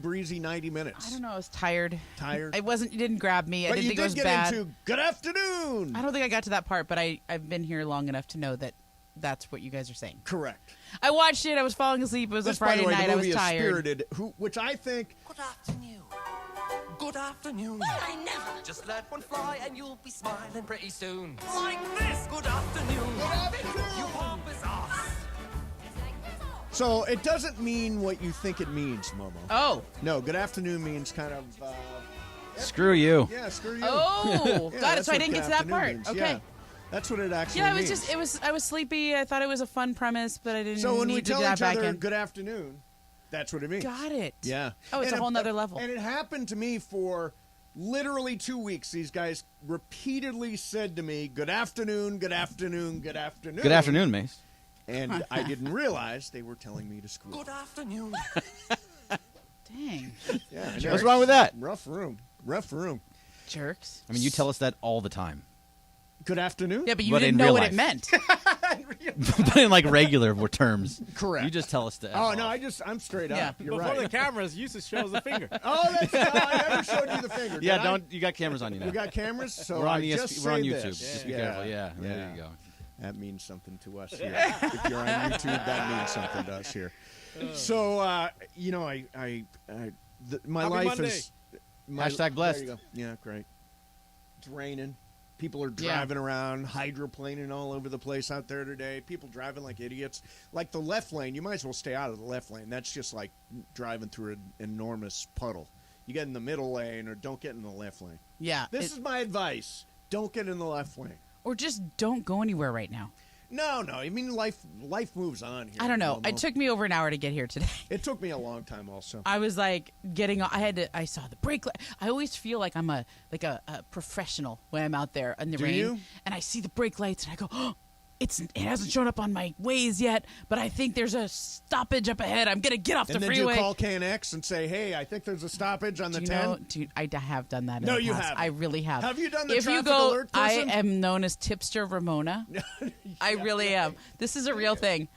breezy 90 minutes. I don't know. I was tired. Tired? It didn't grab me. I But didn't think it was you did bad. get into good afternoon. I don't think I got to that part, but I've been here long enough to know that that's what you guys are saying. Correct. I watched it. I was falling asleep. It was a Friday by the way, night. the I was movie is tired. Spirited, which I think... Good afternoon. Good afternoon. Well, I never. Just let one fly and you'll be smiling pretty soon. Like this. Good afternoon. Good afternoon. You pompous ass. So it doesn't mean what you think it means, Momo. Oh. No, good afternoon means kind of... Screw you. Yeah, screw you. Oh, Yeah, got it. that's So I what didn't good get to that afternoon part. means. Okay. Yeah. That's what it actually Yeah, means. I was sleepy. I thought it was a fun premise, but I didn't So when need we to tell dive each back other in. good afternoon, that's what it means. Got it. Yeah. Oh, it's a whole nother level. And it happened to me for literally 2 weeks. These guys repeatedly said to me, good afternoon, good afternoon, good afternoon. Good afternoon, Mace. And I didn't realize they were telling me to screw Good up. afternoon. Dang. Yeah, I What's know. wrong with that? Rough room. Rough room. Jerks. I mean, you tell us that all the time. Good afternoon? Yeah, but you But didn't in know real what life. it meant. But in, like, regular terms. Correct. You just tell us that. Oh, no, I'm straight Yeah. up. You're Before right. the cameras, you used to show us the finger. Oh, that's I never showed you the finger. Yeah, did I? you got cameras on you now. We got cameras, so We're on I just we're on say YouTube. this. Just be careful. Yeah, there you go. That means something to us here. If you're on YouTube, that means something to us here. So, my Happy life Monday. is... Hashtag blessed. There you go. Yeah, great. It's raining. People are driving around, hydroplaning all over the place out there today. People driving like idiots. Like the left lane, you might as well stay out of the left lane. That's just like driving through an enormous puddle. You get in the middle lane or don't get in the left lane. Yeah. This is my advice. Don't get in the left lane. Or just don't go anywhere right now. No. I mean, life moves on here. I don't know. Momo. It took me over an hour to get here today. It took me a long time also. I was like I saw the brake light. I always feel like I'm a professional when I'm out there in the Do rain. you? And I see the brake lights and I go, oh, it hasn't shown up on my Waze yet, but I think there's a stoppage up ahead. I'm gonna get off the And then freeway. you call KNX and say, hey, I think there's a stoppage on the 10. I have done that in No, the you past. haven't. I really have. Have you done the if you traffic go, alert person? I am known as Tipster Ramona. I really am. This is a real thing.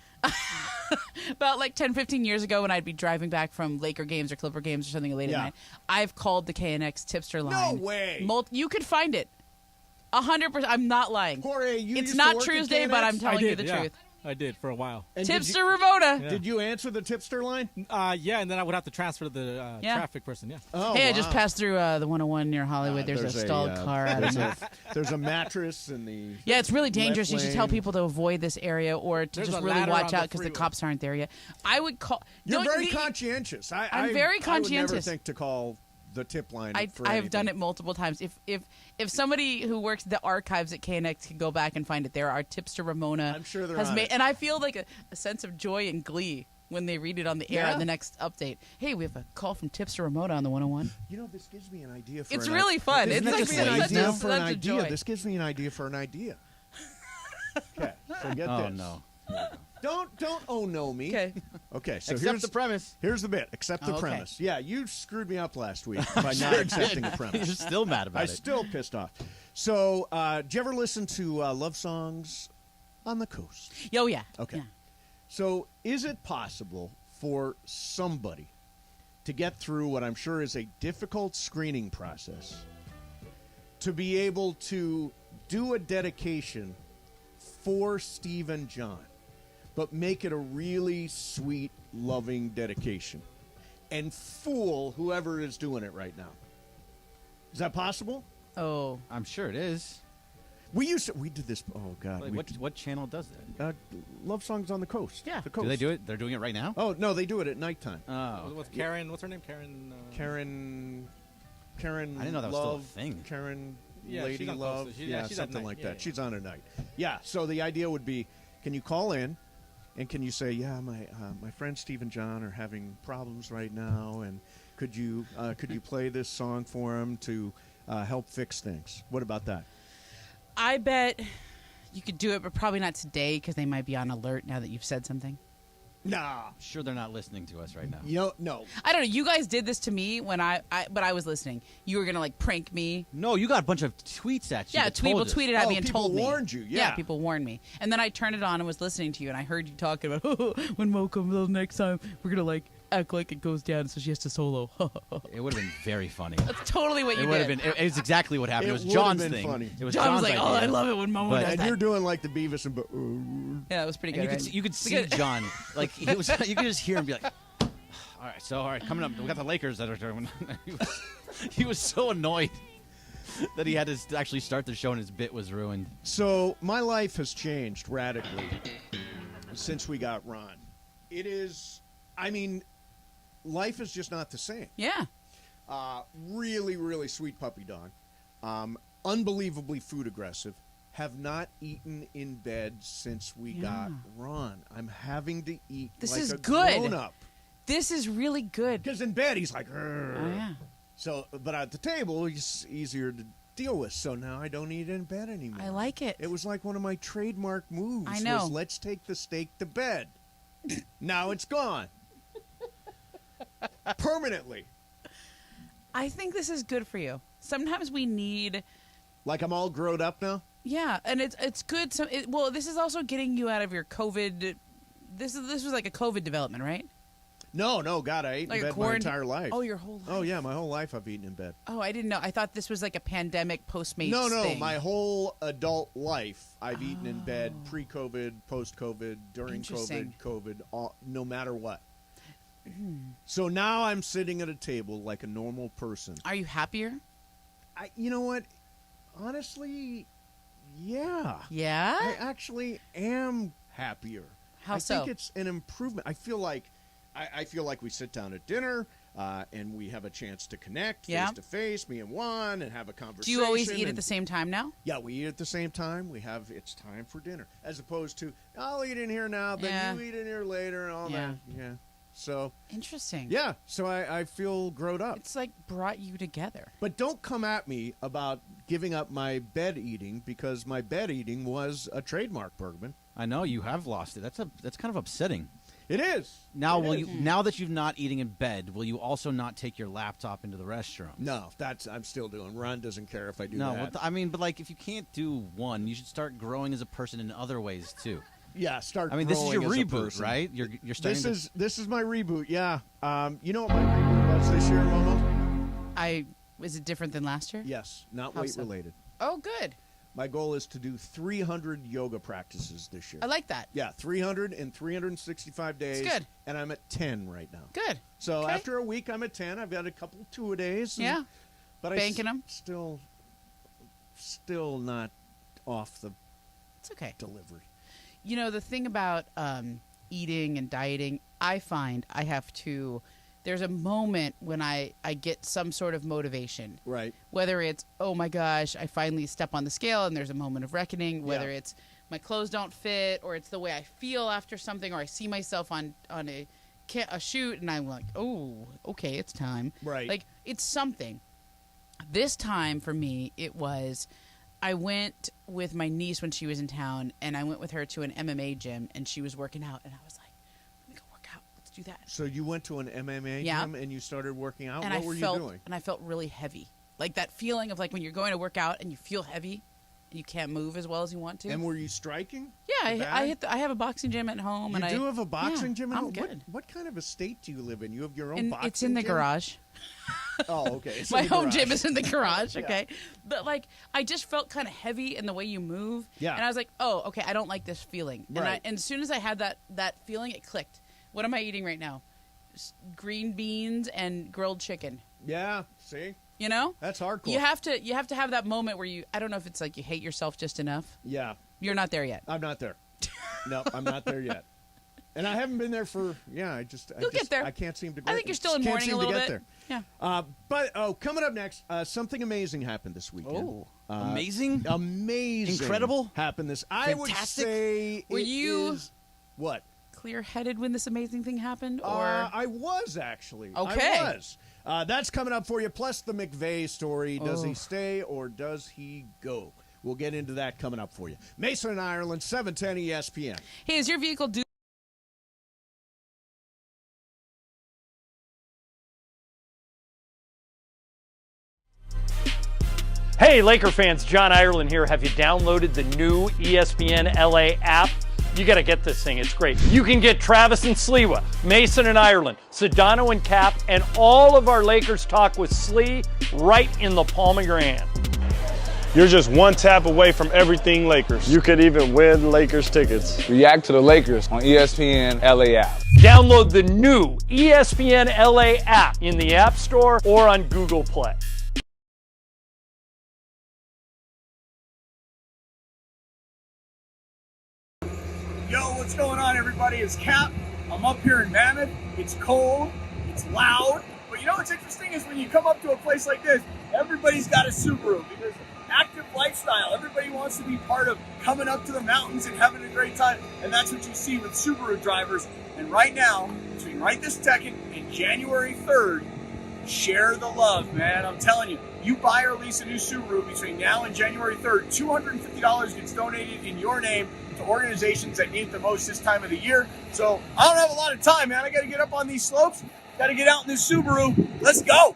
About like 10, 15 years ago when I'd be driving back from Laker games or Clipper games or something late at night, I've called the KNX Tipster line. No way. You could find it. 100%. I'm not lying. Jorge, you It's used not to work at Tuesday, but KNX? I'm telling you the truth. I did for a while. And did Tipster Ramona. Yeah. Did you answer the tipster line? Yeah, and then I would have to transfer to the traffic person. Yeah. Oh, Hey, I wow. just passed through the 101 near Hollywood. There's a stalled car out of there. There's a mattress in the... Yeah, it's really dangerous. You left should tell lane. people to avoid this area or to There's just a really ladder watch on out the because the freeway. cops aren't there yet. I would call. You're don't- very the- conscientious. I'm very I would never conscientious. think to call the tip line for I have done anything. it multiple times. If somebody who works the archives at KNX can go back and find it, there our Tipster Ramona I'm sure they're has on made, it. and I feel like a sense of joy and glee when they read it on the air Yeah? on the next update. Hey, we have a call from Tipster Ramona on the 101. You know, this gives me an idea for It's an really fun. This It's gives like me an such idea a- for an such a idea. joy. This gives me an idea for an idea. Okay, so get Oh, this. no. Don't oh no me. Okay. Okay, so Accept the premise. Here's the bit. Accept the Okay. premise. Yeah, you screwed me up last week by not accepting the You're premise. still mad about I'm it. still pissed off. So, did you ever listen to love songs on the coast? Oh, yeah. Okay. Yeah. So, is it possible for somebody to get through what I'm sure is a difficult screening process to be able to do a dedication for Steve and John, but make it a really sweet, loving dedication and fool whoever is doing it right now? Is that possible? Oh. I'm sure it is. We did this. Oh God! Like, what channel does that? Love songs on the coast. Yeah. the coast. Do they do it? They're doing it right now? Oh no, they do it at nighttime. Oh. With Karen, what's her name? Karen. Karen. I didn't know that was Love, still a thing. Karen. Yeah, Lady she's on Love. Coast. She's at something night. like Yeah, that. yeah. She's on at night. Yeah. So the idea would be, can you call in, and can you say, yeah, my friend Steve and John are having problems right now, and could you play this song for them to help fix things? What about that? I bet you could do it, but probably not today because they might be on alert now that you've said something. Nah. I'm sure they're not listening to us right now. No. I don't know. You guys did this to me when but I was listening. You were going to like prank me. No, you got a bunch of tweets at you. Yeah, that people told us. tweeted at Oh, me and people told me. warned you, yeah. people warned me. And then I turned it on and was listening to you, and I heard you talking about when Mo comes on next time, we're going to like act like it goes down, so she has to solo. It would have been very funny. That's totally what you It would have did. been. It's exactly what happened. It was It would have John's been thing. funny. It was John was John's like, "Oh, idea. I love it when Momo But- does And that." you're doing like the Beavis and Yeah, that was pretty And good. you could see John, like he was. You could just hear him be like, all right, coming up, we got the Lakers that are doing." He was so annoyed that he had to actually start the show and his bit was ruined. So my life has changed radically since we got Ron. It is, I mean, life is just not the same. Yeah. Really, really sweet puppy dog. Unbelievably food aggressive. Have not eaten in bed since we got Ron. I'm having to eat This like is a good. grown-up. This is really good. Because in bed he's like, "Rrr." Oh, yeah. So, but at the table he's easier to deal with. So now I don't eat in bed anymore. I like it. It was like one of my trademark moves. I know. Was, let's take the steak to bed. Now it's gone. Permanently. I think this is good for you. Sometimes we need, Like I'm all grown up now? yeah, and it's good. So, well, this is also getting you out of your COVID. This was like a COVID development, right? No, God, I ate Like in a bed my quarantine- entire life. Oh, your whole life. Oh, yeah, my whole life I've eaten in bed. Oh, I didn't know. I thought this was like a pandemic Postmates No, thing. my whole adult life I've eaten in bed, pre-COVID, post-COVID, during Interesting. COVID, no matter what. So now I'm sitting at a table like a normal person. Are you happier? You know what? Honestly, yeah. Yeah? I actually am happier. How I so? think it's an improvement. I feel like we sit down at dinner and we have a chance to connect Yeah. face to face, me and Juan, and have a Do conversation. you always eat at and- the same time now? Yeah, we eat at the same time. It's time for dinner, as opposed to I'll eat in here now, then Yeah. you eat in here later, and all Yeah. that. Yeah. So Interesting. yeah, so I feel grown up. It's like brought you together. But don't come at me about giving up my bed eating, because my bed eating was a trademark, Bergman. I know you have lost it. That's kind of upsetting. It is. Now, It will is. you? Now that you've not eating in bed, will you also not take your laptop into the restroom? No, I'm still doing. Ron doesn't care if I do No, that. I mean, but like, if you can't do one, you should start growing as a person in other ways too. Yeah, start. I mean, this is your growing as a reboot, person. right? You're starting. This is my reboot. Yeah. You know what my reboot was this year, Momo? Is it different than last year? Yes, not How weight so? related. Oh, good. My goal is to do 300 yoga practices this year. I like that. Yeah, 300 in 365 days. It's good. And I'm at 10 right now. Good. So Okay. after a week, I'm at 10. I've got a couple two-a-days. Yeah. But Banking 'em? Still not off the It's okay. delivery. You know, the thing about eating and dieting, I find I have to, there's a moment when I get some sort of motivation. Right. Whether it's, oh my gosh, I finally step on the scale and there's a moment of reckoning. Whether it's my clothes don't fit, or it's the way I feel after something, or I see myself on a shoot and I'm like, oh, okay, it's time. Right. Like, it's something. This time for me, it was, I went with my niece when she was in town, and I went with her to an MMA gym, and she was working out, and I was like, let me go work out. Let's do that. So you went to an MMA Yeah. gym and you started working out? And What were you doing? And I felt really heavy. Like that feeling of like when you're going to work out and you feel heavy and you can't move as well as you want to. And were you striking? Yeah, The I bag? I have a boxing gym at home. You and do have a boxing gym at I'm home? good. What kind of estate do you live in? You have your own And boxing it's in the gym? garage. Oh, okay. It's My in the home garage. gym is in the garage, Yeah. okay? But, like, I just felt kind of heavy in the way you move. Yeah. And I was like, oh, okay, I don't like this feeling. Right. And as soon as I had that feeling, it clicked. What am I eating right now? Green beans and grilled chicken. Yeah, see? You know? That's hardcore. You have to have that moment where you, I don't know if it's like you hate yourself just enough. Yeah, You're not there yet. I'm not there. No, I'm not there yet. And I haven't been there for, I just get there. I can't seem to I think you're still in can't mourning seem a little to get bit. there. Yeah. But coming up next, something amazing happened this weekend. Oh. Amazing? Amazing. Incredible? Happened this. I would Fantastic? say Were it you- is- what? Clear-headed when this amazing thing happened? Or I was actually. Okay. I was. That's coming up for you. Plus the McVay story. Does Oh. he stay or does he go? We'll get into that coming up for you. Mason and Ireland, 710 ESPN. hey, is your vehicle due? Hey, Laker fans, John Ireland here. Have you downloaded the new ESPNLA app? You got to get this thing. It's great. You can get Travis and Sliwa, Mason and Ireland, Sedano and Cap, and all of our Lakers talk with Slee right in the palm of your hand. You're just one tap away from everything Lakers. You could even win Lakers tickets. React to the Lakers on ESPNLA app. Download the new ESPNLA app in the App Store or on Google Play. Yo, what's going on, everybody? It's Cap. I'm up here in Mammoth. It's cold. It's loud. But you know what's interesting is when you come up to a place like this, everybody's got a Subaru because active lifestyle. Everybody wants to be part of coming up to the mountains and having a great time. And that's what you see with Subaru drivers. And right now, between right this second and January 3rd, share the love, man. I'm telling you, you buy or lease a new Subaru between now and January 3rd, $250 gets donated in your name to organizations that need it the most this time of the year. So I don't have a lot of time, man. I got to get up on these slopes. Got to get out in this Subaru. Let's go.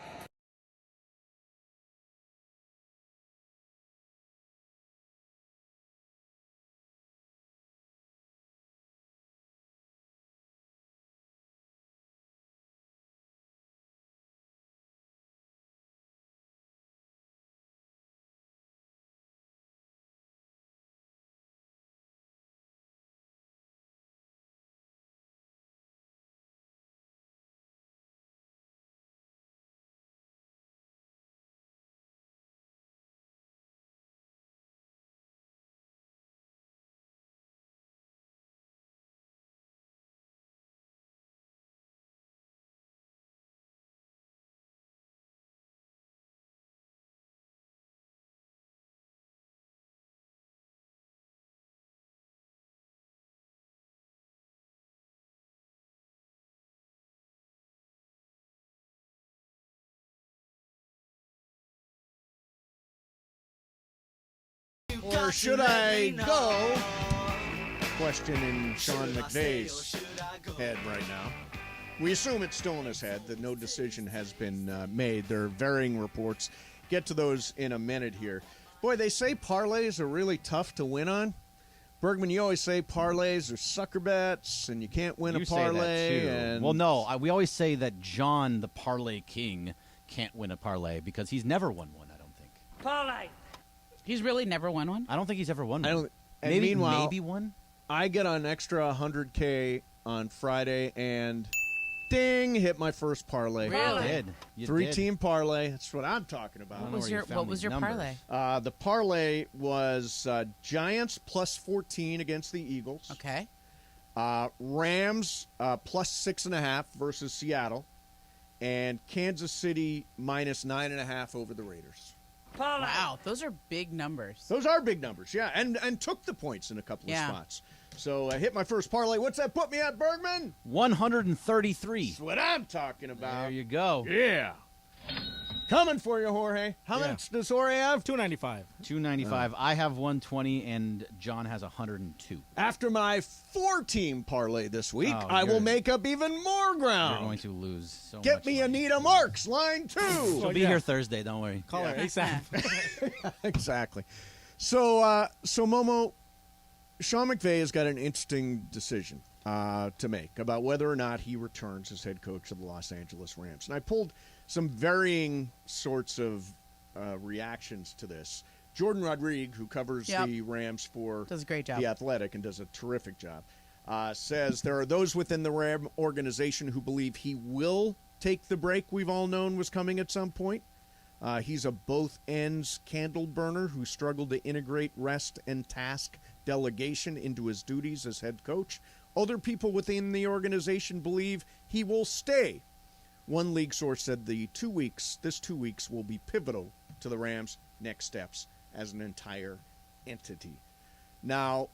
Or should I go? Question in Sean McVay's head right now. We assume it's still in his head, that no decision has been made. There are varying reports. Get to those in a minute here. Boy, they say parlays are really tough to win on. Bergman, you always say parlays are sucker bets, and you can't win a parlay. Say that too. And well, no, we always say that John, the parlay king, can't win a parlay because he's never won one, I don't think. Parlay. He's really never won one? I don't think he's ever won one. I don't, and maybe meanwhile, one? I get an extra $100K on Friday, and ding, hit my first parlay. Really? You did. Three-team parlay. That's what I'm talking about. What was your parlay? The parlay was Giants plus 14 against the Eagles. Okay. Rams plus 6.5 versus Seattle, and Kansas City minus 9.5 over the Raiders. Wow, those are big numbers. Those are big numbers, yeah, and took the points in a couple of spots. So I hit my first parlay. What's that put me at, Bergman? 133. That's what I'm talking about. There you go. Yeah. Coming for you, Jorge. How much does Jorge have? $295. $295. I have 120, and John has 102. After my 4-team parlay this week, I will make up even more ground. You're going to lose so much. Get me money. Anita Marks, line 2. She'll be here Thursday. Don't worry. Call her ASAP. Exactly. So Momo, Sean McVay has got an interesting decision to make about whether or not he returns as head coach of the Los Angeles Rams. And I pulled some varying sorts of reactions to this. Jordan Rodriguez, who covers the Rams for does a great job. The Athletic and does a terrific job, says there are those within the Ram organization who believe he will take the break we've all known was coming at some point. He's a both ends candle burner who struggled to integrate rest and task delegation into his duties as head coach. Other people within the organization believe he will stay. One league source said this 2 weeks will be pivotal to the Rams' next steps as an entire entity. Now,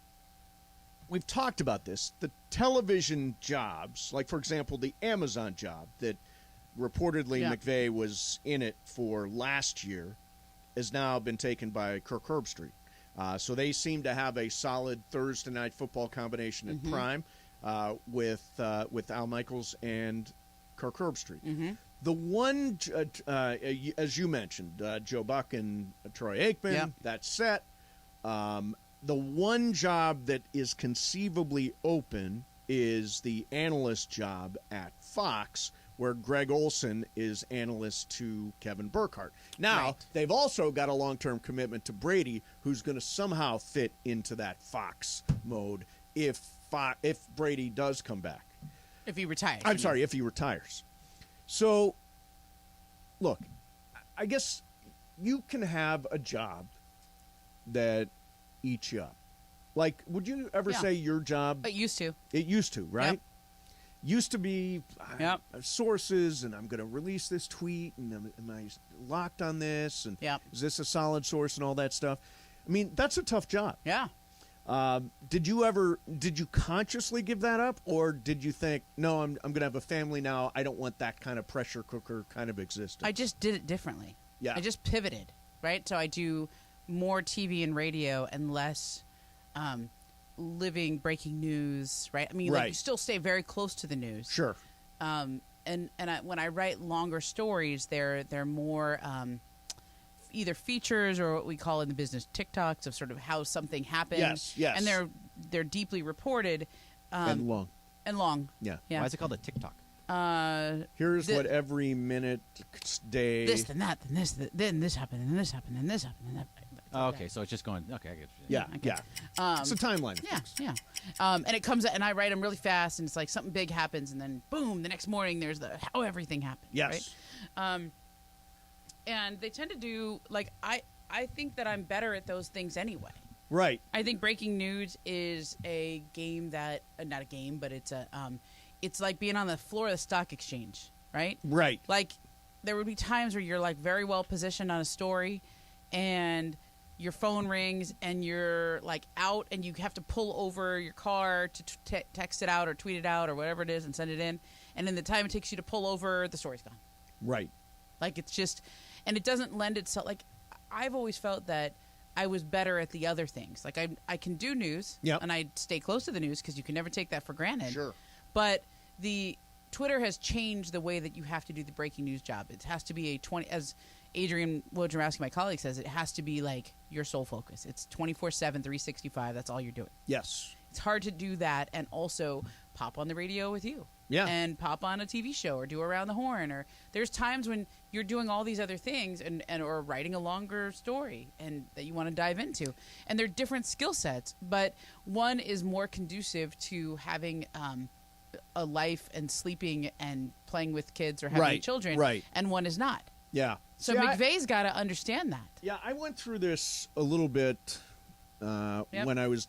we've talked about this. The television jobs, like, for example, the Amazon job that reportedly McVay was in it for last year, has now been taken by Kirk Herbstreit. So they seem to have a solid Thursday night football combination at prime with Al Michaels and Kirk Herbstreit. The one, as you mentioned, Joe Buck and Troy Aikman, that's set. the one job that is conceivably open is the analyst job at Fox, where Greg Olson is analyst to Kevin Burkhardt. Now, they've also got a long-term commitment to Brady, who's going to somehow fit into that Fox mode if Brady does come back. If he retires. I'm sorry, if he retires. So, look, I guess you can have a job that eats you up. Like, would you ever say your job? It used to. It used to, right? Yep. Used to be sources, and I'm going to release this tweet, and am I locked on this? And is this a solid source and all that stuff? I mean, that's a tough job. Yeah. Did you consciously give that up, or did you think, no, I'm going to have a family now, I don't want that kind of pressure cooker kind of existence? I just did it differently. Yeah. I just pivoted, right? So I do more TV and radio and less living breaking news, right? I mean, like, you still stay very close to the news. Sure. And when I write longer stories, they're more either features or what we call in the business TikToks of sort of how something happened. Yes. And they're deeply reported. And long. Yeah. Yeah. Why is it called a TikTok? Here's what every minute, day. This, then that, then this, then this happened, and this happened, and this happened, and that. Oh, okay, so it's just going. Okay, I get you. Yeah. It's a timeline. Yeah. And it comes, and I write them really fast, and it's like something big happens, and then boom, the next morning there's how everything happened. Yes. Right? And they tend to do I think that I'm better at those things anyway. Right. I think breaking news is a game that not a game, but it's like being on the floor of the stock exchange, right? Right. Like there would be times where you're like very well positioned on a story, and your phone rings and you're like out and you have to pull over your car to text it out or tweet it out or whatever it is and send it in. And in the time it takes you to pull over, the story's gone. Right. Like it's just, and it doesn't lend itself. Like I've always felt that I was better at the other things. Like I can do news and I stay close to the news because you can never take that for granted. Sure. But the Twitter has changed the way that you have to do the breaking news job. It has to be as Adrian Wojnarowski, my colleague, says, it has to be like your sole focus. It's 24/7, 365. That's all you're doing. Yes. It's hard to do that and also pop on the radio with you. Yeah. And pop on a TV show or do Around the Horn. Or there's times when you're doing all these other things and or writing a longer story and that you want to dive into. And they're different skill sets, but one is more conducive to having a life and sleeping and playing with kids or having children. Right. And one is not. Yeah. So McVay's got to understand that. Yeah, I went through this a little bit when I was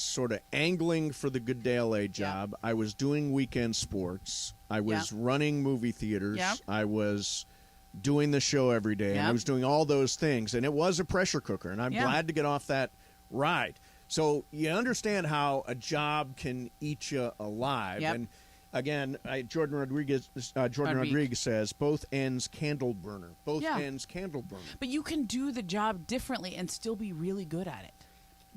sort of angling for the Good Day LA job. I was doing weekend sports. I was running movie theaters. I was doing the show every day. And I was doing all those things. And it was a pressure cooker. And I'm glad to get off that ride. So you understand how a job can eat you alive. And again, Jordan Rodriguez says, both ends candle burner. Both ends candle burner. But you can do the job differently and still be really good at it.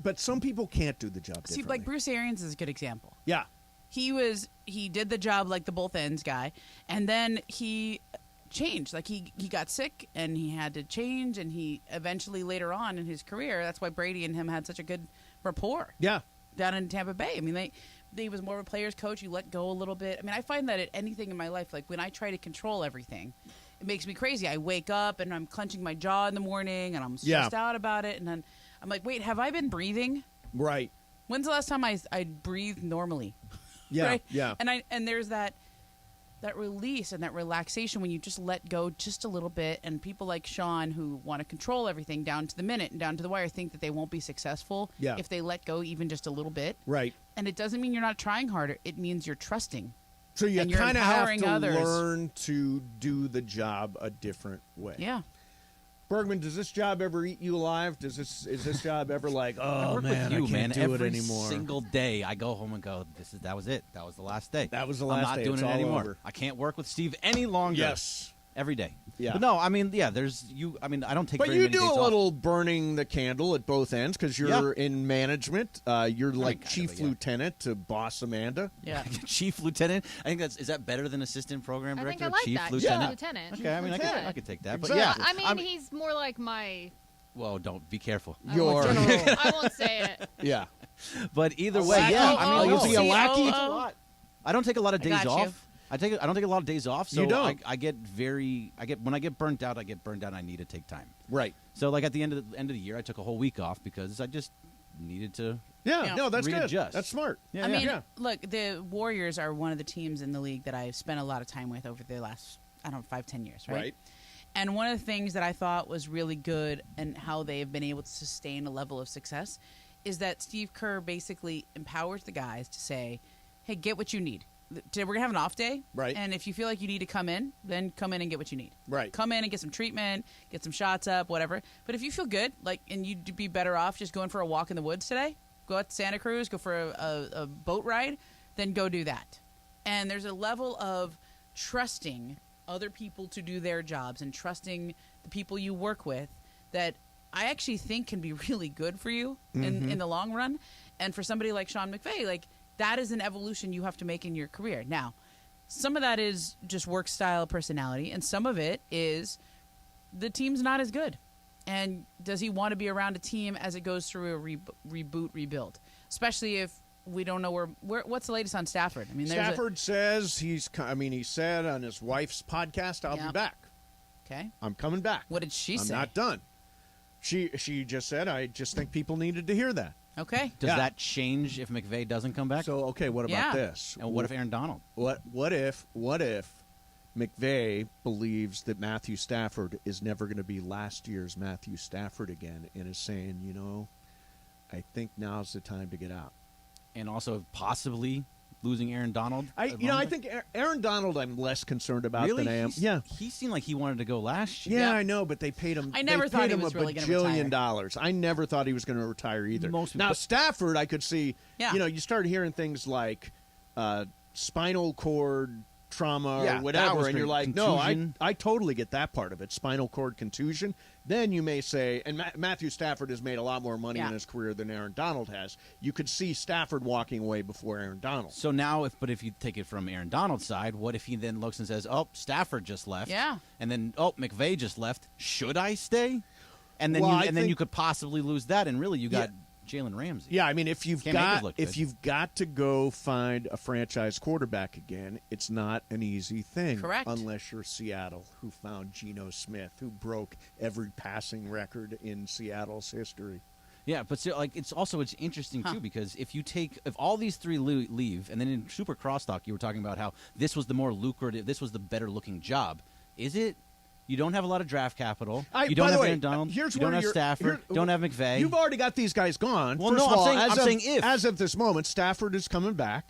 But some people can't do the job differently. See, like Bruce Arians is a good example. Yeah. He did the job like the both ends guy, and then he changed. Like he got sick and he had to change, and he eventually later on in his career, that's why Brady and him had such a good rapport. Yeah. Down in Tampa Bay. I mean, they was more of a player's coach. You let go a little bit. I mean, I find that at anything in my life, like when I try to control everything, it makes me crazy. I wake up and I'm clenching my jaw in the morning and I'm stressed out about it, and then I'm like, wait, have I been breathing? Right. When's the last time I breathed normally? Yeah, right? yeah. And there's that release and that relaxation when you just let go just a little bit. And people like Sean who want to control everything down to the minute and down to the wire think that they won't be successful if they let go even just a little bit. Right. And it doesn't mean you're not trying harder. It means you're trusting. So you kind of have to others. learn to do the job a different way. Yeah. Bergman, does this job ever eat you alive? Is this job ever like, I work with you, I can't do Every it anymore? single day, I go home and go, that was it. That was the last day. That was the last day. I'm not doing It's it all anymore. over. I can't work with Steve any longer. Yes. Every day. Yeah. But no, I mean, there's you. I mean, I don't take But very you many do days a off. little burning the candle at both ends because you're in management. You're like chief lieutenant to boss Amanda. Yeah. Chief lieutenant. I think is that better than assistant program director? I think I like chief that. lieutenant. Chief lieutenant. Okay, I mean, I could take that. Exactly. But yeah, I mean, he's more like my Well, don't be careful. I won't say it. Yeah. But either way, yeah. I mean, you'll be a lackey. I don't take a lot of days got you. off. I don't take a lot of days off. So You don't. when I get burnt out, I get burnt out. And I need to take time. Right. So like at the end of the year, I took a whole week off because I just needed to. Yeah. No, that's readjust. good. That's smart. Yeah, I mean, yeah. look, the Warriors are one of the teams in the league that I've spent a lot of time with over the last, 5-10 years, right? Right. And one of the things that I thought was really good and how they have been able to sustain a level of success is that Steve Kerr basically empowers the guys to say, hey, get what you need. Today we're going to have an off day. Right. And if you feel like you need to come in, then come in and get what you need. Right. Come in and get some treatment, get some shots up, whatever. But if you feel good, and you'd be better off just going for a walk in the woods today, go out to Santa Cruz, go for a boat ride, then go do that. And there's a level of trusting other people to do their jobs and trusting the people you work with that I actually think can be really good for you in the long run. And for somebody like Sean McVay, that is an evolution you have to make in your career. Now, some of that is just work style, personality, and some of it is the team's not as good. And does he want to be around a team as it goes through a reboot, rebuild? Especially if we don't know what's the latest on Stafford? I mean, Stafford says he said on his wife's podcast, I'll be back. Okay. I'm coming back. What did she say? I'm not done. She just said, I just think people needed to hear that. Okay. Does that change if McVay doesn't come back? So, okay, what about this? And what if Aaron Donald? What if McVay believes that Matthew Stafford is never going to be last year's Matthew Stafford again and is saying, I think now's the time to get out. And also possibly losing Aaron Donald? I think Aaron Donald I'm less concerned about really? than I am. Yeah. He seemed like he wanted to go last year. Yeah, I know, but they paid him. I never thought he was really $1 gonna bajillion retire. dollars. I never thought he was going to retire either. Now Stafford, I could see. Yeah. You started hearing things like spinal cord trauma Yeah, or whatever, and you're like, contusion. no, I totally get that part of it. Spinal cord contusion. Then you may say, and Matthew Stafford has made a lot more money in his career than Aaron Donald has. You could see Stafford walking away before Aaron Donald. So now, if you take it from Aaron Donald's side, what if he then looks and says, "Oh, Stafford just left," and then McVay just left. Should I stay? And then you could possibly lose that, and really you got Jalen Ramsey. Yeah, I mean, if you've got to go find a franchise quarterback again, it's not an easy thing. Correct. Unless you're Seattle, who found Geno Smith, who broke every passing record in Seattle's history. Yeah, but still, it's interesting too, because if all these three leave, and then in Super Crosstalk you were talking about how this was the more lucrative, this was the better looking job. Is it? You don't have a lot of draft capital. You don't have Aaron Donald. You don't have Stafford. You don't have McVay. You've already got these guys gone. Well, First no, of all, I'm saying if. As of this moment, Stafford is coming back.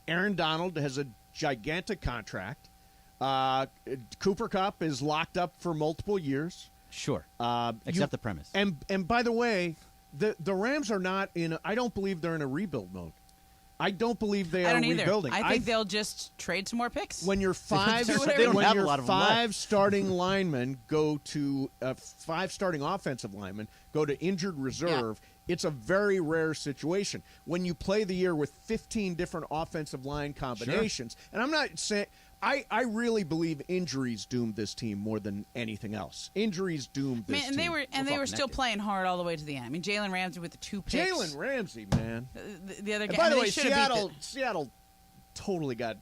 Aaron Donald has a gigantic contract. Cooper Kupp is locked up for multiple years. Sure. Except the premise. And by the way, the Rams are not in. I don't believe they're in a rebuild mode. I don't believe they are rebuilding. I think they'll just trade some more picks. When your five starting linemen go to 5 starting offensive linemen go to injured reserve, it's a very rare situation. When you play the year with 15 different offensive line combinations, and I'm not saying I really believe injuries doomed this team more than anything else. Injuries doomed this team. They were still playing hard all the way to the end. I mean, Jalen Ramsey with the 2 picks. Jalen Ramsey, man. The other guy. By the way, Seattle totally got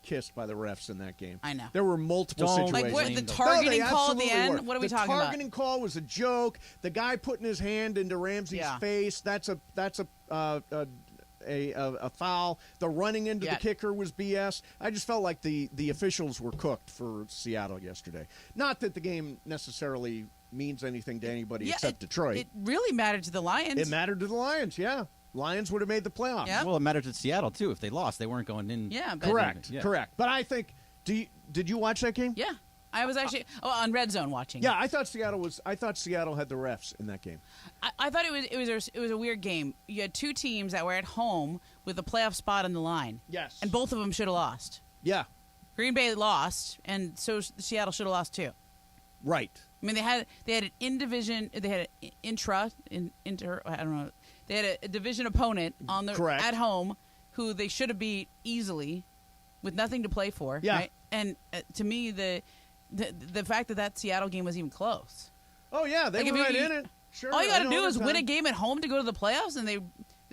kissed by the refs in that game. I know. There were multiple situations. Like the targeting call at the end? What are we talking about? The targeting call was a joke. The guy putting his hand into Ramsey's face, that's a foul. The running into the kicker was BS. I just felt like the officials were cooked for Seattle yesterday. Not that the game necessarily means anything to anybody except Detroit. It really mattered to the Lions. It mattered to the Lions, yeah. Lions would have made the playoffs. Yep. Well, it mattered to Seattle, too. If they lost, they weren't going in. Yeah. Correct. But I think, did you watch that game? Yeah. I was actually on Red Zone watching. Yeah, I thought Seattle had the refs in that game. I thought it was a weird game. You had 2 teams that were at home with a playoff spot on the line. Yes. And both of them should have lost. Yeah. Green Bay lost, and so Seattle should have lost too. Right. I mean, they had an in-division, they had an inter. I don't know. They had a division opponent on the at home who they should have beat easily, with nothing to play for. Yeah. Right? And to me, the fact that Seattle game was even close. Oh yeah, they were right in it. Sure. All you got to I know do is win a overtime. game at home to go to the playoffs, and they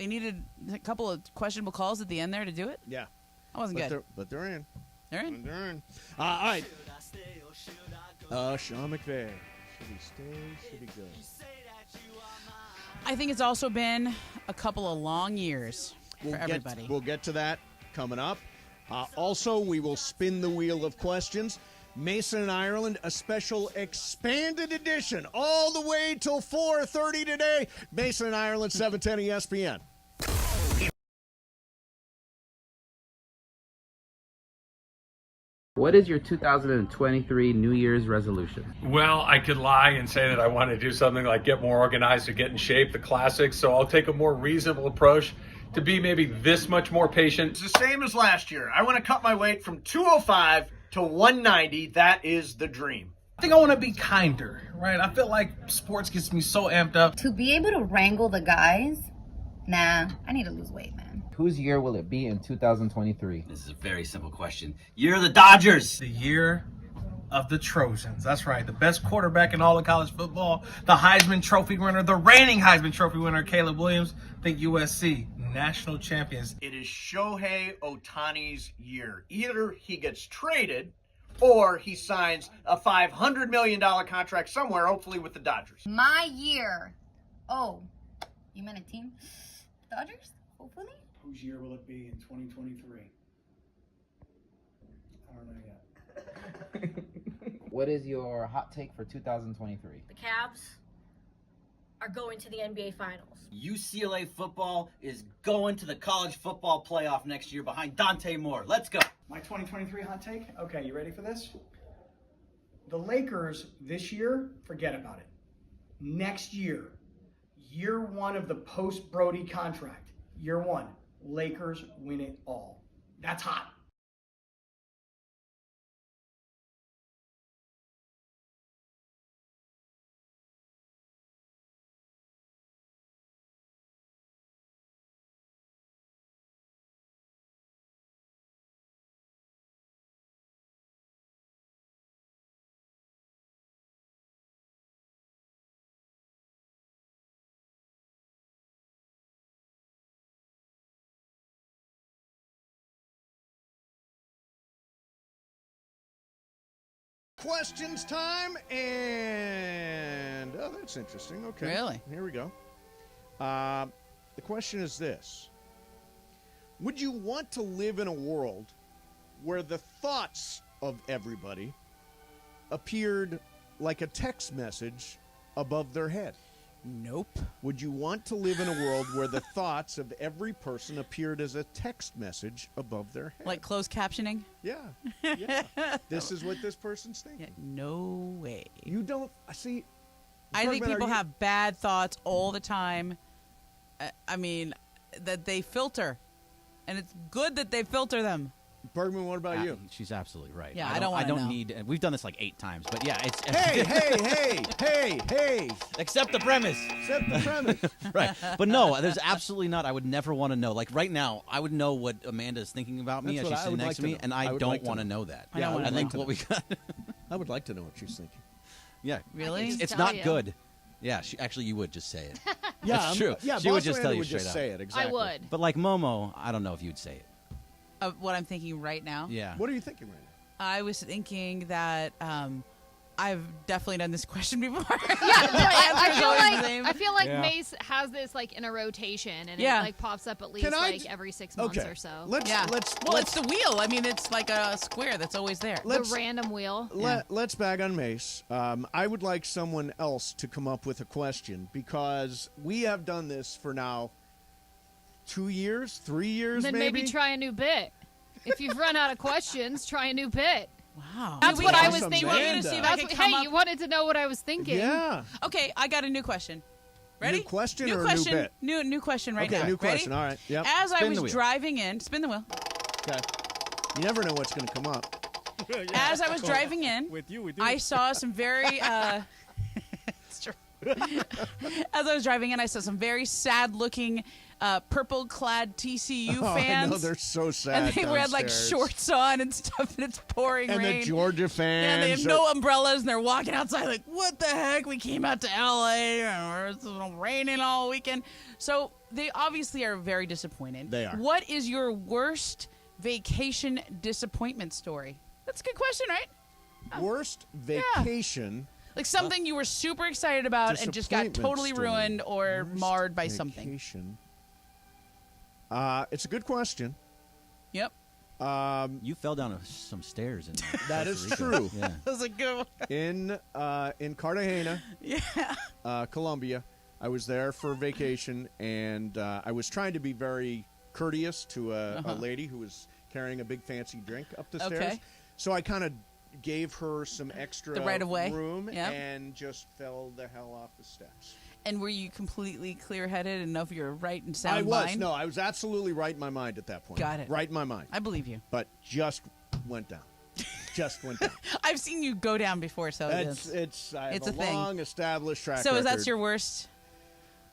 needed a couple of questionable calls at the end there to do it. Yeah. That wasn't good. But they're in. They're in. They're in. All right. Sean McVay. Should he stay? Should he go? I think it's also been a couple of long years for everybody. We'll get to that coming up. Also, we will spin the wheel of questions. Mason and Ireland, a special expanded edition all the way till 4:30 today. Mason and Ireland, 710 ESPN. What is your 2023 New Year's resolution? Well, I could lie and say that I want to do something like get more organized or get in shape, the classics. So I'll take a more reasonable approach to be maybe this much more patient. It's the same as last year. I want to cut my weight from 205 to 190. That is the dream. I think I want to be kinder, right? I feel like sports gets me so amped up. To be able to wrangle the guys, I need to lose weight, man. Whose year will it be in 2023? This is a very simple question. Year of the Dodgers. The year of the Trojans. That's right. The best quarterback in all of college football. The Heisman Trophy winner. The reigning Heisman Trophy winner, Caleb Williams. I think USC, national champions. It is Shohei Ohtani's year. Either he gets traded or he signs a $500 million contract somewhere, hopefully with the Dodgers. My year. Oh, you meant a team? Dodgers? Hopefully? Whose year will it be in 2023? I don't know yet. What is your hot take for 2023? The Cavs are going to the NBA Finals. UCLA football is going to the college football playoff next year behind Dante Moore. Let's go. My 2023 hot take? Okay, you ready for this? The Lakers this year, forget about it. Next year, year one of the post-Brody contract, year one, Lakers win it all. That's hot. Questions time, and that's interesting. Okay. Really? Here we go. The question is this. Would you want to live in a world where the thoughts of everybody appeared like a text message above their head? Nope. Would you want to live in a world where the thoughts of every person appeared as a text message above their head? Like closed captioning? Yeah. Yeah. This is what this person's thinking. Yeah, no way. You don't see. I think Bergman, people have bad thoughts all the time. I mean, that they filter. And it's good that they filter them. Bergman, what about you? She's absolutely right. Yeah, I don't know. need. We've done this like 8 times, but yeah, it's. Hey! Accept the premise. Accept the premise. Right, but no, there's absolutely not. I would never want to know. Like right now, I would know what Amanda is thinking about me That's as what she's I sitting would next like to me, to know. and I would don't like to want to know. know that. Yeah, I think what we got. I would like to know what she's thinking. Yeah, Really? It's not good. Yeah, actually, you would just say it. Yeah, That's true. Yeah, she would Boss just Miranda tell you would straight just up. say it. Exactly. I would. But like Momo, I don't know if you'd say it. What I'm thinking right now? Yeah. What are you thinking right now? I was thinking that I've definitely done this question before. I feel like Yeah. Mace has this like in a rotation, and Yeah. it like pops up at least like every 6 months or so. Let's it's the wheel. I mean, it's like a square that's always there. The random wheel. Let's bag on Mace. I would like someone else to come up with a question because we have done this for now 2 years, 3 years, Then maybe try a new bit. If you've run out of questions, try a new bit. Wow. That's what I was Awesome, thinking. Amanda. You want me to see if I That's can what, come hey, up? you wanted to know what I was thinking. Yeah. Okay, I got a new question. Ready? New question new or question. new bit? New question right Okay, now. new Ready? question. All right. Yep. As I Spin the was wheel. driving in, spin the wheel. Okay. You never know what's going to come up. As I was driving in, With you, we do. I saw some very. It's true. As I was driving in, I saw some very sad-looking purple-clad TCU fans. I know, they're so sad. And they had like shorts on and stuff, and it's pouring and rain. And the Georgia fans. Yeah, they have no umbrellas, and they're walking outside like, what the heck? We came out to L.A. and it's raining all weekend. So they obviously are very disappointed. They are. What is your worst vacation disappointment story? That's a good question, right? Worst vacation... Yeah. Like something you were super excited about and just got totally ruined or marred by something. It's a good question. Yep. You fell down some stairs. In that is true. Yeah. That was a good one. In Cartagena, yeah, Colombia, I was there for vacation, and I was trying to be very courteous to a lady who was carrying a big fancy drink up the stairs. So I kind of gave her some extra room and just fell the hell off the steps. And were you completely clear-headed and know if you were right and sound mind? I was. No, I was absolutely right in my mind at that point. Got it. Right in my mind. I believe you. But just went down. Just went down. I've seen you go down before, so it's a thing. Long-established track so record. Is that your worst?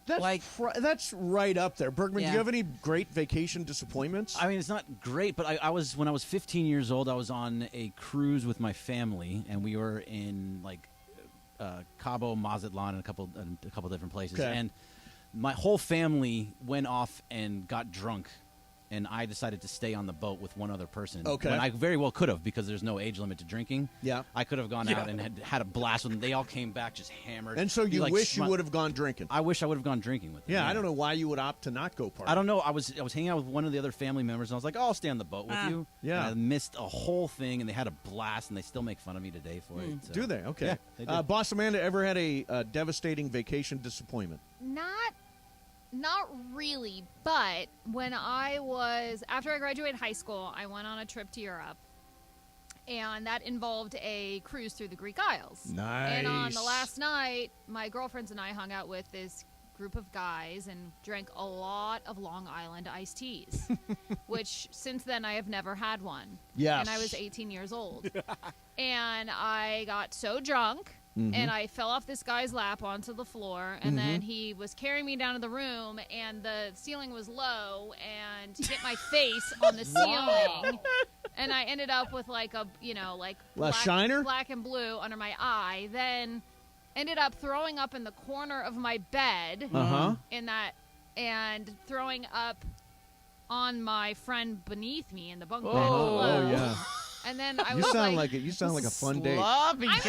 That's right up there. Bergman, do you have any great vacation disappointments? I mean, it's not great, but when I was 15 years old, I was on a cruise with my family, and we were in Cabo, Mazatlan, and a couple different places. Okay. And my whole family went off and got drunk, and I decided to stay on the boat with one other person. Okay. When I very well could have, because there's no age limit to drinking. Yeah. I could have gone out and had a blast with them. They all came back just hammered. And so you wish you would have gone drinking. I wish I would have gone drinking with them. Yeah, I don't know why you would opt to not go party. I don't know. I was hanging out with one of the other family members, and I was like, oh, I'll stay on the boat with you. Yeah. And I missed a whole thing, and they had a blast, and they still make fun of me today for it. So. Do they? Okay. Yeah, they do. Boss Amanda, ever had a devastating vacation disappointment? Not really, but when after I graduated high school, I went on a trip to Europe, and that involved a cruise through the Greek Isles. Nice. And on the last night, my girlfriends and I hung out with this group of guys and drank a lot of Long Island iced teas, which since then I have never had one. Yes. And I was 18 years old. And I got so drunk. Mm-hmm. And I fell off this guy's lap onto the floor, and then he was carrying me down to the room, and the ceiling was low, and hit my face on the ceiling, and I ended up with like shiner? Black and blue under my eye. Then ended up throwing up in the corner of my bed, and throwing up on my friend beneath me in the bunk bed below. Oh yeah. And then I you sound like a fun date. Sloppy drunk.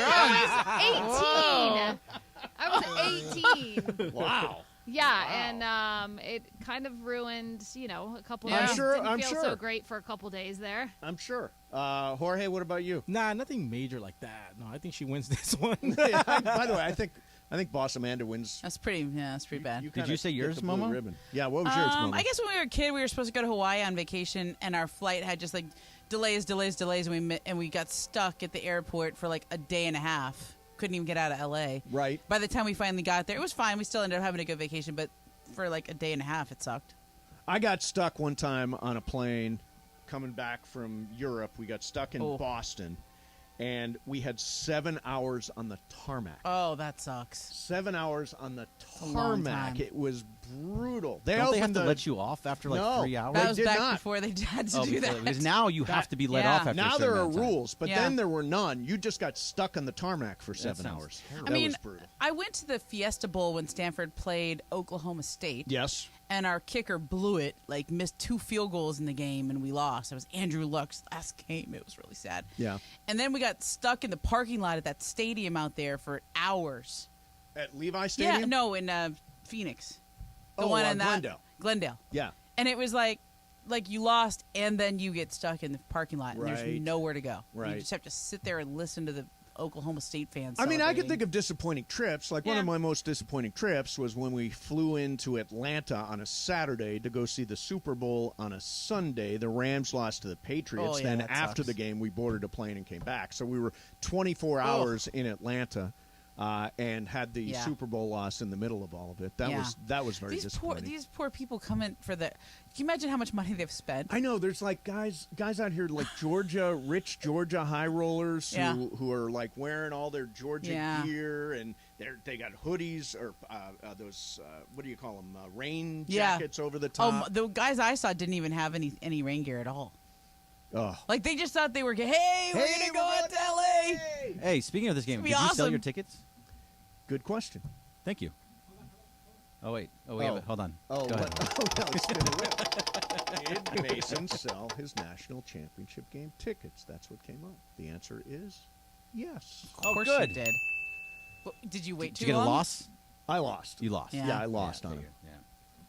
I was 18. Wow. Yeah, and it kind of ruined, a couple of days. I'm Didn't feel sure. so great for a couple days there. I'm sure. Jorge, what about you? Nah, nothing major like that. No, I think she wins this one. By the way, I think Boss Amanda wins. That's pretty bad. Did you say yours, Momo? Ribbon. Yeah, what was yours, Momo? I guess when we were a kid, we were supposed to go to Hawaii on vacation, and our flight had just delays, and we got stuck at the airport for like a day and a half. Couldn't even get out of LA. Right. By the time we finally got there, it was fine. We still ended up having a good vacation, but for like a day and a half, it sucked. I got stuck one time on a plane coming back from Europe. We got stuck in Boston, and we had 7 hours on the tarmac. Oh, that sucks. 7 hours on the a long tarmac. time. It was brutal. Don't they have to let you off after 3 hours? That was back not. before they had to do that. Because now you have to be let off after Now a certain there are amount of time. rules, but then there were none. You just got stuck on the tarmac for 7 hours. I mean, that was brutal. I went to the Fiesta Bowl when Stanford played Oklahoma State. Yes. And our kicker blew it, missed 2 field goals in the game, and we lost. It was Andrew Luck's last game. It was really sad. Yeah. And then we got stuck in the parking lot at that stadium out there for hours. At Levi Stadium? Yeah, no, in Phoenix. The one in Glendale. Glendale. Yeah. And it was like you lost, and then you get stuck in the parking lot, and Right. there's nowhere to go. Right. You just have to sit there and listen to the Oklahoma State fans. I mean, I could celebrating. think of disappointing trips. One of my most disappointing trips was when we flew into Atlanta on a Saturday to go see the Super Bowl on a Sunday. The Rams lost to the Patriots. Oh, yeah, then that after sucks. the game, we boarded a plane and came back. So we were 24 hours in Atlanta. and had the Super Bowl loss in the middle of all of it. That was very disappointing. These poor people come in for the. Can you imagine how much money they've spent? I know there's like guys out here like rich Georgia high rollers who are like wearing all their Georgia gear, and they got hoodies or those what do you call them, rain jackets over the top. Oh, the guys I saw didn't even have any rain gear at all. Oh. Like they just thought they were we're gonna go out to LA. Hey, speaking of this game, did you sell your tickets? Good question. Thank you. Oh wait. Oh, we have it. Hold on. Oh, go ahead. Did Mason sell his national championship game tickets? That's what came up. The answer is yes. Of course good. you did. Well, did you wait too Did you get long? a loss? I lost. You lost. Yeah, I lost on it. Yeah.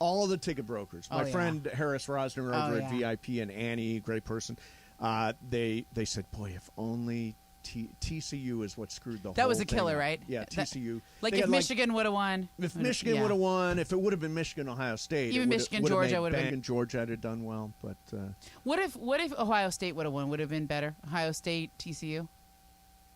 All of the ticket brokers. My friend Harris Rosner over at VIP and Annie, great person. They said, boy, if only TCU is what screwed the whole thing. That was a killer, up. right? Yeah, TCU. If Michigan would have won. If Michigan would have won, if it would have been Michigan, Ohio State. Even Michigan, Georgia would have been. Michigan, Georgia would have done well. But what if Ohio State would have won? Would have been better? Ohio State, TCU?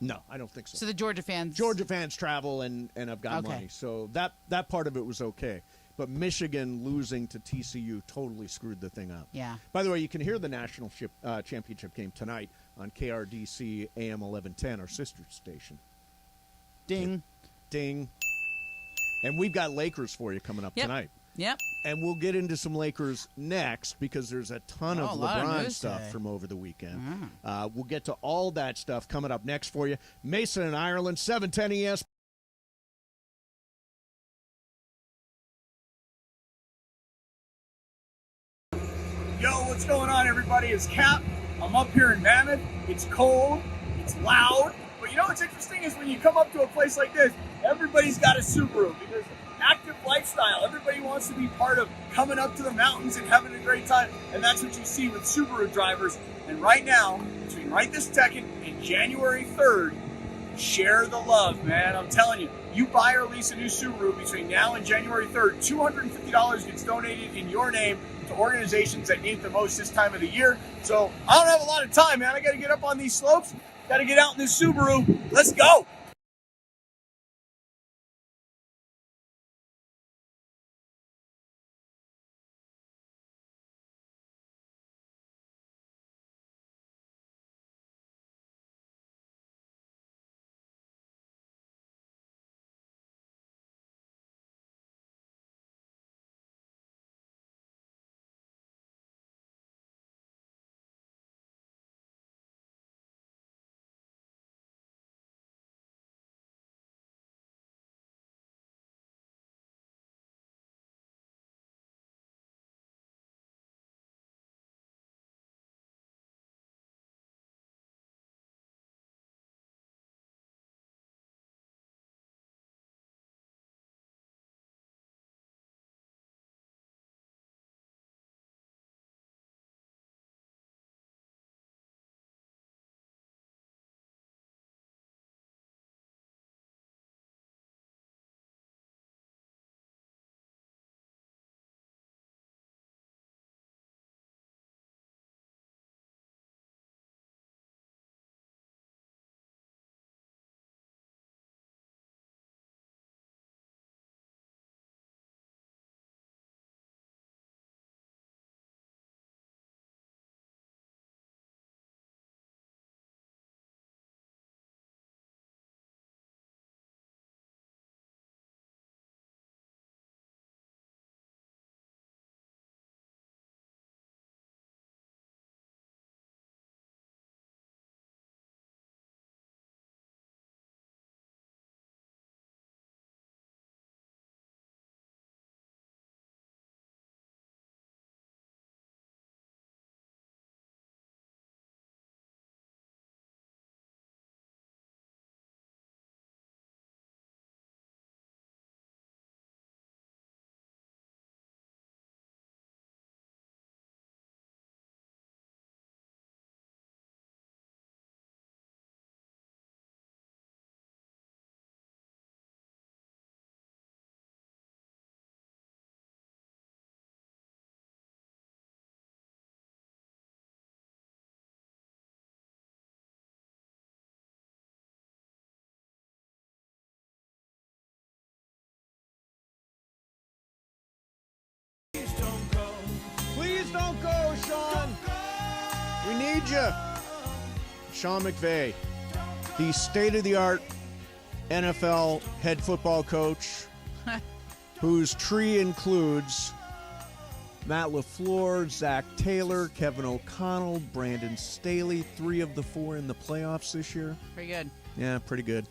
No, I don't think so. So the Georgia fans travel and have got money. So that part of it was okay. But Michigan losing to TCU totally screwed the thing up. Yeah. By the way, you can hear the national championship game tonight on KRDC AM 1110, our sister station. Ding. Ding. And we've got Lakers for you coming up tonight. Yep. And we'll get into some Lakers next because there's a ton of LeBron stuff from over the weekend. We'll get to all that stuff coming up next for you. Mason and Ireland, 710 ESPN. Yo, what's going on, everybody? It's Cap. I'm up here in Mammoth. It's cold. It's loud. But you know what's interesting is when you come up to a place like this, everybody's got a Subaru because active lifestyle. Everybody wants to be part of coming up to the mountains and having a great time. And that's what you see with Subaru drivers. And right now, between right this second and January 3rd, share the love, man. I'm telling you, you buy or lease a new Subaru between now and January 3rd, $250 gets donated in your name to organizations that need it the most this time of the year. So I don't have a lot of time, man. I got to get up on these slopes. Got to get out in this Subaru. Let's go. We need you. Sean McVay, the state-of-the-art NFL head football coach, whose tree includes Matt LaFleur, Zach Taylor, Kevin O'Connell, Brandon Staley, 3 of the 4 in the playoffs this year. Pretty good. Yeah, pretty good.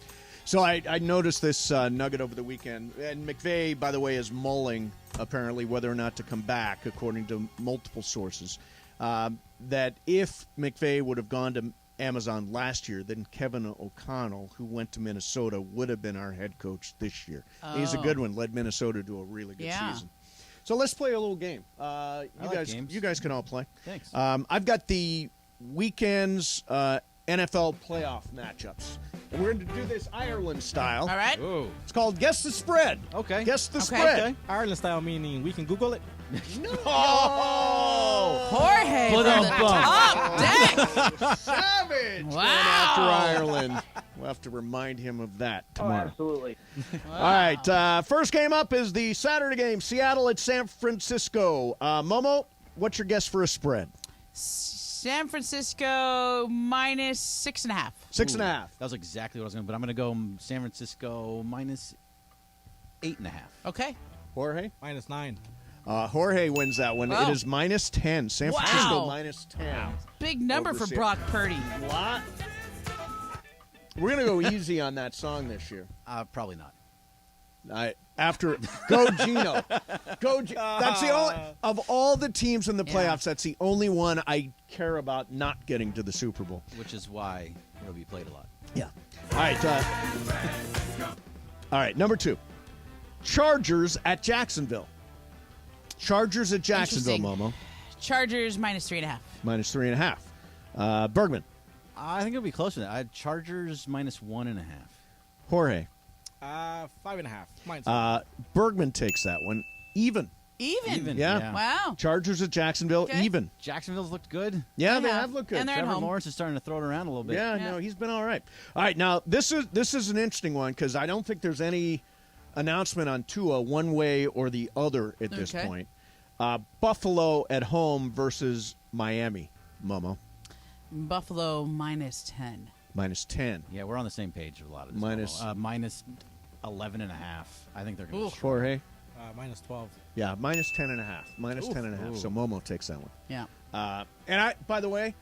So I noticed this nugget over the weekend. And McVay, by the way, is mulling, apparently, whether or not to come back, according to multiple sources. That if McVay would have gone to Amazon last year, then Kevin O'Connell, who went to Minnesota, would have been our head coach this year. Oh. He's a good one. Led Minnesota to a really good season. So let's play a little game. You guys can all play. Thanks. I've got the weekend's NFL playoff matchups. And we're going to do this Ireland style. All right. Ooh. It's called Guess the Spread. Okay. Guess the spread. Okay. Ireland style meaning we can Google it. No. Jorge from the top deck. Savage. Wow. Going after Ireland. We'll have to remind him of that tomorrow. absolutely. Wow. All right. First game up is the Saturday game, Seattle at San Francisco. Momo, what's your guess for a spread? San Francisco minus 6.5. 6.5. That was exactly what I was going to, but I'm going to go San Francisco minus 8.5. Okay. Jorge? Minus 9. Jorge wins that one. Wow. It is minus 10. San Francisco minus 10. Big number Over for Seattle. Brock Purdy. What? We're going to go easy on that song this year. Probably not. After go Gino, that's the only of all the teams in the playoffs. That's the only one I care about not getting to the Super Bowl, which is why it'll be played a lot. Yeah. All right. All right. Number 2, Chargers at Jacksonville. Chargers at Jacksonville. Momo. Chargers minus 3.5. Minus 3.5. Bergman. I think it'll be closer to that. I had Chargers minus 1.5. Jorge. 5.5. Mine's Bergman takes that one. Even. Yeah. Wow. Chargers at Jacksonville. Okay. Even. Jacksonville's looked good. Yeah, they have looked good. And they're at Trevor home. Lawrence is starting to throw it around a little bit. Yeah, no, he's been all right. All right, now this is an interesting one because I don't think there's any announcement on Tua one way or the other at this point. Buffalo at home versus Miami. Momo. Buffalo minus 10. Minus 10. Yeah, we're on the same page with a lot of this. Minus 11.5. I think they're going to Jorge. minus 12. Yeah, minus 10.5. Minus 10.5. So Momo takes that one. Yeah. And I, by the way,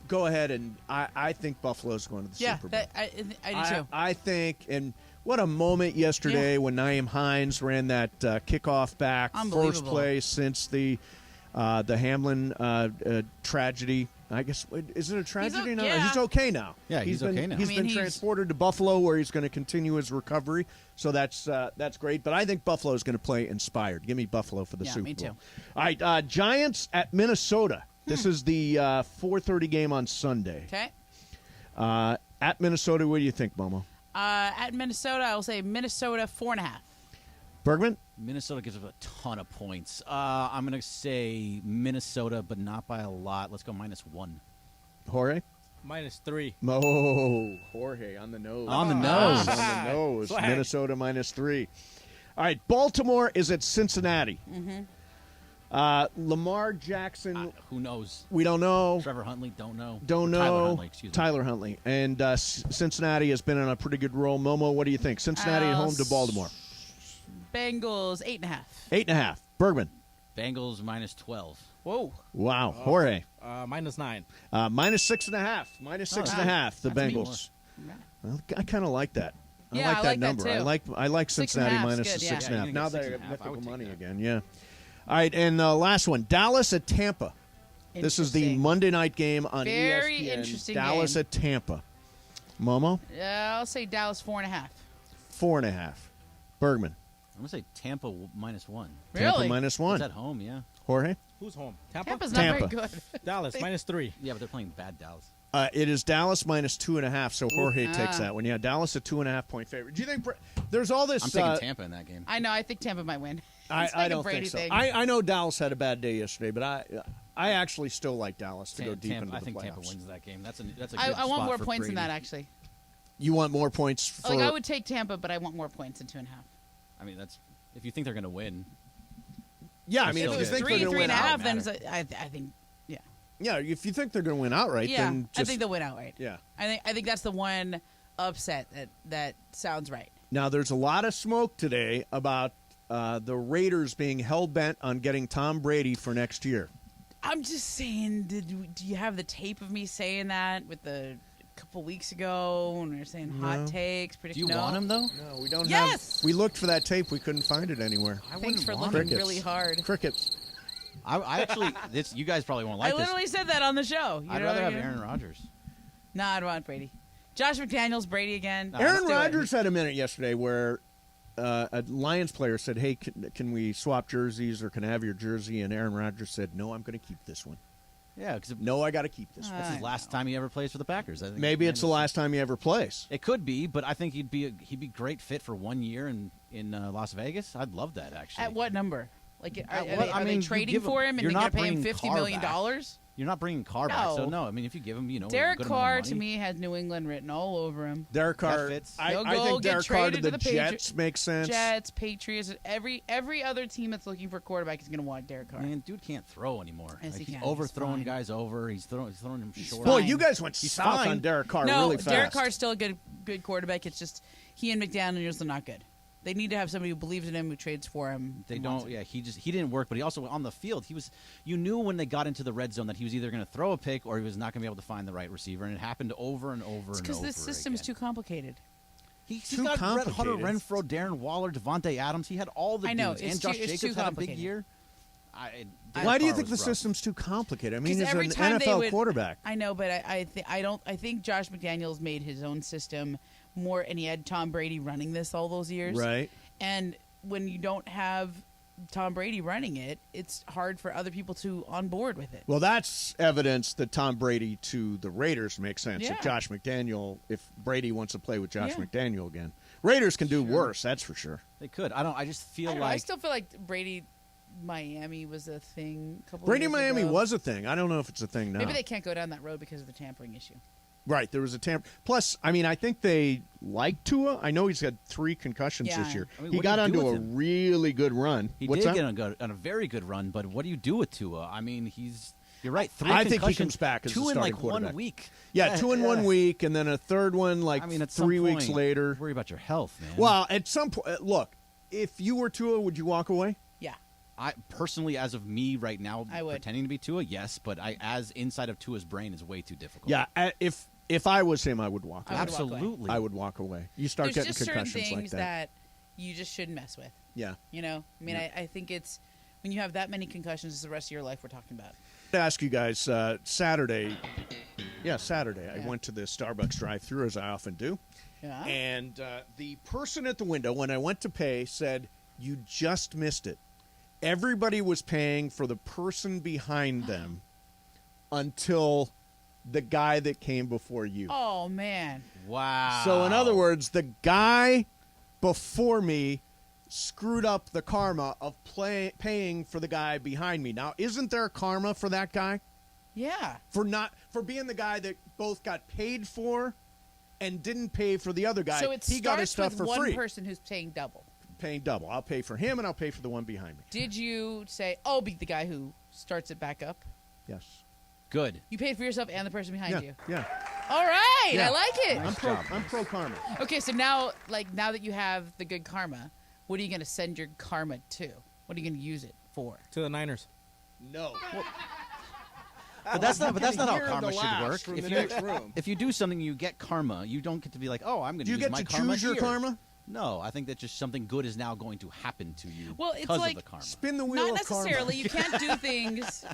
go ahead and I think Buffalo's going to the Super Bowl. I do too. I think, and what a moment yesterday when Nyheim Hines ran that kickoff back, first play since the Hamlin tragedy. I guess, is it a tragedy now? He's okay now. Yeah, he's okay now. He's been transported to Buffalo where he's going to continue his recovery. So that's great. But I think Buffalo is going to play inspired. Give me Buffalo for the Super Bowl. Me too. All right, Giants at Minnesota. This is the 4:30 game on Sunday. Okay. At Minnesota, what do you think, Momo? At Minnesota, I will say Minnesota 4.5. Bergman? Minnesota gives up a ton of points. I'm going to say Minnesota, but not by a lot. Let's go minus 1. Jorge? Minus 3. Jorge on the nose. On the nose. On the nose. Minnesota minus 3. All right, Baltimore is at Cincinnati. Lamar Jackson. Who knows? We don't know. Trevor Huntley, don't know. Tyler Huntley, excuse me. Tyler Huntley. And Cincinnati has been on a pretty good roll. Momo, what do you think? Cincinnati at home to Baltimore. Bengals 8.5. 8.5. Bergman. Bengals minus 12. Whoa. Wow. Jorge. Minus 9. Minus 6.5. Minus 6.5. The Bengals. Well, I kind of like that. I like that number. I like Cincinnati minus the 6.5. Now they're at mythical money again. Yeah. All right, and Last one. Dallas at Tampa. This is the Monday night game on Very ESPN. interesting Dallas game. at Tampa. Momo? I'll say Dallas 4.5. 4.5. Bergman. I'm going to say Tampa minus 1. Really? Tampa minus 1. It's at home, yeah. Jorge? Who's home? Tampa? Tampa's not very good. Dallas minus 3. Yeah, but they're playing bad Dallas. It is Dallas minus 2.5, so Jorge takes that one. Yeah, Dallas a 2.5 point favorite. Do you think there's all this? I'm taking Tampa in that game. I know. I think Tampa might win. I don't think so. I know Dallas had a bad day yesterday, but I actually still like Dallas to go deep into the playoffs. I think Tampa wins that game. That's a good I want spot more for points Brady. than that, actually. You want more points? For... I would take Tampa, but I want more points than 2.5. I mean, that's if you think they're going to win. Yeah, I mean, if it was 3.5, then I think, yeah. Yeah, if you think they're going to win outright, then I think they'll win outright. Yeah. I think that's the one upset that sounds right. Now, there's a lot of smoke today about the Raiders being hell-bent on getting Tom Brady for next year. I'm just saying, do you have the tape of me saying that with the couple weeks ago when we were saying hot takes? Do you want him, though? No, we don't Yes! have. We looked for that tape. We couldn't find it anywhere. Thanks for looking really hard. Crickets. I actually, you guys probably won't like I this. literally said that on the show. I'd rather have Aaron Rodgers. No, I'd want Brady. Josh McDaniels, Brady again. No, Aaron Rodgers had a minute yesterday where a Lions player said, hey, can we swap jerseys or can I have your jersey? And Aaron Rodgers said, no, I'm going to keep this one. Yeah, because no, I got to keep this one. That's his last time he ever plays for the Packers. I think Maybe it's the last time he ever plays. It could be, but I think he'd be great fit for 1 year in Las Vegas. I'd love that, actually. At what number? Like, are mean, they trading for him and you're going to pay him $50 million? You're not bringing Carr back, so no. I mean, if you give him, Derek a good Carr amount of to money, me has New England written all over him. Derek Carr fits. I think Derek Carr to the Jets makes sense. Jets, Patriots, every other team that's looking for a quarterback is going to want Derek Carr. Man, dude can't throw anymore. Yes, he he's can. overthrowing guys over. He's throwing them short. Boy, you guys went south on Derek Carr really fast. No, Derek Carr's still a good quarterback. It's just he and McDaniels are not good. They need to have somebody who believes in him, who trades for him. They don't. Yeah, he didn't work, but he also on the field. You knew when they got into the red zone that he was either going to throw a pick or he was not going to be able to find the right receiver, and it happened over and over and over. Because this system is too complicated. He's got Hunter Renfrow, Darren Waller, Devontae Adams. He had all the dudes, and Josh Jacobs had a big year. Why do you think the system's too complicated? I mean, he's an NFL quarterback. I know, but I think Josh McDaniels made his own system more, and he had Tom Brady running this all those years. Right. And when you don't have Tom Brady running it, it's hard for other people to on board with it. Well, that's evidence that Tom Brady to the Raiders makes sense. Yeah. If Brady wants to play with Josh McDaniel again, Raiders can do worse. That's for sure. They could. I just feel like I still feel like Brady Miami was a thing. Brady Miami was a thing. I don't know if it's a thing now. Maybe they can't go down that road because of the tampering issue. Right, there was a tamper. Plus, I mean, I think they like Tua. I know he's had 3 concussions this year. I mean, he got onto a really good run. He did get on a very good run, but what do you do with Tua? I mean, you're right. 3 I concussions, think he comes back as a 2 in starting like quarterback. 1 week. Yeah, 2 in 1 week, and then a third one like 3 weeks later. Worry about your health, man. Well, at some point, look, if you were Tua, would you walk away? Yeah. I personally, as of me right now, I would. pretending to be Tua, yes, but as inside of Tua's brain is way too difficult. Yeah, if I was him, I would walk away. Absolutely. I would walk away. You start There's getting just concussions certain things like that. you just shouldn't mess with. Yeah. You know? I mean, I think it's when you have that many concussions, it's the rest of your life we're talking about. To ask you guys, Saturday, I went to the Starbucks drive-thru, as I often do. Yeah. And the person at the window, when I went to pay, said, "You just missed it. Everybody was paying for the person behind them until the guy that came before you." Oh, man. Wow. So, in other words, the guy before me screwed up the karma of paying for the guy behind me. Now, isn't there karma for that guy? Yeah. For being the guy that both got paid for and didn't pay for the other guy. So he got his stuff for one free. person who's paying double. Paying double. I'll pay for him and I'll pay for the one behind me. Did you say, "Oh, be the guy who starts it back up"? Yes. Good. You paid for yourself and the person behind you. Yeah. All right. Yeah. I like it. I'm pro karma. Okay, so now that you have the good karma, what are you going to send your karma to? What are you going to use it for? To the Niners. No. But that's not how karma should work. From the next room. If you do something, you get karma. You don't get to be like, "Oh, I'm going to use my karma." Do you get to choose your karma? No, I think that just something good is now going to happen to you. Well, it's because like of the karma. Spin the wheel not of karma. necessarily. You can't do things.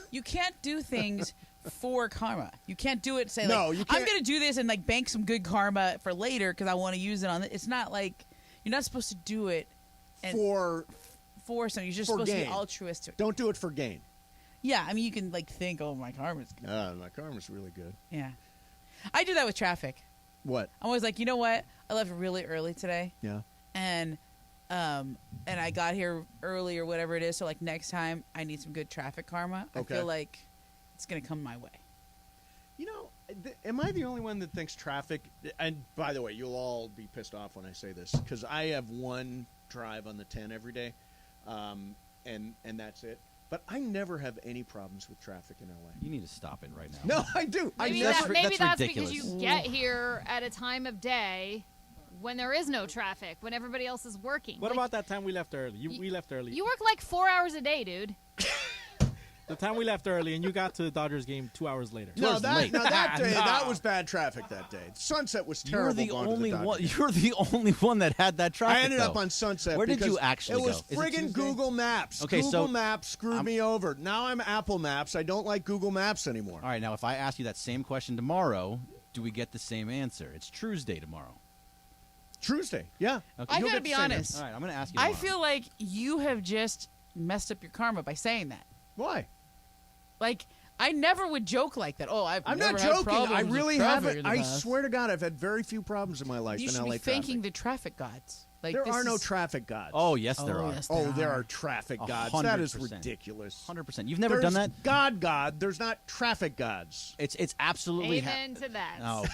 You can't do things for karma. You can't do it. Say, No, like, you I'm can't- going to do this and like bank some good karma for later because I want to use it on it. It's not like you're not supposed to do it For something. You're just for supposed to gain. be altruistic. Don't do it for gain. Yeah, I mean, you can like think, "Oh, my karma's good." My karma's really good. Yeah, I do that with traffic. What? I'm always like, you know what? I left really early today. Yeah. And I got here early or whatever it is. So like next time I need some good traffic karma. Okay. I feel like it's gonna come my way. You know, am I the only one that thinks traffic? And by the way, you'll all be pissed off when I say this because I have one drive on the 10 every day, and that's it. But I never have any problems with traffic in LA. You need to stop it right now. No, I do. Maybe that's that's ridiculous. because you get here at a time of day when there is no traffic, when everybody else is working. What about that time we left early? We left early. You work like 4 hours a day, dude. The time we left early, and you got to the Dodgers game 2 hours later. No, that day, that was bad traffic that day. Sunset was terrible. You're the only one. You're the only one that had that traffic. I ended up on Sunset. Where did you because actually It was go? friggin' Google Maps. Okay, Google Maps screwed me over. Now I'm Apple Maps. I don't like Google Maps anymore. All right, now if I ask you that same question tomorrow, do we get the same answer? It's Tuesday tomorrow. Tuesday, yeah. Okay. I gotta be honest. All right, I'm gonna ask you. I Tomorrow. feel like you have just messed up your karma by saying that. Why? Like, I never would joke like that. Oh, I'm never not had joking. problems I with really traffic haven't. in the I past. swear to God, I've had very few problems in my life You in should LA be traffic. thanking the traffic gods. Like, There this are no is- traffic gods. Oh yes, there are. Yes, Oh, there are traffic gods. That is 100%. ridiculous. 100%. You've never done that? God. There's not traffic gods. It's absolutely. Amen to that. Oh.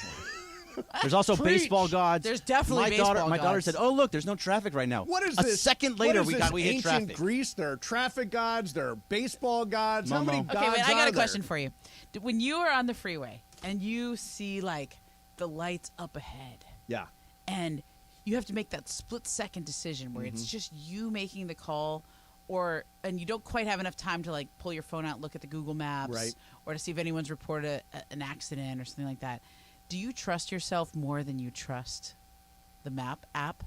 There's also Preach. baseball gods. There's definitely my baseball daughter. My daughter gods. said, "Oh look, there's no traffic right now." What is a this? A second later, what is we hit ancient traffic. Greece. There are traffic gods. There are baseball gods. How many Momo. gods Okay, wait, I got are a question there? for you. When you are on the freeway and you see, like, the lights up ahead, Yeah. and you have to make that split-second decision where it's just you making the call, and you don't quite have enough time to, like, pull your phone out, look at the Google Maps, Right. or to see if anyone's reported an accident or something like that. Do you trust yourself more than you trust the map app?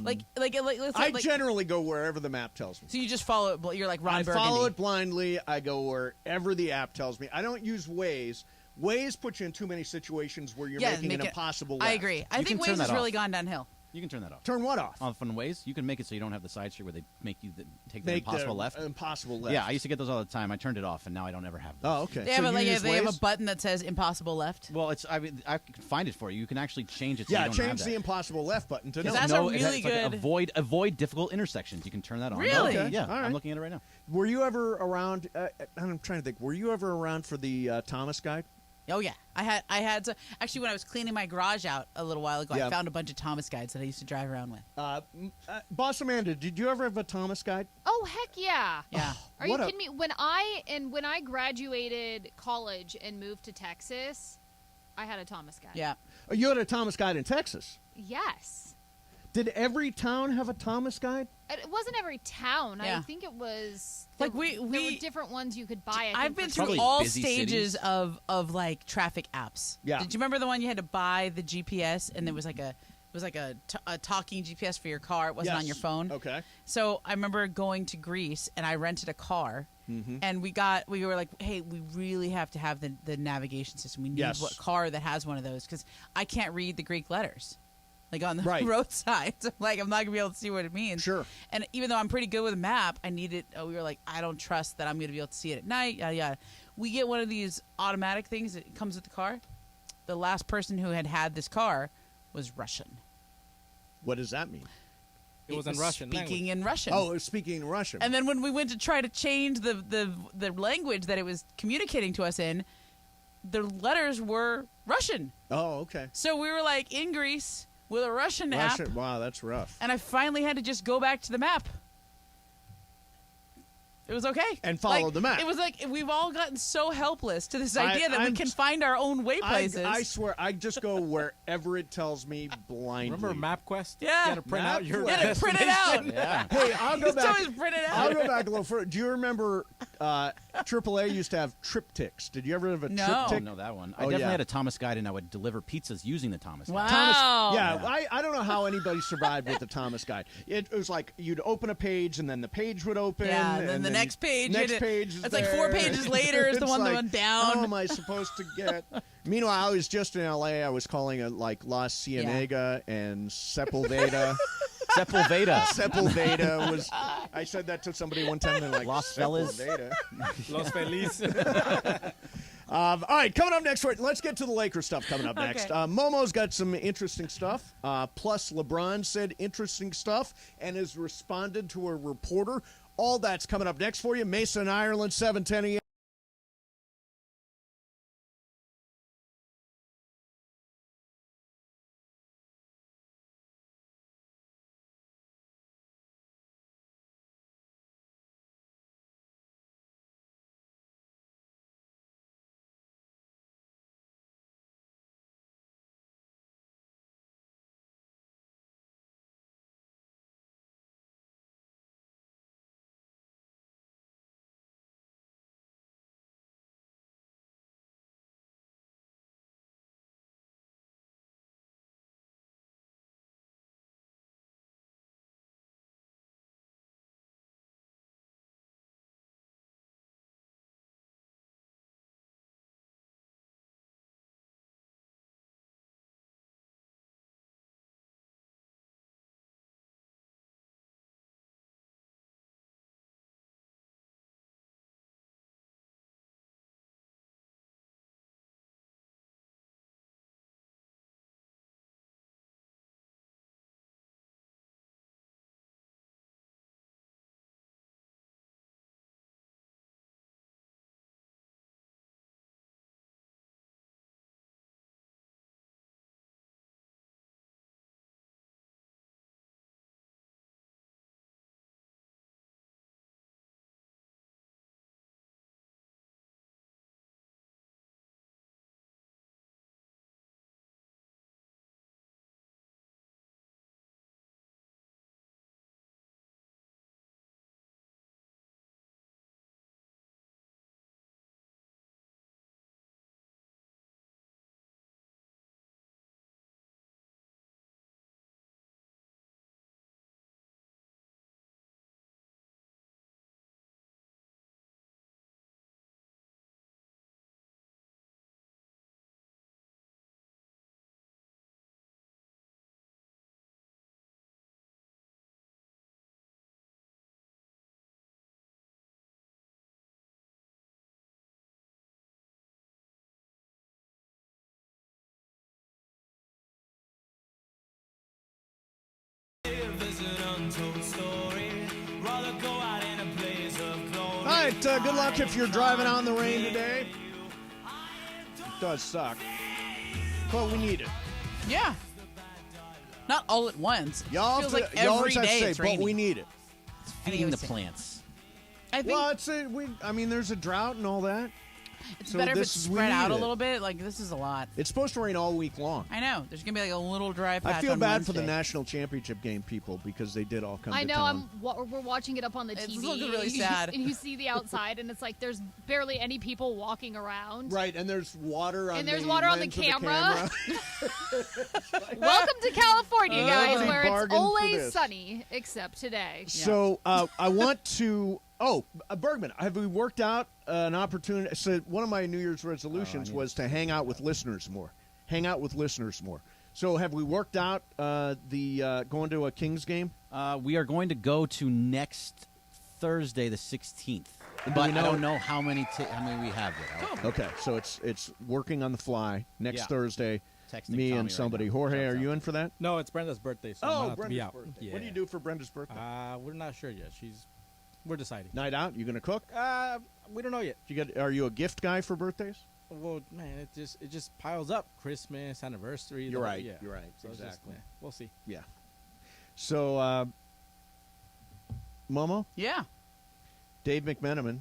Like, let's say, I generally go wherever the map tells me. so you just follow it. You're like Ron I Burgundy. follow it blindly. I go wherever the app tells me. I don't use Waze. Waze puts you in too many situations where you're making an impossible left. I agree. I think Waze has really gone downhill. You can turn that off. Turn what off? On Waze, you can make it so you don't have the side street where they make you take the impossible left. Impossible left. Yeah, I used to get those all the time. I turned it off, and now I don't ever have those. Oh, okay. They have they have a button that says impossible left. Well, I can find it for you. You can actually change it. So Yeah, you don't change have that. the impossible left button to no. That's no, a really it's like good. avoid difficult intersections. You can turn that on. Really? Okay. Yeah, All right. I'm looking at it right now. Were you ever around? I'm trying to think. Were you ever around for the Thomas Guide? Oh yeah, I had to, actually when I was cleaning my garage out a little while ago. Yeah. I found a bunch of Thomas guides that I used to drive around with. Boss Amanda, did you ever have a Thomas Guide? Oh heck yeah! Yeah. Are you kidding me? When I graduated college and moved to Texas, I had a Thomas guide. Yeah. Oh, you had a Thomas Guide in Texas. Yes. Did every town have a Thomas Guide? It wasn't every town. I Yeah. think it was Like, there were different ones you could buy. I've been through all stages of like traffic apps. Yeah. Did you remember the one you had to buy the GPS and there was like a talking GPS for your car? It wasn't on your phone. Okay. So I remember going to Greece and I rented a car. And we were like, hey, we really have to have the navigation system. We need a car that has one of those because I can't read the Greek letters. Like on the roadside. So like, I'm not going to be able to see what it means. Sure. And even though I'm pretty good with a map, I needed, we were like, I don't trust that I'm going to be able to see it at night. Yada, yada. We get one of these automatic things that comes with the car. The last person who had this car was Russian. What does that mean? It was in Russian. Speaking in Russian. Oh, it was speaking in Russian. And then when we went to try to change the language that it was communicating to us in, the letters were Russian. Oh, okay. So we were like in Greece with a Russian app. Wow, that's rough. And I finally had to just go back to the map. It was okay. And follow the map. It was like we've all gotten so helpless to this idea that we can find our own way places. I swear, I just go wherever it tells me blindly. Remember MapQuest? Yeah. You got to print out your Yeah, print it out. Yeah. Hey, I'll go Just back. always print it out. I'll go back a little further. Do you remember AAA used to have triptychs? Did you ever have a No. I triptych? don't know that one. I Oh, definitely yeah. had a Thomas Guide, and I would deliver pizzas using the Thomas Guide. Wow. Yeah, I don't know how anybody survived with the Thomas Guide. It was like you'd open a page, and then the page would open. Yeah, and then the next page. Next page is It's like 4 there. pages later is the It's one that like, went down. How am I supposed to get? Meanwhile, I was just in L.A. I was calling it like La Cienega and Sepulveda. Sepulveda. Sepulveda was. I said that to somebody one time. They're like Los Fellas. Sepulveda. Los Feliz. All right, coming up next, let's get to the Lakers stuff coming up next. Okay. Momo's got some interesting stuff. Plus, LeBron said interesting stuff and has responded to a reporter. All that's coming up next for you. Mason, Ireland, 7:10 a.m. untold story. Rather go out in a blaze of glory. All right, good luck if you're driving out in the rain today. It does suck, but we need it. Yeah. Not all at once. Y'all feels have like to, you always every have day to it's say, but raining. we need it. Feeding the plants. I think Well, there's a drought and all that. it's So better if this it's is- we spread out a need it. little bit. Like, this is a lot. It's supposed to rain all week long. I know. There's going to be like a little dry patch I feel on bad for the Wednesday. national championship game people because they did all come I to know. town. We're watching it up on the It's TV. looking really sad. And you see the outside, and it's like there's barely any people walking around. Right, and there's water on And there's the water on the lens of camera. Welcome to California, guys, They where it's bargained for always this. sunny, except today. So I want to. Oh, Bergman, have we worked out an opportunity? So one of my New Year's resolutions was to hang out with listeners more. Hang out with listeners more. So have we worked out the going to a Kings game? We are going to go to next Thursday, the 16th. And do But we know- I don't know how many we have yet. Okay, so it's working on the fly next Yeah. Thursday. Texting Me Tommy and right somebody. now. Jorge, Shouts are you out. in for that? No, it's Brenda's birthday, so I'm gonna have to be Brenda's out. birthday. Yeah. What do you do for Brenda's birthday? We're not sure yet. We're deciding. Night out? You gonna cook? We don't know yet. Are you a gift guy for birthdays? Well, man, it just piles up. Christmas, anniversary. You're right. Yeah. You're right. So it's just, Exactly. we'll see. Yeah. So, Momo? Yeah. Dave McMenamin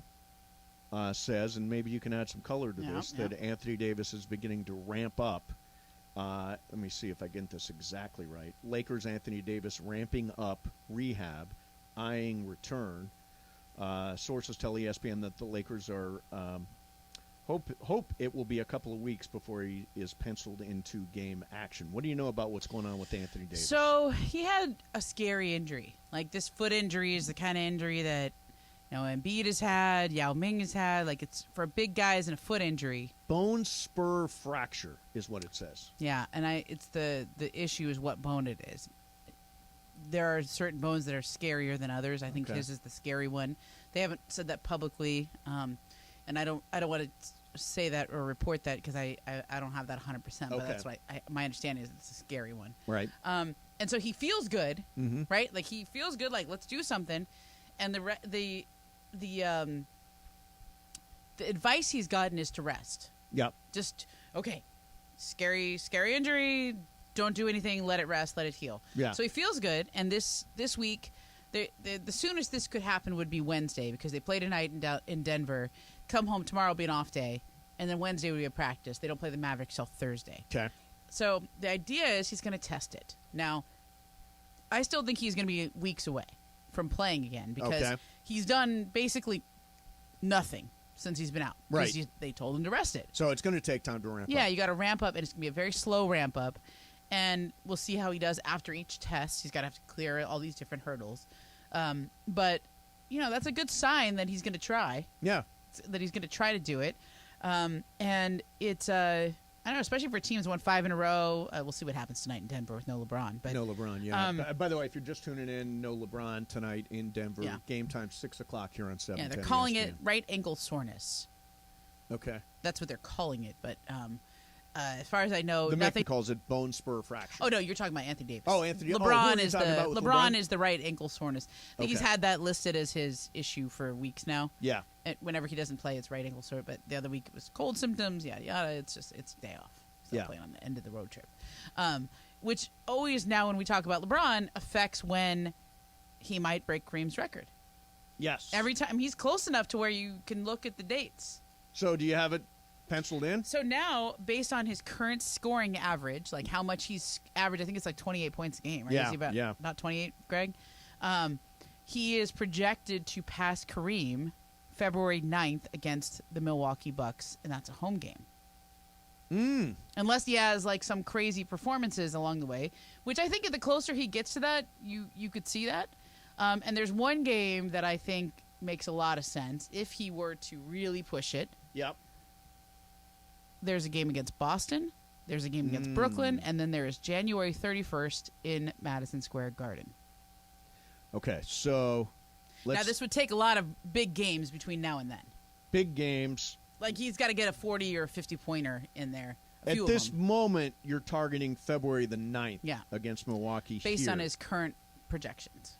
says, and maybe you can add some color to Yeah, this, yeah. that Anthony Davis is beginning to ramp up. Let me see if I get this exactly right. Lakers Anthony Davis ramping up rehab, eyeing return. Sources tell ESPN that the Lakers are hope it will be a couple of weeks before he is penciled into game action. What do you know about what's going on with Anthony Davis? So he had a scary injury. Like, this foot injury is the kind of injury that, Embiid has had, Yao Ming has had. Like, it's for big guys and a foot injury. Bone spur fracture is what it says. Yeah, and it's the issue is what bone it is. There are certain bones that are scarier than others. I think Okay. his is the scary one. They haven't said that publicly, and I don't want to say that or report that because I don't have that 100%. But Okay. that's what my understanding is. It's a scary one. Right. And so he feels good, Mhm. right? Like, he feels good. Like, let's do something. And the advice he's gotten is to rest. Yep. Just, okay, scary injury. Don't do anything. Let it rest. Let it heal. Yeah. So he feels good. And this week, the soonest this could happen would be Wednesday because they play tonight in Denver. Come home tomorrow will be an off day, and then Wednesday will be a practice. They don't play the Mavericks till Thursday. Okay. So the idea is he's going to test it. Now, I still think he's going to be weeks away from playing again because Okay. he's done basically nothing since he's been out. 'Cause Right. They told him to rest it. So it's going to take time to ramp up. Yeah, you got to ramp up, and it's going to be a very slow ramp up. And we'll see how he does after each test. He's got to have to clear all these different hurdles. But, that's a good sign that he's going to try. Yeah. That he's going to try to do it. And it's, I don't know, especially for teams won 5 in a row. We'll see what happens tonight in Denver with no LeBron. But no LeBron, yeah. By the way, if you're just tuning in, no LeBron tonight in Denver. Yeah. Game time 6 o'clock here on 7. Yeah, they're calling it right ankle soreness. Okay. That's what they're calling it. But as far as I know, The nothing. Met calls it bone spur fracture. Oh no, you're talking about Anthony Davis. Oh, Anthony. LeBron who are you is talking about with LeBron is the right ankle soreness. I think he's Okay. had that listed as his issue for weeks now. Yeah. Whenever he doesn't play, it's right ankle sore. But the other week it was cold symptoms. Yada yada. It's day off. He's not playing on the end of the road trip. Which always now when we talk about LeBron affects when he might break Kareem's record. Yes. Every time he's close enough to where you can look at the dates. So do you have it penciled in? So now, based on his current scoring average, like how much he's averaged, I think it's like 28 points a game, right? Yeah, Is he about 28, Greg? He is projected to pass Kareem February 9th against the Milwaukee Bucks, and that's a home game. Unless he has like some crazy performances along the way, which I think the closer he gets to that, you could see that. And there's one game that I think makes a lot of sense if he were to really push it. Yep. There's a game against Boston. There's a game against Brooklyn. And then there is January 31st in Madison Square Garden. Okay, so Now, this would take a lot of big games between now and then. Big games. Like, he's got to get a 40 or 50-pointer in there. At this moment, you're targeting February the 9th against Milwaukee based here. on his current projections.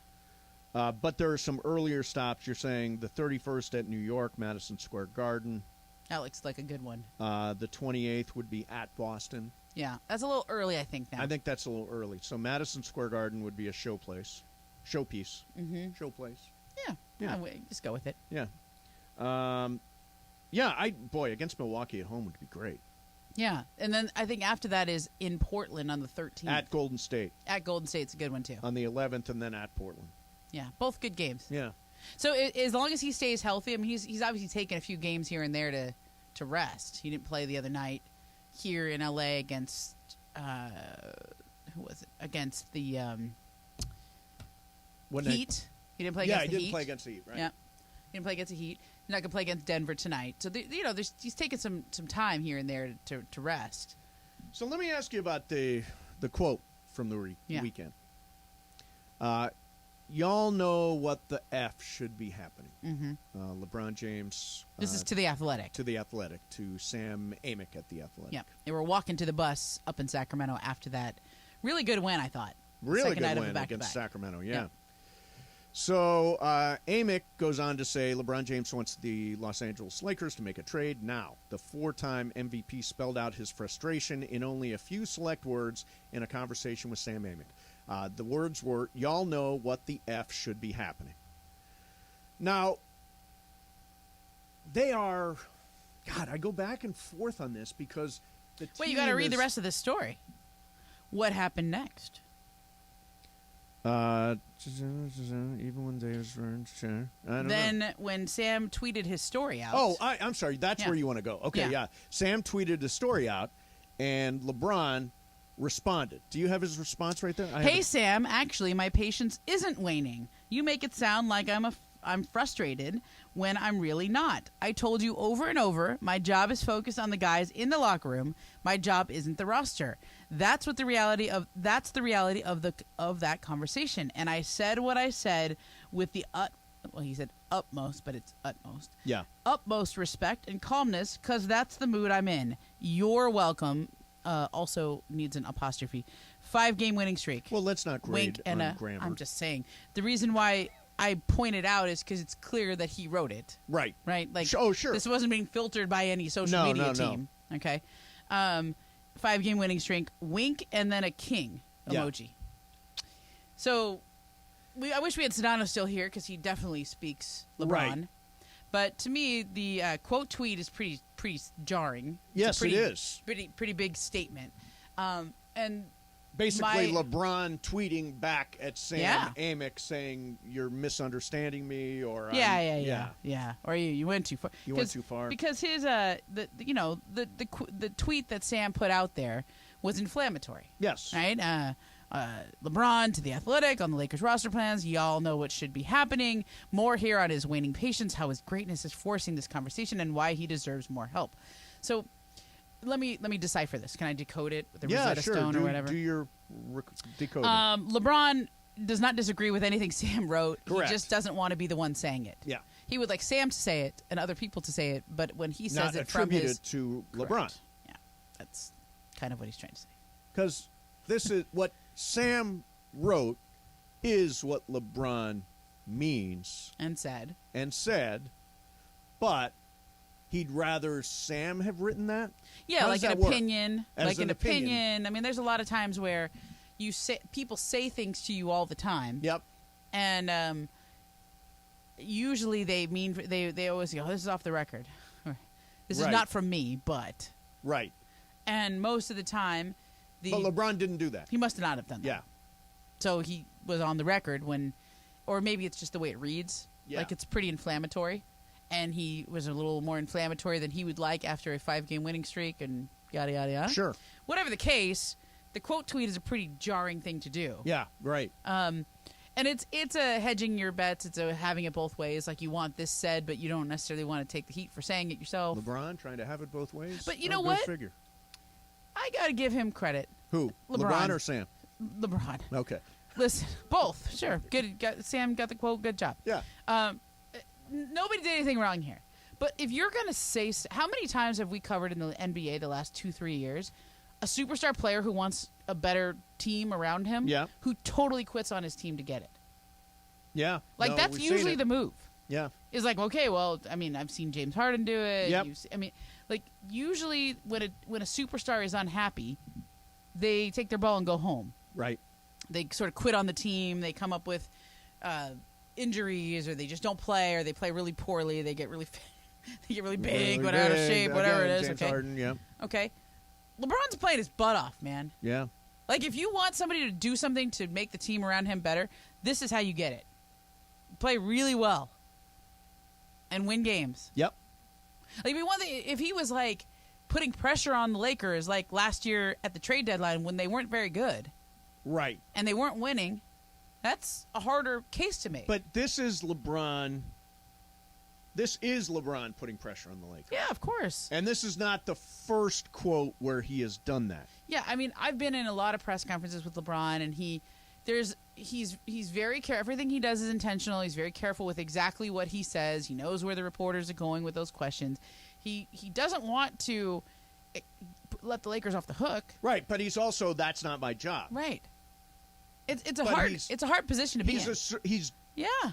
But there are some earlier stops. You're saying the 31st at New York, Madison Square Garden. That looks like a good one. The 28th would be at Boston. Yeah, that's a little early, I think, now. I think that's a little early. So Madison Square Garden would be a showpiece. Showplace. Yeah. Just go with it. Yeah. Against Milwaukee at home would be great. Yeah, and then I think after that is in Portland on the 13th. At Golden State. At Golden State's a good one, too. On the 11th, and then at Portland. Yeah, both good games. Yeah. So as long as he stays healthy, I mean, he's obviously taken a few games here and there to rest. He didn't play the other night here in LA against who was it? Against the Heat. He didn't play against the Heat. Yeah, he didn't play against the Heat, right? Yeah. He didn't play against the Heat. He's not going to play against Denver tonight. So, he's taking some time here and there to rest. So let me ask you about the quote from the weekend. Y'all know what the F should be happening. LeBron James. This is to The Athletic. To The Athletic. To Sam Amick at The Athletic. Yeah. They were walking to the bus up in Sacramento after that. Really good win, I thought. Really good win against Sacramento, yeah. So Amick goes on to say LeBron James wants the Los Angeles Lakers to make a trade now. The four-time MVP spelled out his frustration in only a few select words in a conversation with Sam Amick. The words were, y'all know what the F should be happening. Now, they are, God, I go back and forth on this because the team you got to read the rest of this story. What happened next? Even when they was sure. I don't know. When Sam tweeted his story out. Oh, I'm sorry. That's where you want to go. Okay, yeah. Sam tweeted the story out, and LeBron responded. Do you have his response right there? Hey, Sam, actually, my patience isn't waning. You make it sound like I'm frustrated when I'm really not. I told you over and over, my job is focused on the guys in the locker room. My job isn't the roster. That's the reality of that conversation. And I said what I said with the he said utmost, but it's utmost. Yeah. Utmost respect and calmness, because that's the mood I'm in. You're welcome. Also needs an apostrophe. 5-game winning streak. Well, let's not grade on grammar. I'm just saying. The reason why I pointed out is because it's clear that he wrote it. Right. Right? Like, oh, sure. This wasn't being filtered by any social media team. No. Okay. 5-game winning streak, wink, and then a king emoji. Yeah. So I wish we had Sedano still here because he definitely speaks LeBron. Right. But to me, the quote tweet is pretty jarring. Yes, it is. Pretty big statement. And basically, LeBron tweeting back at Sam Amick saying, "You're misunderstanding me," or yeah, or you went too far. You went too far because his the tweet that Sam put out there was inflammatory. Yes, right. LeBron to The Athletic on the Lakers roster plans. Y'all know what should be happening. More here on his waning patience, how his greatness is forcing this conversation, and why he deserves more help. So. Let me decipher this. Can I decode it with a Rosetta Stone or whatever? Do your decoding. LeBron does not disagree with anything Sam wrote. Correct. He just doesn't want to be the one saying it. Yeah. He would like Sam to say it and other people to say it, but when he says not it from his... Not attributed to LeBron. Correct. Yeah, that's kind of what he's trying to say. Because this is what Sam wrote is what LeBron means. And said. But... he'd rather Sam have written that? Yeah, like an opinion. Like an opinion. I mean, there's a lot of times where people say things to you all the time. Yep. And usually they always go, this is off the record. This is not from me, but. Right. And most of the time. But LeBron didn't do that. He must not have done that. Yeah. So he was on the record when, or maybe it's just the way it reads. Yeah. Like it's pretty inflammatory. And he was a little more inflammatory than he would like after a 5-game winning streak and yada, yada, yada. Sure. Whatever the case, the quote tweet is a pretty jarring thing to do. Yeah, right. And it's a hedging your bets. It's a having it both ways. Like you want this said, but you don't necessarily want to take the heat for saying it yourself. LeBron trying to have it both ways. But you know what? Figure. I got to give him credit. Who? LeBron or Sam? LeBron. Okay. Listen, both. Sure. Good. Sam got the quote. Good job. Yeah. Nobody did anything wrong here. But if you're going to say... how many times have we covered in the NBA the last 2-3 years a superstar player who wants a better team around him who totally quits on his team to get it? Yeah. Like, No, that's we've seen usually it. the move. Yeah. Is like, okay, well, I mean, I've seen James Harden do it. Yep. Like, usually when a superstar is unhappy, they take their ball and go home. Right. They sort of quit on the team. They come up with injuries, or they just don't play, or they play really poorly. They get really big, Really out of big. shape, whatever Again, it is. James Okay. Harden, yeah. Okay. LeBron's playing his butt off, man. Yeah. Like, if you want somebody to do something to make the team around him better, this is how you get it. Play really well and win games. Yep. Like, if he was, like, putting pressure on the Lakers, like last year at the trade deadline when they weren't very good. Right. And they weren't winning, that's a harder case to make. But this is LeBron. This is LeBron putting pressure on the Lakers. Yeah, of course. And this is not the first quote where he has done that. Yeah, I mean, I've been in a lot of press conferences with LeBron, and he's very careful. Everything he does is intentional. He's very careful with exactly what he says. He knows where the reporters are going with those questions. He doesn't want to let the Lakers off the hook. Right, but he's also, that's not my job. Right. It's a hard position to be in.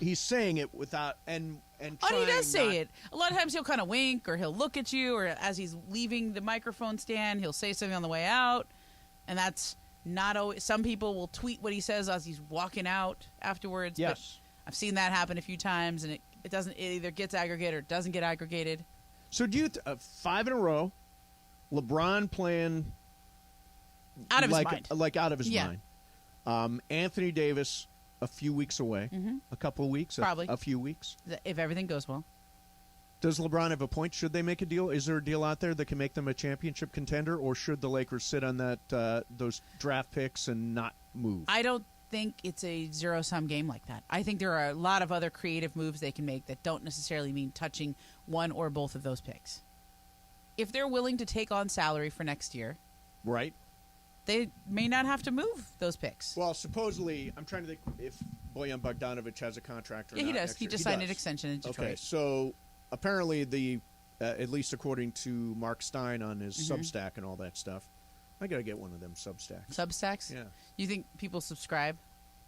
He's saying it without and he does say it. A lot of times he'll kind of wink, or he'll look at you, or as he's leaving the microphone stand, he'll say something on the way out, and that's not always. Some people will tweet what he says as he's walking out afterwards. Yes, but I've seen that happen a few times, and it either gets aggregated or it doesn't get aggregated. So do you 5 in a row? LeBron playing out of his mind, like out of his mind. Anthony Davis a few weeks away, a couple of weeks, probably a few weeks, if everything goes well. Does LeBron have a point? Should they make a deal? Is there a deal out there that can make them a championship contender, or should the Lakers sit on that those draft picks and not move? I don't think it's a zero-sum game like that. I think there are a lot of other creative moves they can make that don't necessarily mean touching one or both of those picks. If they're willing to take on salary for next year, right, they may not have to move those picks. Well, supposedly, I'm trying to think if Bojan Bogdanović has a contract or not. Yeah, he does. Next He year. just signed an extension in Detroit. Okay, so apparently at least according to Mark Stein on his Substack and all that stuff, I got to get one of them Substacks. Substacks? Yeah. You think people subscribe?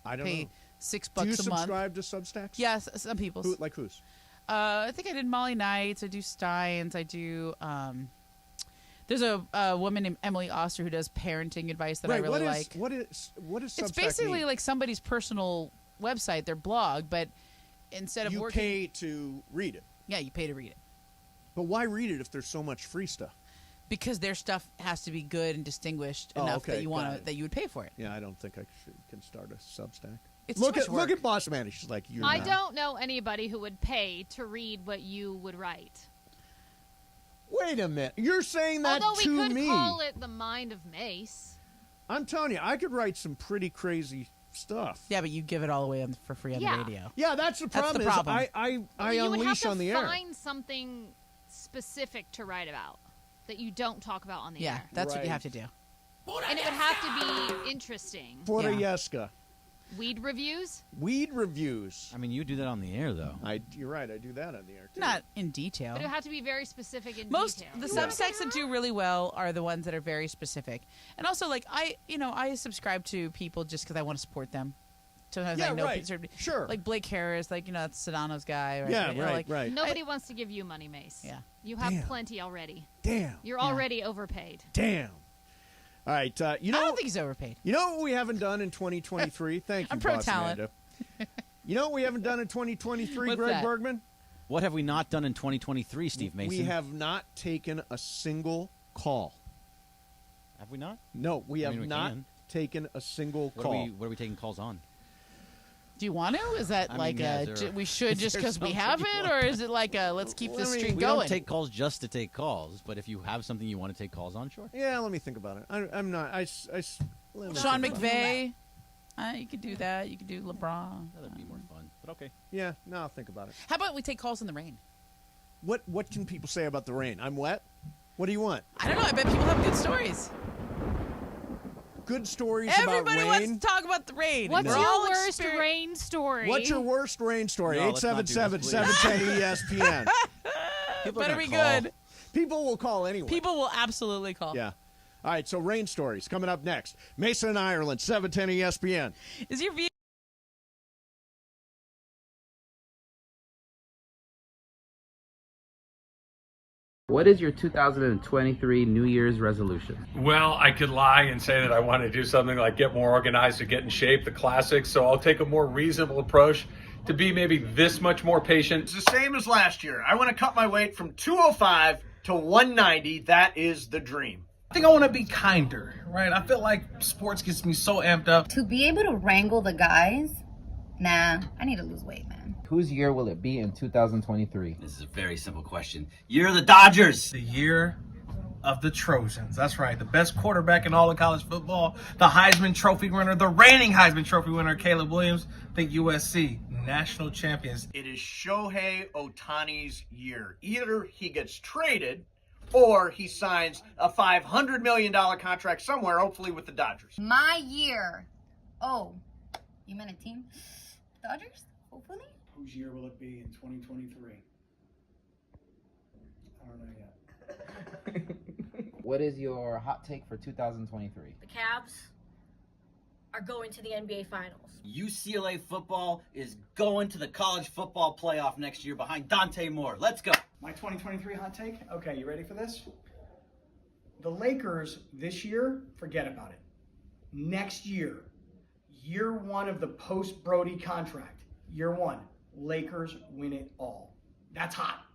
I don't pay know. $6 Do you a month? subscribe to Substacks? Yes, some people. Like whose? I think I did Molly Knights. I do Steins. I do. There's a woman named Emily Oster who does parenting advice that I really like. What is Substack It's basically mean? like somebody's personal website, their blog, but instead of you working, pay to read it. Yeah, you pay to read it. But why read it if there's so much free stuff? Because their stuff has to be good and distinguished enough that you would pay for it. Yeah, I don't think I can start a Substack. It's look too much work. Look at Boss Man. She's like, I don't know anybody who would pay to read what you would write. Wait a minute. You're saying that Although to we could me. call it the mind of Mace. I'm telling you, I could write some pretty crazy stuff. Yeah, but you give it all away for free on the radio. Yeah, that's the problem. That's the problem. I you would have unleash to on the air. find something specific to write about that you don't talk about on the air. Yeah, that's what you have to do. And it would have to be interesting. Porayeska. Weed reviews? Weed reviews. I mean, you do that on the air, though. You're right. I do that on the air, too. Not in detail. But it would have to be very specific in Most detail. the Substacks that do really well are the ones that are very specific, and also like I subscribe to people just because I want to support them. Sometimes I know people, sure, like Blake Harris, like that's Sedano's guy. Right? Yeah, right. Nobody wants to give you money, Mace. Yeah, you have plenty already. Damn, you're already overpaid. Damn. All right, I don't think he's overpaid. You know what we haven't done in 2023? Thank you, I'm pro Boss talent. Amanda. You know what we haven't done in 2023, What's Greg that? Bergman? What have we not done in 2023, Steve Mason? We have not taken a single call. Have we not? No, we have not taken a single call. What are we taking calls on? Do you want to? Is that we should just because we have it, or is it like let's keep this streak we going? don't take calls just to take calls, but if you have something you want to take calls on, sure. Yeah, let me think about it. I'm not. Sean McVay. You could do that. You could do LeBron. That'd be more fun. But okay. Yeah, no, I'll think about it. How about we take calls in the rain? What can people say about the rain? I'm wet. What do you want? I don't know. I bet people have good stories. Good stories Everybody about rain. wants to talk about the rain. What's your worst rain story? What's your worst rain story? No, let's not do this, 877-710-ESPN. Better be good. People will call anyway. People will absolutely call. Yeah. All right, so rain stories coming up next. Mason, Ireland, 710 ESPN. Is your What is your 2023 New Year's resolution? Well, I could lie and say that I want to do something like get more organized or get in shape, the classics. So I'll take a more reasonable approach to be maybe this much more patient. It's the same as last year. I want to cut my weight from 205 to 190. That is the dream. I think I want to be kinder, right? I feel like sports gets me so amped up. To be able to wrangle the guys, nah, I need to lose weight, man. Whose year will it be in 2023? This is a very simple question. Year of the Dodgers. The year of the Trojans. That's right. The best quarterback in all of college football. The Heisman Trophy winner, the reigning Heisman Trophy winner, Caleb Williams. I think USC, national champions. It is Shohei Ohtani's year. Either he gets traded or he signs a $500 million contract somewhere, hopefully with the Dodgers. My year. Oh, you meant a team? Dodgers? Hopefully? Whose year will it be in 2023? I don't know yet. What is your hot take for 2023? The Cavs are going to the NBA Finals. UCLA football is going to the college football playoff next year behind Dante Moore. Let's go. My 2023 hot take? Okay, you ready for this? The Lakers this year, forget about it. Next year, year one of the post-Brody contract, year one, Lakers win it all. That's hot.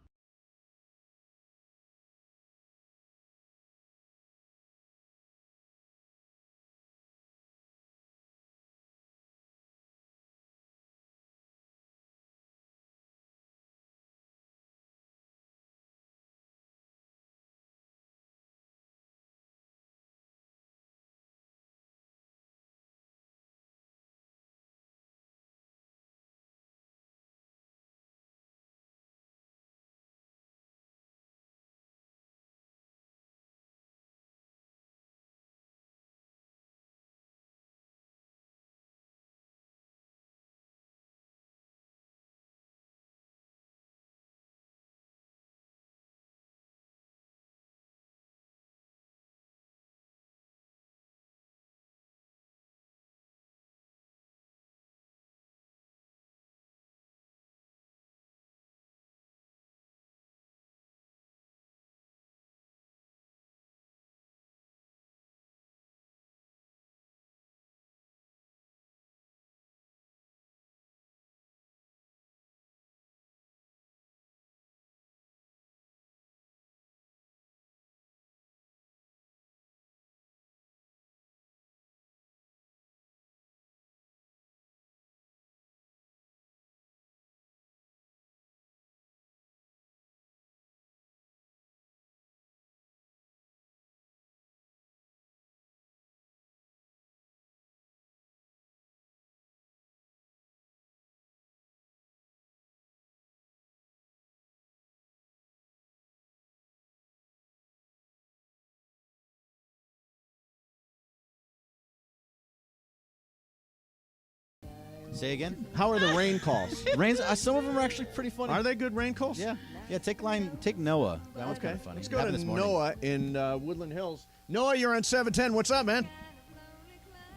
Say again? How are the rain calls? Rains. Some of them are actually pretty funny. Are they good rain calls? Yeah. Yeah, take Noah. That one's kind of funny. Let's go to Noah in Woodland Hills. Noah, you're on 710. What's up, man?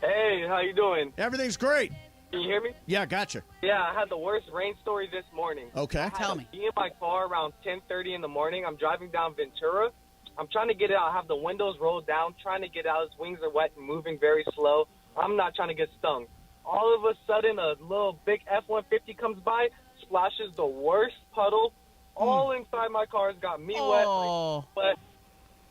Hey, how you doing? Everything's great. Can you hear me? Yeah, gotcha. Yeah, I had the worst rain story this morning. Okay. Tell me. Be in my car around 10:30 in the morning. I'm driving down Ventura. I'm trying to get out. I have the windows rolled down, trying to get out. His wings are wet and moving very slow. I'm not trying to get stung. All of a sudden, a little big F-150 comes by, splashes the worst puddle. All inside my car has got me wet. But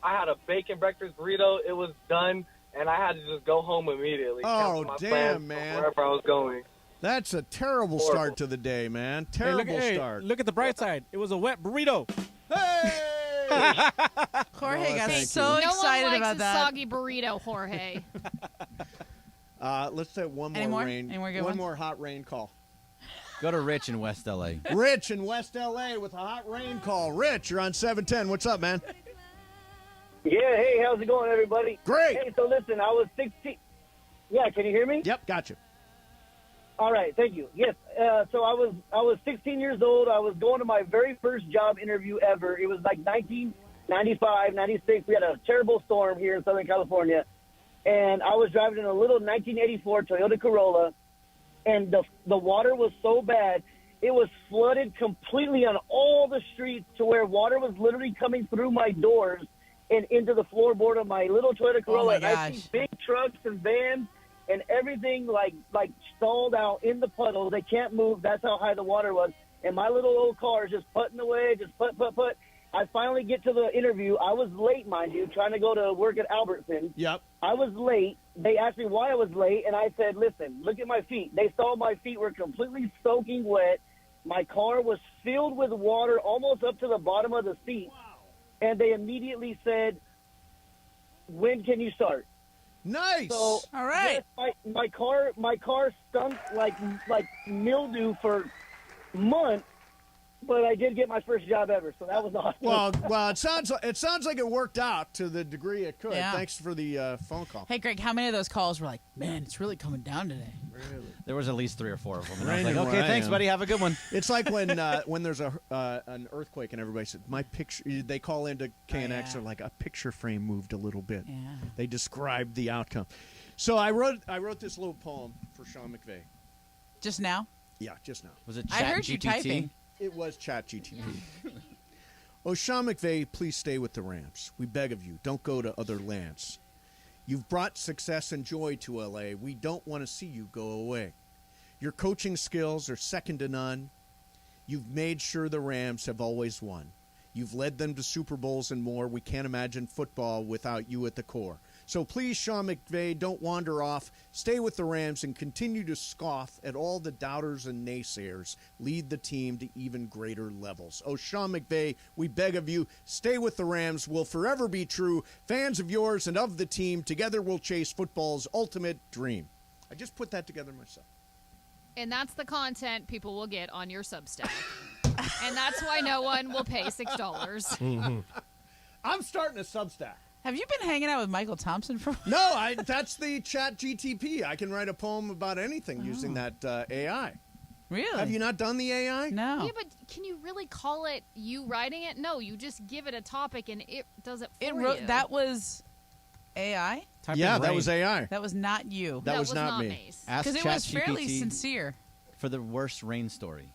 I had a bacon breakfast burrito. It was done, and I had to just go home immediately. Oh, my damn, man. Wherever I was going. That's a terrible start to the day, man. Terrible start. Look at the bright side. It was a wet burrito. Jorge got so excited about that. A soggy burrito, Jorge. Let's take one more one more hot rain call. Go to Rich in West L.A. Rich in West L.A. with a hot rain call. Rich, you're on 710. What's up, man? Yeah, hey, how's it going, everybody? Great. Hey, so listen, I was 16. Yeah, can you hear me? Yep, got you. All right, thank you. Yes, so I was 16 years old. I was going to my very first job interview ever. It was like 1995, 96. We had a terrible storm here in Southern California, and I was driving in a little 1984 Toyota Corolla, and the water was so bad, It was flooded completely on all the streets to where water was literally coming through my doors and into the floorboard of my little Toyota Corolla. And I see big trucks and vans and everything like stalled out in the puddles. They can't move. That's how high the water was. And my little old car is just putting away, just put. I finally get to the interview. I was late, mind you, trying to go to work at Albertsons. Yep. I was late. They asked me why I was late, and I said, listen, look at my feet. They saw my feet were completely soaking wet. My car was filled with water almost up to the bottom of the seat. Wow. And they immediately said, when can you start? Nice. So, all right. Yes, my car stunk like mildew for months, but I did get my first job ever, so that was awesome. Well, it sounds like it worked out to the degree it could. Yeah. Thanks for the phone call. Hey, Greg, how many of those calls were like, man, it's really coming down today? Really? There was at least 3 or 4 of them. And I was Raining like, okay, where I thanks, am. buddy. Have a good one. It's like when there's an earthquake and everybody said, my picture. They call into KNX. They're like, a picture frame moved a little bit. Yeah. They described the outcome. So I wrote this little poem for Sean McVay. Just now? Yeah, just now. Was it I heard you typing. It was ChatGPT. Oh, Sean McVay, please stay with the Rams. We beg of you, don't go to other lands. You've brought success and joy to L.A. We don't want to see you go away. Your coaching skills are second to none. You've made sure the Rams have always won. You've led them to Super Bowls and more. We can't imagine football without you at the core. So please, Sean McVay, don't wander off. Stay with the Rams and continue to scoff at all the doubters and naysayers. Lead the team to even greater levels. Oh, Sean McVay, we beg of you, stay with the Rams. Will forever be true. Fans of yours and of the team, together we'll chase football's ultimate dream. I just put that together myself. And that's the content people will get on your Substack. And that's why no one will pay $6. Mm-hmm. I'm starting a Substack. Have you been hanging out with Michael Thompson for? No, that's the Chat GTP. I can write a poem about anything using that AI. Really? Have you not done the AI? No. Yeah, but can you really call it you writing it? No, you just give it a topic and it does it for you. That was AI? That was AI. That was not you. That was not me. Because it was fairly sincere. For the worst rain story.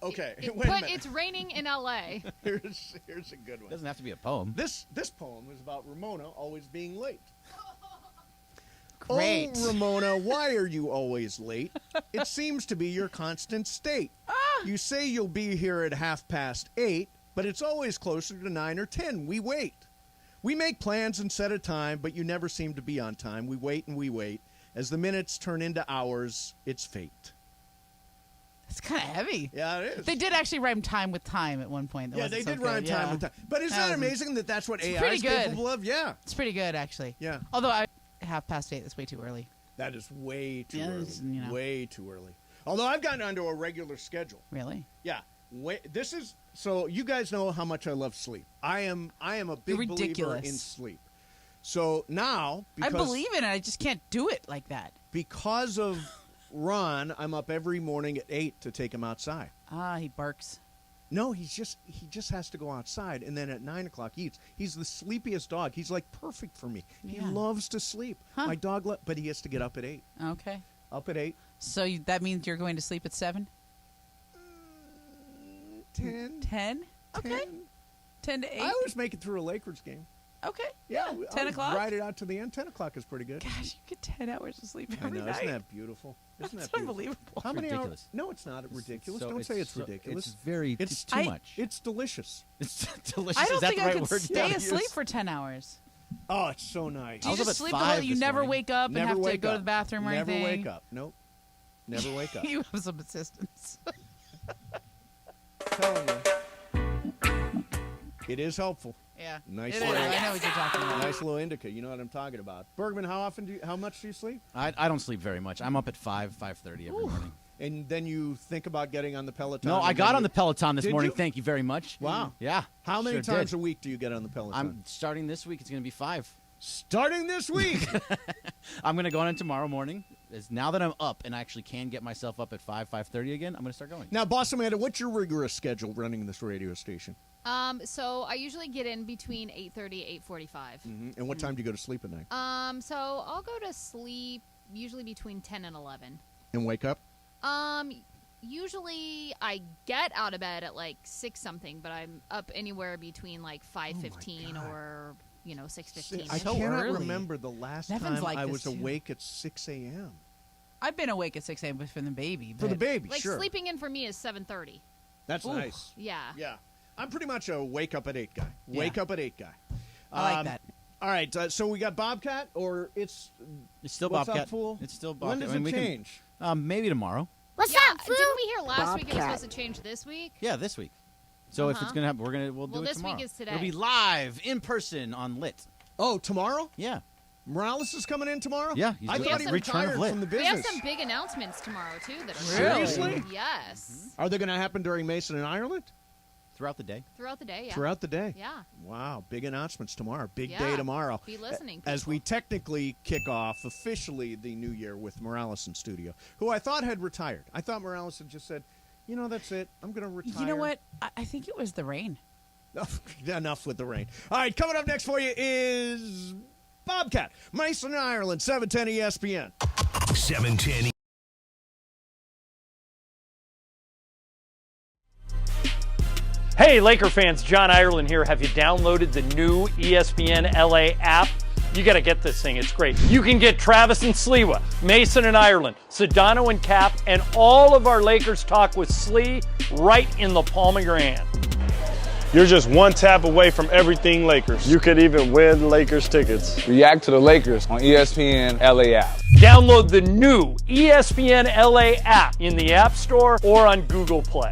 Okay. Wait a But minute. it's raining in L.A. Here's a good one. It doesn't have to be a poem. This poem is about Ramona always being late. Great. Oh, Ramona, why are you always late? It seems to be your constant state. You say you'll be here at 8:30, but it's always closer to 9 or 10. We wait. We make plans and set a time, but you never seem to be on time. We wait and we wait. As the minutes turn into hours, it's fate. It's kind of heavy. Yeah, it is. They did actually rhyme time with time at one point. Yeah, they did rhyme time with time. But isn't that amazing that that's what AI is capable of? Yeah. It's pretty good, actually. Yeah. Although 8:30 is way too early. That is way too Yeah, early. it's, you know. Way too early. Although I've gotten onto a regular schedule. Really? Yeah. This is so you guys know how much I love sleep. I am a big believer in sleep. So now I believe in it. I just can't do it like that. Because of Ron, I'm up every morning at 8 to take him outside. He barks. No, he just has to go outside, and then at 9 o'clock he eats. He's the sleepiest dog. He's like perfect for me. He Yeah. loves to sleep. My dog, but he has to get up at 8. Okay. Up at 8. So that means you're going to sleep at 7? 10. 10? Okay. 10 to 8. I always make it through a Lakers game. Okay. Yeah. 10 o'clock? Ride it out to the end. 10 o'clock is pretty good. Gosh, you get 10 hours of sleep I every know. night. Isn't that beautiful? Isn't That's that beautiful? unbelievable. How many ridiculous. hours? No, it's not ridiculous. so- Don't say it's so- ridiculous. it's too much. It's delicious. It's delicious. I don't Is that think the I right could word? stay Yeah. asleep for 10 hours. Oh, it's so nice. Do you just sleep the whole You never wake up and Never have to wake go to up. the bathroom or Never anything? wake up. Nope. Never wake up. You have some assistance. Telling you. It is helpful. Yeah. Nice It little, is. I know what you're talking about. Nice little indica. You know what I'm talking about. Bergman, how much do you sleep? I don't sleep very much. I'm up at 5:30 every morning. And then you think about getting on the Peloton. No, I and got then on the Peloton this Did morning. you? Thank you very much. Wow. Yeah. How many sure times did. a week do you get on the Peloton? I'm starting this week. It's going to be 5. Starting this week. I'm going to go on it tomorrow morning. Now that I'm up and I actually can get myself up at 5:30 again, I'm going to start going. Now, Boss Amanda, what's your rigorous schedule running this radio station? So I usually get in between 8:30, 8:45. Mm-hmm. And what time do you go to sleep at night? So I'll go to sleep usually between 10 and 11. And wake up? usually I get out of bed at like 6-something, but I'm up anywhere between like 5:15 or 6:15. I cannot remember the last Nevin's time like I this, was too. awake at 6 a.m. I've been awake at 6 a.m. for the baby. For the but- baby, Like sure. sleeping in for me is 7:30. That's Ooh. nice. Yeah. Yeah. I'm pretty much a wake up at 8 guy. Wake up at 8 guy. I like that. All right, so we got Bobcat, or it's still what's Bobcat. Up, fool? It's still Bobcat. When does I mean, it we can- change? Maybe tomorrow. What's up, Didn't we hear last week it was Bobcat. supposed to change this week? Yeah, this week. So if it's Uh-huh. gonna happen, we'll do Well, it this tomorrow. week is today. It'll be live in person on Lit. Oh, tomorrow? Yeah. Morales is coming in tomorrow? Yeah, he's I doing thought the he return of retired Lit. from the We have business. some big announcements tomorrow too that are Seriously? Yes. Are they going to happen during Mason and Ireland? Throughout the day. Throughout the day, yeah. Throughout the day? Yeah. Wow, big announcements tomorrow. Big Yeah, day tomorrow. be listening, As we technically kick off officially the new year with Morales in studio, who I thought had retired. I thought Morales had just said, that's it. I'm going to retire. You know what? I think it was the rain. Enough with the rain. All right, coming up next for you is Bobcat, Mason and Ireland, 710 ESPN. 710. Hey, Laker fans, John Ireland here. Have you downloaded the new ESPNLA app? You got to get this thing. It's great. You can get Travis and Sliwa, Mason and Ireland, Sedano and Cap, and all of our Lakers talk with Slee right in the palm of your hand. You're just one tap away from everything Lakers. You could even win Lakers tickets. React to the Lakers on ESPNLA app. Download the new ESPNLA app in the App Store or on Google Play.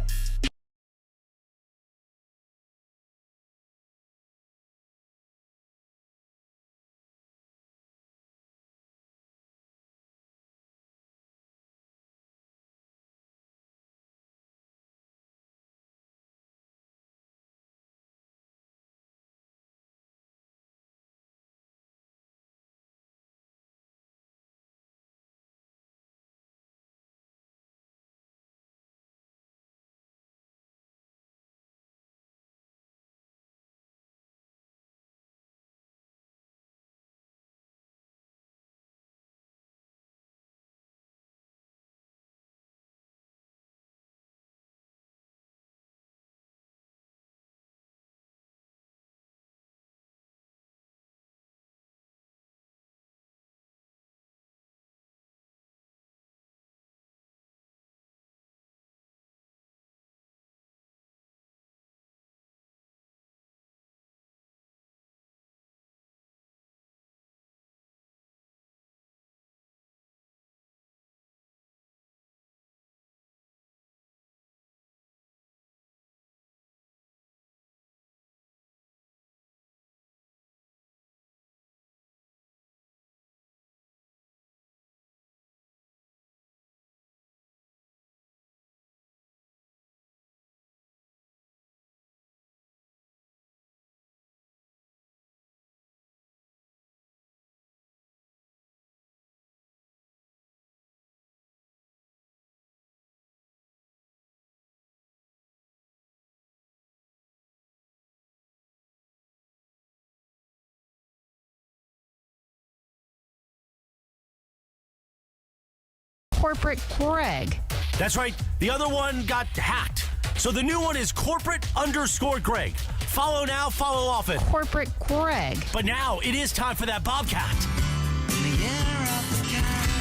Corporate Greg. That's right. The other one got hacked. So the new one is corporate_Greg. Follow now, follow often. Corporate Greg. But now it is time for that Bobcat.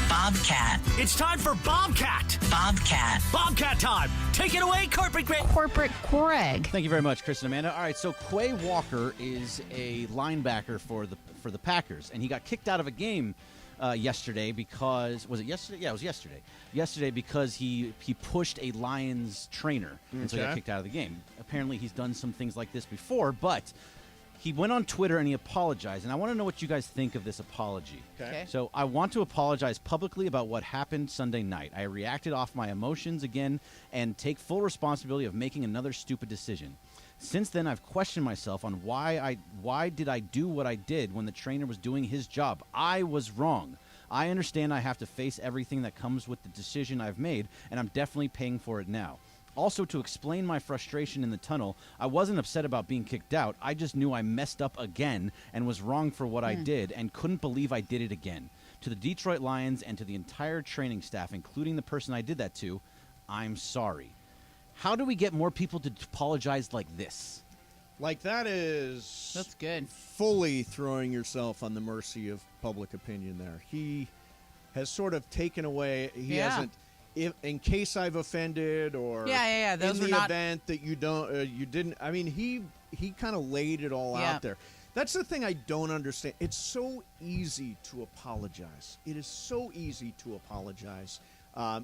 Bobcat. It's time for Bobcat. Bobcat. Bobcat time. Take it away, Corporate Greg. Corporate Greg. Thank you very much, Chris and Amanda. All right, so Quay Walker is a linebacker for the Packers, and he got kicked out of a game yesterday because was it yesterday? Yeah, it was yesterday. Yesterday because he pushed a Lions trainer, and so he got Okay. kicked out of the game. Apparently, he's done some things like this before, but he went on Twitter and he apologized, and I want to know what you guys think of this apology. Okay. So I want to apologize publicly about what happened Sunday night. I reacted off my emotions again and take full responsibility of making another stupid decision. Since then, I've questioned myself on why did I do what I did when the trainer was doing his job. I was wrong. I understand I have to face everything that comes with the decision I've made, and I'm definitely paying for it now. Also, to explain my frustration in the tunnel, I wasn't upset about being kicked out. I just knew I messed up again and was wrong for what I did and couldn't believe I did it again. To the Detroit Lions and to the entire training staff, including the person I did that to, I'm sorry. How do we get more people to apologize like this? Like that's good. Fully throwing yourself on the mercy of public opinion there. He has sort of taken away. He hasn't. In case I've offended, or Those in were the not... event that you didn't. I mean, he kind of laid it all out there. That's the thing I don't understand. It's so easy to apologize. It is so easy to apologize.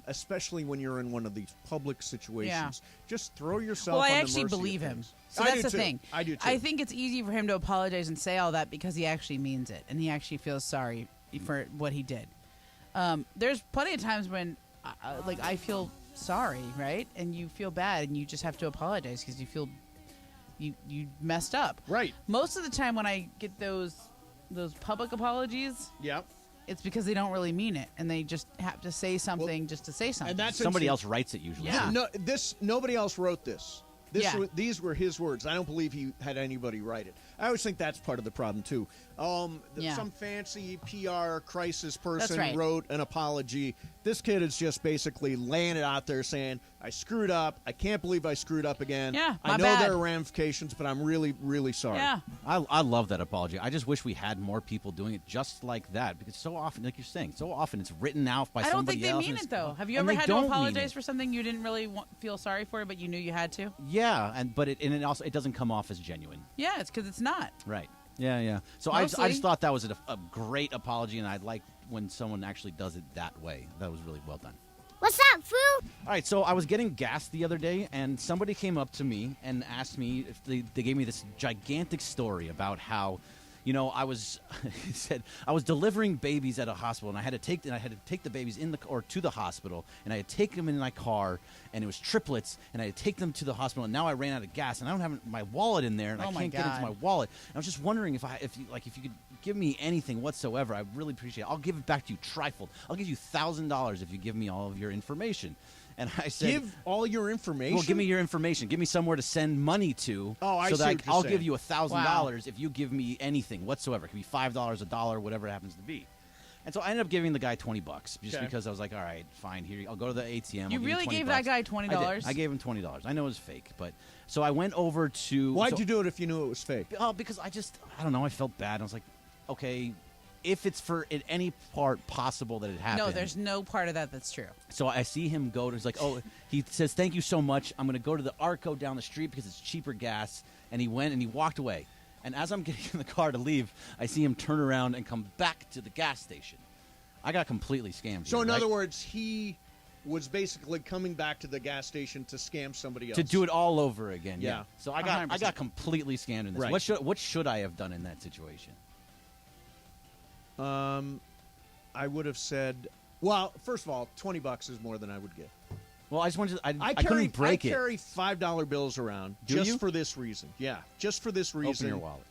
Especially when you're in one of these public situations. Just throw yourself on the mercy. Well, I actually believe him. So that's the thing. I do too. I think it's easy for him to apologize and say all that because he actually means it, and he actually feels sorry for what he did. There's plenty of times when, I feel sorry, right? And you feel bad, and you just have to apologize because you feel you messed up. Right. Most of the time when I get those public apologies... Yep. It's because they don't really mean it, and they just have to say something just to say something. And that's somebody else writes it usually. Yeah. No, nobody else wrote this. These were his words. I don't believe he had anybody write it. I always think that's part of the problem too. Some fancy PR crisis person wrote an apology. This kid is just basically laying it out there, saying, "I screwed up. I can't believe I screwed up again. Yeah, I know there are ramifications, but I'm really, really sorry." Yeah. I love that apology. I just wish we had more people doing it just like that, because so often, like you're saying, so often it's written out by somebody else. I don't think they mean it, though. Have you ever had to apologize for something you didn't really feel sorry for, but you knew you had to? Yeah, but it also doesn't come off as genuine. Yeah, it's because it's not. Right. Yeah. So I just thought that was a great apology, and I like when someone actually does it that way. That was really well done. What's up, fool? All right, so I was getting gas the other day, and somebody came up to me and asked me if they gave me this gigantic story about how, I was he said I was delivering babies at a hospital, and I had to take the babies to the hospital, and I had to take them in my car, and it was triplets, and I had to take them to the hospital, and now I ran out of gas, and I don't have my wallet in there, and I can't get into my wallet. And I was just wondering if you could give me anything whatsoever. I really appreciate it. I'll give it back to you trifold. I'll give you $1,000 if you give me all of your information. And I said, "Give all your information." Well, give me your information. Give me somewhere to send money to. Oh, I so see that what you're I'll saying. give you $1,000 if you give me anything whatsoever. It could be $5, $1, whatever it happens to be. And so I ended up giving the guy $20 just because I was like, all right, fine. Here, I'll go to the ATM. You really gave that guy $20? I gave him $20. I know it was fake, but so I went over to. Why'd you do it if you knew it was fake? Because I don't know. I felt bad. I was like, okay. If it's for in any part possible that it happened. No, there's no part of that that's true. So I see him go to, he's like, he says, "Thank you so much. I'm going to go to the Arco down the street because it's cheaper gas." And he went and he walked away. And as I'm getting in the car to leave, I see him turn around and come back to the gas station. I got completely scammed. So in other words, he was basically coming back to the gas station to scam somebody else. To do it all over again. Yeah. So I 100%. got completely scammed in this. Right. What should I have done in that situation? I would have said, well, first of all, $20 is more than I would give. Well, I just wanted to, I couldn't break it. I carry $5 bills around for this reason. Yeah, just for this reason. Open your wallet.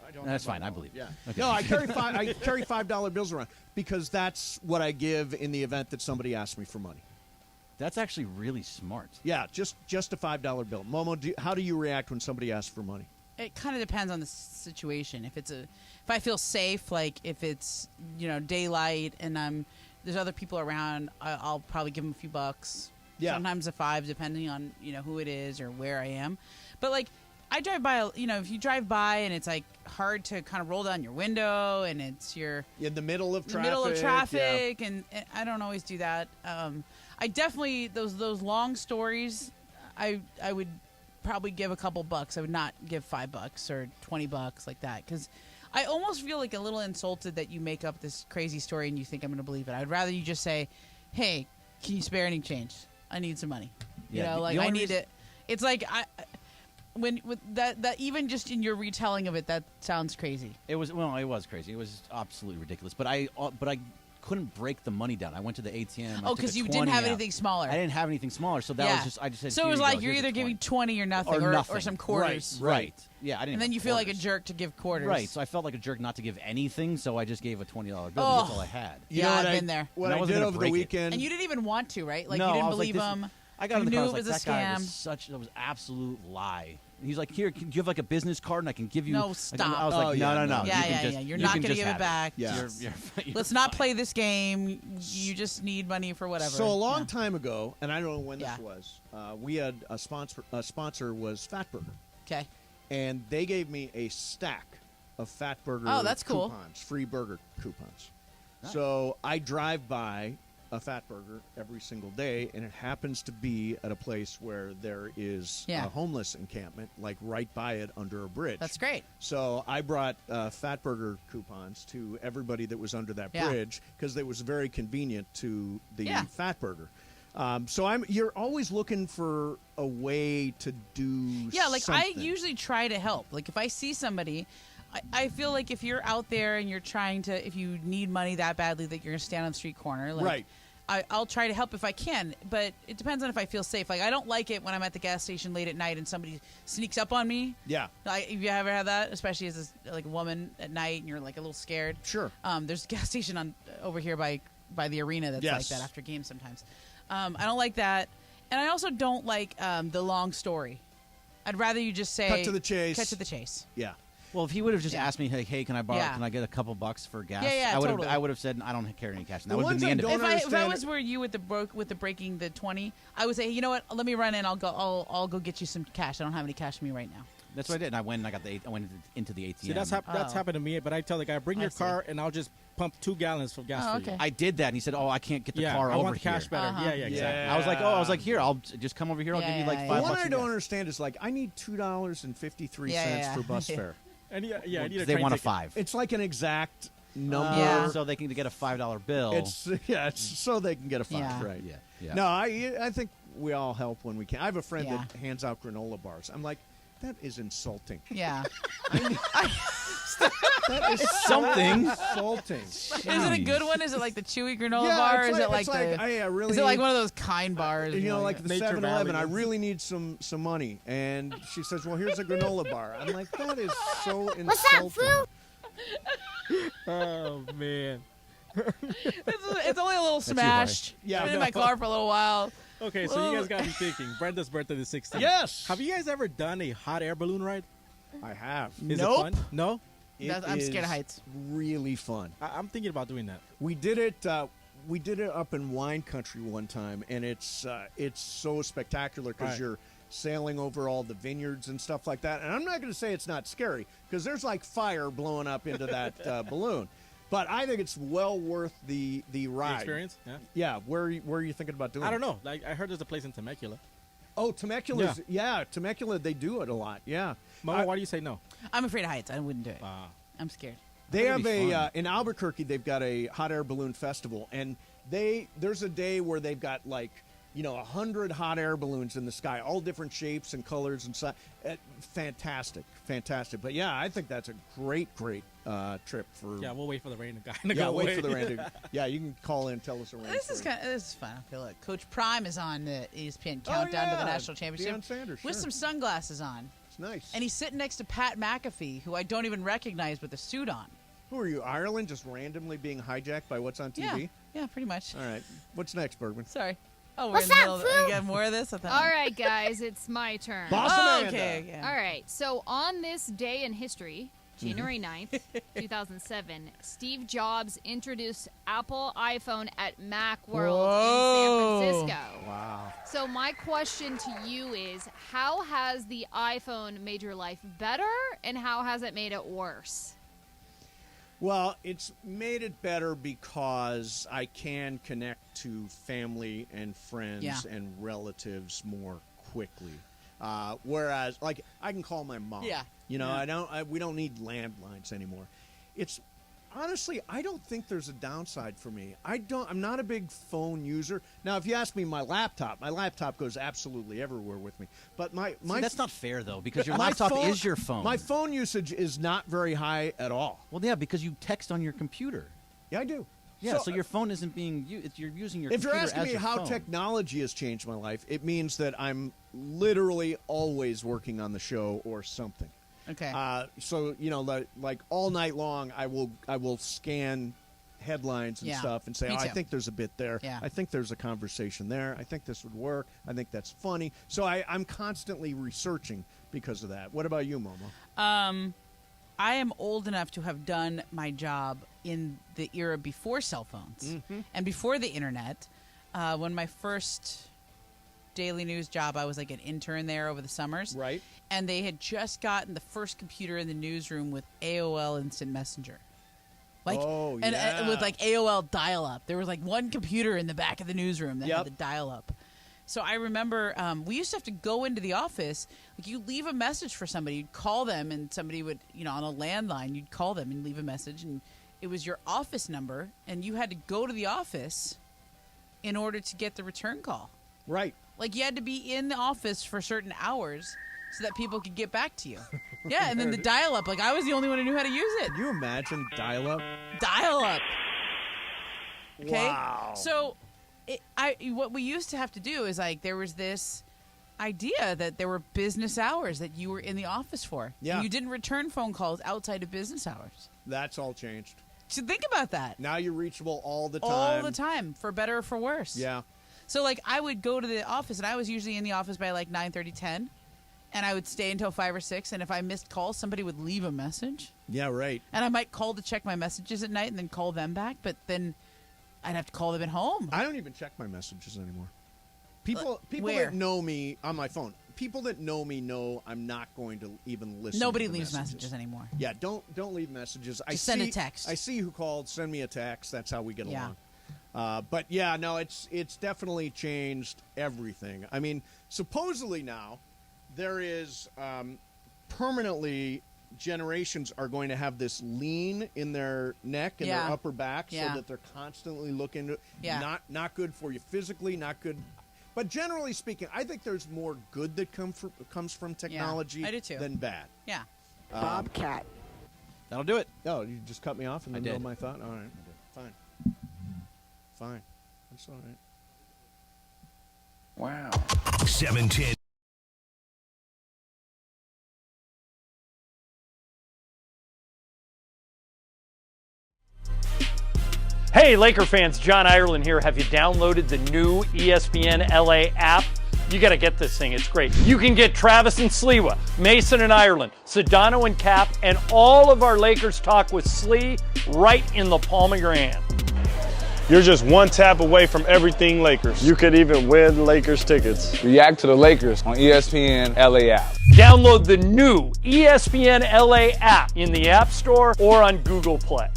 I don't. That's fine. I believe. Yeah. Okay. No, I carry $5 bills around because that's what I give in the event that somebody asks me for money. That's actually really smart. Yeah, just a $5 bill. Momo, how do you react when somebody asks for money? It kind of depends on the situation. If I feel safe, like if it's daylight and there's other people around, I'll probably give them a few bucks. Yeah. Sometimes a $5, depending on who it is or where I am. But like I drive by, if you drive by and it's like hard to kind of roll down your window and it's in the middle of traffic, and I don't always do that. I definitely those long stories. I would probably give a couple bucks. I would not give $5 or $20 like that because I almost feel like a little insulted that you make up this crazy story and you think I'm going to believe it. I'd rather you just say, "Hey, can you spare any change? I need some money." I need it. It's like that even just in your retelling of it, that sounds crazy. It was crazy. It was absolutely ridiculous. But I couldn't break the money down. I went to the ATM. Oh, because you didn't have anything smaller. I didn't have anything smaller, so that was just. I just said. So it was like you're either giving 20 or nothing, or some quarters. Right. Yeah, I didn't. And then you feel like a jerk to give quarters. Right. So I felt like a jerk not to give anything. So I just gave a $20 bill. That's all I had. I've been there. What I did over the weekend, and you didn't even want to, right? Like no, you didn't believe him. I got in the car. I was like, it was that a scam. guy was absolute lie. He's like, here, do you have like a business card and I can give you? No, stop. I was like, no. Yeah. You're not going to give it back. Yeah. Let's not play this game. You just need money for whatever. So a long time ago, and I don't know when this was, we had a sponsor. Sponsor was Fatburger. Okay. And they gave me a stack of Fatburger that's cool. coupons, free burger coupons. Nice. So I drive by a Fatburger every single day, and it happens to be at a place where there is a homeless encampment, like right by it under a bridge. That's great. So I brought Fatburger coupons to everybody that was under that bridge because it was very convenient to the Fatburger. So you're always looking for a way to do something. I usually try to help. Like if I see somebody, I feel like if you're out there and you're trying to, if you need money that badly that you're going to stand on the street corner, like, right. I'll try to help if I can, but it depends on if I feel safe. Like I don't like it when I'm at the gas station late at night and somebody sneaks up on me. Yeah. Have you ever had that? Especially as a woman at night and you're like a little scared. Sure. There's a gas station over here by the arena that's like that after games sometimes. I don't like that, and I also don't like the long story. I'd rather you just say cut to the chase. Cut to the chase. Yeah. Well, if he would have just asked me, hey, can I borrow? Can I get a couple bucks for gas? Totally. I would have said I don't carry any cash. And that would have been the end of it. If I was where you with the breaking the 20, I would say, you know what? Let me run in. I'll go get you some cash. I don't have any cash on me right now. That's what I did. And I went and I went into the ATM. See, that's happened to me. But I tell the guy, bring your car, and I'll just pump 2 gallons of gas for you. I did that, and he said, "Oh, I can't get the car I over want here." cash better. Yeah, exactly. I was like, here, I'll just come over here. I'll give you like $5. What I don't understand is like I need $2.53 for bus fare. And they want a 5. It's like an exact number, so they can get a $5 bill. It's so they can get a 5, right? Yeah. No, I think we all help when we can. I have a friend that hands out granola bars. I'm like, that is insulting. Yeah. That is something insulting. Is it a good one? Is it like the chewy granola bar? Or is it like is it like one of those kind bars? You know, like the 7-Eleven. I really need some money, and she says, "Well, here's a granola bar." I'm like, that is so insulting. What's up, fool? Oh man. It's only a little smashed. Yeah, I've been in my car for a little while. Okay, so you guys got me thinking. Brenda's birthday is 16th. Yes. Have you guys ever done a hot air balloon ride? I have. Is it fun? No? I'm scared of heights. Really fun. I'm thinking about doing that. We did it up in wine country one time, and it's so spectacular because you're sailing over all the vineyards and stuff like that. And I'm not going to say it's not scary because there's like fire blowing up into that balloon. But I think it's well worth the ride. The experience? Yeah. Yeah. Where are you thinking about doing it? I don't know. Like I heard there's a place in Temecula. Oh, Temecula. Yeah, Temecula, they do it a lot. Yeah. Mama, why do you say no? I'm afraid of heights. I wouldn't do it. I'm scared. They have in Albuquerque, they've got a hot air balloon festival, and there's a day where they've got 100 hot air balloons in the sky, all different shapes and colors and stuff. Fantastic. But yeah, I think that's a great trip for. Yeah, we'll wait for the rain to go. Wait for the rain to. Yeah, you can call in and tell us a rain. This is fun. I feel like Coach Prime is on the ESPN countdown to the national championship Deion Sanders, with some sunglasses on. It's nice. And he's sitting next to Pat McAfee, who I don't even recognize with a suit on. Who are you, Ireland, just randomly being hijacked by what's on TV? Yeah, pretty much. All right. What's next, Bergman? Sorry. Oh, What's we're in the up, middle fool? We got more of this? All right, guys, it's my turn. Boss Amanda. Okay. All right, so on this day in history, January 9th, 2007, Steve Jobs introduced Apple iPhone at Macworld in San Francisco. Wow. So my question to you is, how has the iPhone made your life better, and how has it made it worse? Well, it's made it better because I can connect to family and friends and relatives more quickly. Whereas, I can call my mom. Yeah. We don't need landlines anymore. It's honestly, I don't think there's a downside for me. I'm not a big phone user. Now, if you ask me my laptop goes absolutely everywhere with me. But my that's not fair though, because your laptop is your phone. My phone usage is not very high at all. Well, yeah, because you text on your computer. Yeah, I do. Yeah, so your phone isn't being used. You're using your computer as your phone. If you're asking me how technology has changed my life, it means that I'm literally always working on the show or something. Okay. So like all night long, I will scan headlines and stuff and say, I think there's a bit there. Yeah. I think there's a conversation there. I think this would work. I think that's funny. So I'm constantly researching because of that. What about you, Momo? I am old enough to have done my job in the era before cell phones and before the internet. When my first Daily News job, I was like an intern there over the summers. Right. And they had just gotten the first computer in the newsroom with AOL Instant Messenger. Like, and with like AOL dial-up. There was like one computer in the back of the newsroom that had the dial-up. So I remember we used to have to go into the office. Like, you leave a message for somebody. You'd call them, and somebody would, on a landline, you'd call them and leave a message. And it was your office number, and you had to go to the office in order to get the return call. Right. Like, you had to be in the office for certain hours so that people could get back to you. Yeah, and then the dial-up. Like, I was the only one who knew how to use it. Can you imagine dial-up? Dial-up. Okay? Wow. So, what we used to have to do is, like, there was this idea that there were business hours that you were in the office for. Yeah. And you didn't return phone calls outside of business hours. That's all changed. So think about that. Now you're reachable all the time. All the time, for better or for worse. Yeah. So, like, I would go to the office, and I was usually in the office by, like, 9:30, 10. And I would stay until 5 or 6. And if I missed calls, somebody would leave a message. Yeah, right. And I might call to check my messages at night and then call them back. But then I'd have to call them at home. I don't even check my messages anymore. People where? that know me on my phone, people that know me know I'm not going to even listen. Nobody to the leaves messages anymore. Yeah, don't leave messages. Just send a text. I see who called. Send me a text. That's how we get along. But yeah, no, it's definitely changed everything. I mean, supposedly now there is permanently generations are going to have this lean in their neck and their upper back so that they're constantly looking. Not good for you physically, not good. But generally speaking, I think there's more good that comes from technology I do too. than bad. Yeah. Bobcat. That'll do it. Oh, you just cut me off in the I middle did. of my thought? All right. Fine. That's all right. Wow. 710. Hey, Laker fans, John Ireland here. Have you downloaded the new ESPNLA app? You got to get this thing. It's great. You can get Travis and Sliwa, Mason and Ireland, Sedano and Cap, and all of our Lakers talk with Slee right in the palm of your hand. You're just one tap away from everything Lakers. You could even win Lakers tickets. React to the Lakers on ESPNLA app. Download the new ESPNLA app in the App Store or on Google Play.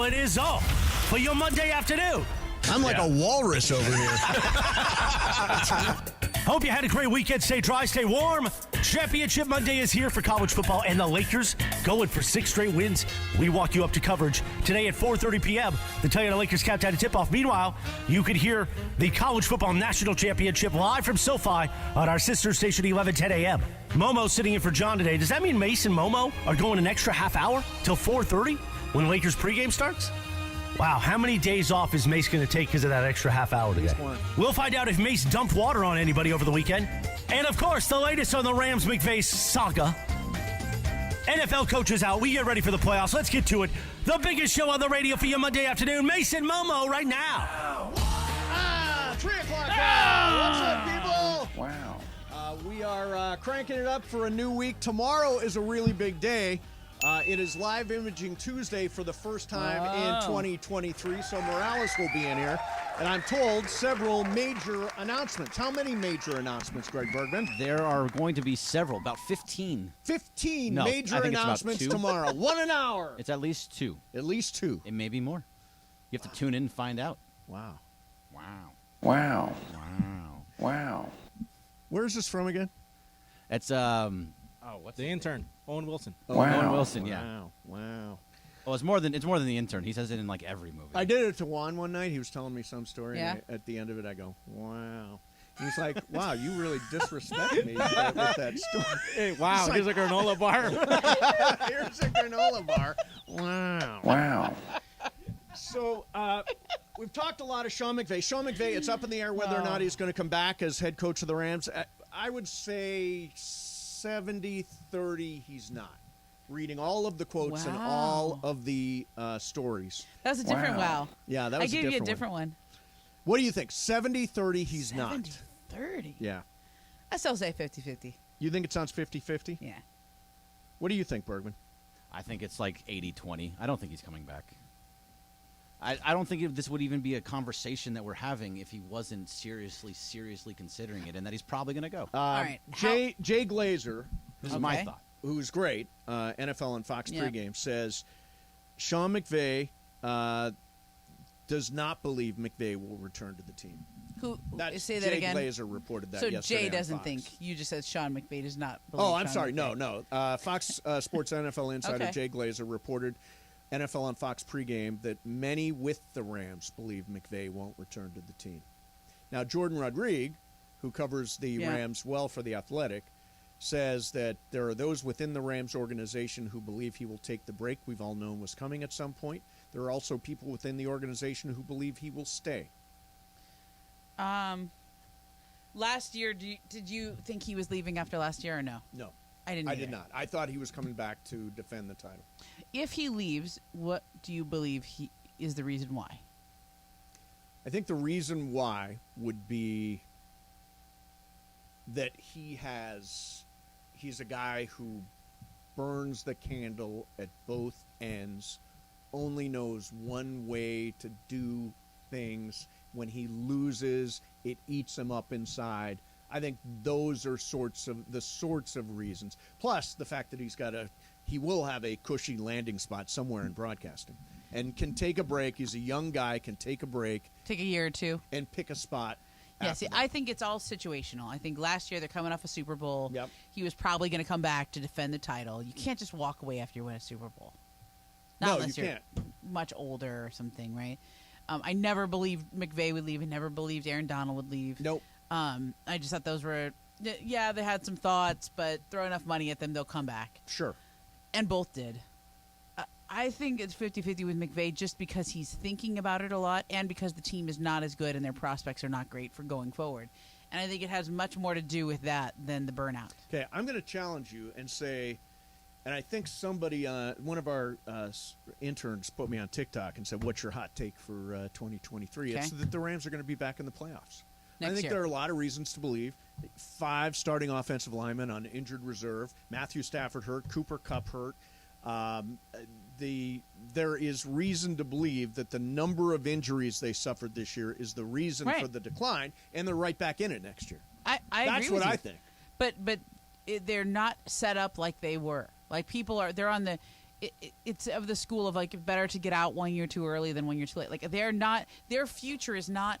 Well, it is all for your Monday afternoon. I'm like a walrus over here. Hope you had a great weekend. Stay dry, stay warm. Championship Monday is here for college football, and the Lakers going for 6 straight wins. We walk you up to coverage today at 4:30 p.m. The Toyota Lakers countdown to tip-off. Meanwhile, you could hear the College Football National Championship live from SoFi on our sister station 11:10 a.m. Momo sitting in for John today. Does that mean Mace and Momo are going an extra half hour till 4:30 when Lakers pregame starts? Wow, how many days off is Mace going to take because of that extra half hour today? We'll find out if Mace dumped water on anybody over the weekend. And, of course, the latest on the Rams McVay saga. NFL coaches out. We get ready for the playoffs. Let's get to it. The biggest show on the radio for you Monday afternoon. Mace and Momo right now. 3 o'clock hour. What's up, people? Wow. We are cranking it up for a new week. Tomorrow is a really big day. It is Live Imaging Tuesday for the first time in 2023, so Morales will be in here. And I'm told several major announcements. How many major announcements, Greg Bergman? There are going to be several, about 15. 15 No, major I think announcements it's about 2. tomorrow. 1 an hour. It's at least 2. At least 2. It may be more. You have to tune in and find out. Wow. Wow. Wow. Wow. Wow. Where's this from again? It's what's the intern? Owen Wilson. Owen Wilson, yeah. Wow. Oh, it's more than the intern. He says it in like every movie. I did it to Juan one night. He was telling me some story. Yeah. And at the end of it, I go, wow. And he's like, wow, you really disrespect me with that story. Hey, wow, here's a granola bar. Here's a granola bar. Wow. Wow. So we've talked a lot of Sean McVay. Sean McVay, it's up in the air whether or not he's going to come back as head coach of the Rams. I would say 70-30 he's not. Reading all of the quotes and all of the stories. That was a different wow. Yeah, that was I gave you a different one. What do you think? 70-30 he's 70-30. not. 30. Yeah. I still say 50-50. You think it sounds 50-50? Yeah. What do you think, Bergman? I think it's like 80-20. I don't think he's coming back. I don't think this would even be a conversation that we're having if he wasn't seriously considering it, and that he's probably going to go. All right. Jay Glazer, This is my thought. Who's great, NFL on Fox pregame, says Sean McVay does not believe McVay will return to the team. Say that Jay again. Glazer reported that so yesterday. Jay on doesn't Fox. think. You just said Sean McVay does not believe. Oh, I'm Sean sorry. McVay. No. Fox Sports NFL insider Okay. Jay Glazer reported NFL on Fox pregame that many with the Rams believe McVay won't return to the team. Now, Jordan Rodriguez, who covers the Rams well for The Athletic, says that there are those within the Rams organization who believe he will take the break we've all known was coming at some point. There are also people within the organization who believe he will stay. Last year, did you think he was leaving after last year or no? No. I didn't. I did not. I thought he was coming back to defend the title. If he leaves, what do you believe is the reason why? I think the reason why would be that he's a guy who burns the candle at both ends, only knows one way to do things. When he loses, it eats him up inside. I think those are the sorts of reasons. Plus the fact that he will have a cushy landing spot somewhere in broadcasting and can take a break. He's a young guy, can take a break. Take a year or two. And pick a spot. Yeah, see, I think it's all situational. I think last year they're coming off a Super Bowl. Yep. He was probably going to come back to defend the title. You can't just walk away after you win a Super Bowl. Not unless you're much older or something, right? I never believed McVay would leave. I never believed Aaron Donald would leave. Nope. I just thought those were, they had some thoughts, but throw enough money at them, they'll come back. Sure. And both did. I think it's 50-50 with McVay just because he's thinking about it a lot and because the team is not as good and their prospects are not great for going forward. And I think it has much more to do with that than the burnout. Okay, I'm going to challenge you and say, and I think somebody, one of our interns put me on TikTok and said, what's your hot take for 2023? It's that the Rams are going to be back in the playoffs. I think there are a lot of reasons to believe. 5 starting offensive linemen on injured reserve. Matthew Stafford hurt. Cooper Kupp hurt. There is reason to believe that the number of injuries they suffered this year is the reason for the decline, and they're right back in it next year. I That's agree with what you. I think. But they're not set up like they were. Like they're on the. it's of the school of like better to get out 1 year too early than 1 year too late. Like their future is not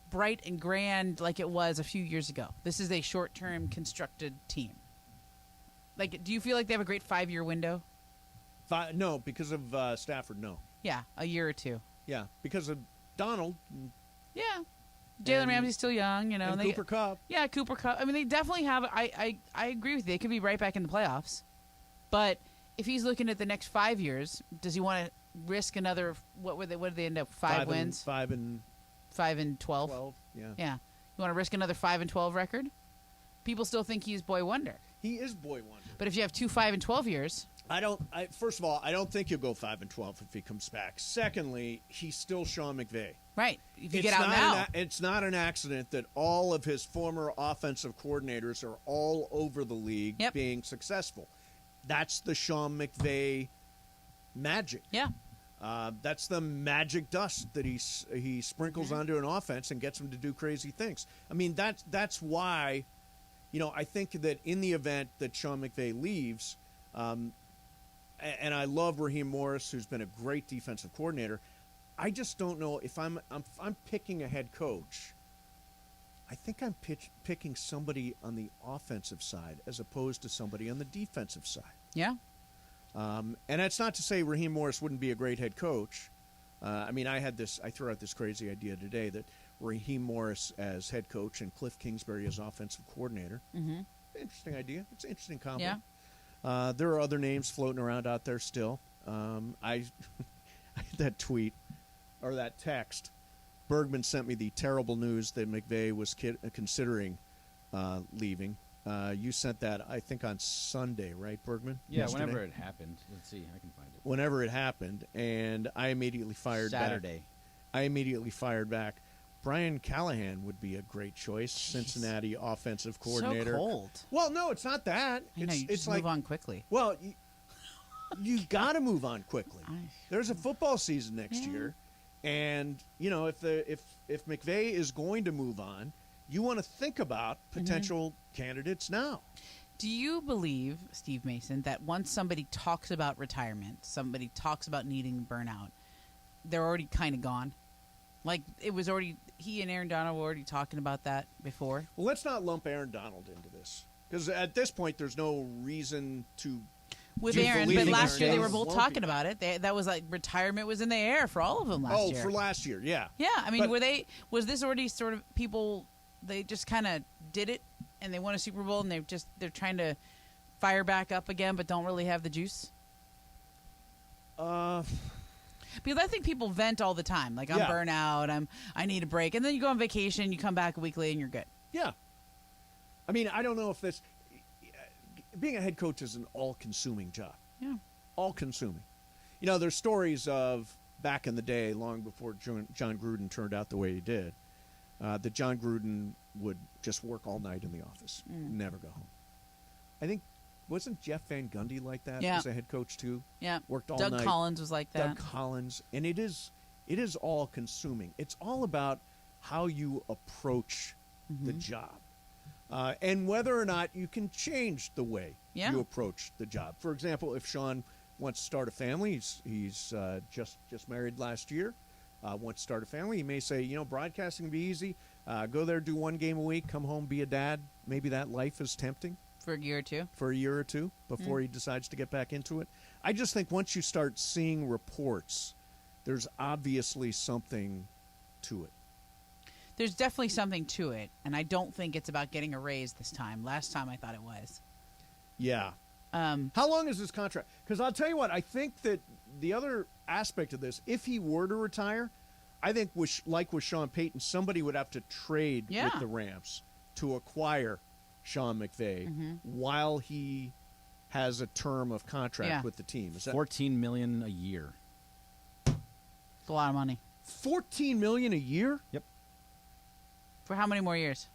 bright and grand like it was a few years ago. This is a short-term constructed team. Like, do you feel like they have a great 5-year window? No, because of Stafford, no. Yeah, a year or two. Yeah, because of Donald. Yeah. Jalen Ramsey's still young, you know. And Cooper Kupp. Yeah, Cooper Kupp. I mean, they definitely have. I agree with you. They could be right back in the playoffs. But if he's looking at the next 5 years, does he want to risk another? What did they end up? 5 wins. 5 and 12. 12. Yeah. Yeah. You want to risk another 5-12 record? People still think he's boy wonder. He is boy wonder. But if you have 2 5-12 years. First of all, I don't think he'll go 5-12 if he comes back. Secondly, he's still Sean McVay. Right. If you get out now. It's not an accident that all of his former offensive coordinators are all over the league being successful. That's the Sean McVay magic. Yeah. That's the magic dust that he sprinkles onto an offense and gets them to do crazy things. I mean, that's why, I think that in the event that Sean McVay leaves, and I love Raheem Morris, who's been a great defensive coordinator. I just don't know if I'm picking a head coach. I think I'm picking somebody on the offensive side as opposed to somebody on the defensive side. Yeah. And that's not to say Raheem Morris wouldn't be a great head coach. I mean, I threw out this crazy idea today that Raheem Morris as head coach and Cliff Kingsbury as offensive coordinator. Mm-hmm. Interesting idea. It's an interesting combo. Yeah. There are other names floating around out there still. I that tweet or that text, Bergman sent me the terrible news that McVay was considering leaving. You sent that, I think, on Sunday, right, Bergman? Yeah, Yesterday? whenever it happened. Let's see, I can find it. Whenever it happened, and I immediately fired back. Saturday. I immediately fired back. Brian Callahan would be a great choice. Cincinnati offensive coordinator. So cold. Well, no, it's not that. I know, you it's just like move on quickly. Well, you got to move on quickly. There's a football season next year, and if McVay is going to move on, you want to think about potential candidates now. Do you believe, Steve Mason, that once somebody talks about retirement, somebody talks about needing burnout, they're already kind of gone? Like, it was already, he and Aaron Donald were already talking about that before. Well, let's not lump Aaron Donald into this, because at this point, there's no reason to. With Aaron, but last year they were both talking about it. That was like retirement was in the air for all of them last year. Oh, for last year, yeah. Yeah, I mean, was this already sort of people? They just kind of did it, and they won a Super Bowl, and they're trying to fire back up again, but don't really have the juice. Because I think people vent all the time. Like, I'm burnout, I need a break. And then you go on vacation, you come back a week later, and you're good. Yeah. I mean, I don't know if this... Being a head coach is an all-consuming job. Yeah. All-consuming. There's stories of, back in the day, long before John Gruden turned out the way he did, that John Gruden would just work all night in the office, never go home. I think... Wasn't Jeff Van Gundy like that as a head coach too? Yeah. Worked all night. night. Doug Collins was like that. Doug Collins. And it is all consuming. It's all about how you approach the job. And whether or not you can change the way you approach the job. For example, if Sean wants to start a family, he's just married last year, wants to start a family, he may say, broadcasting can be easy. Go there, do one game a week, come home, be a dad. Maybe that life is tempting. For a year or two before he decides to get back into it. I just think once you start seeing reports, there's obviously something to it. There's definitely something to it, and I don't think it's about getting a raise this time. Last time I thought it was. Yeah. How long is his contract? Because I'll tell you what, I think that the other aspect of this, if he were to retire, I think like with Sean Payton, somebody would have to trade with the Rams to acquire Sean McVay while he has a term of contract with the team. Is that $14 million a year? It's a lot of money. $14 million a year? Yep. For how many more years?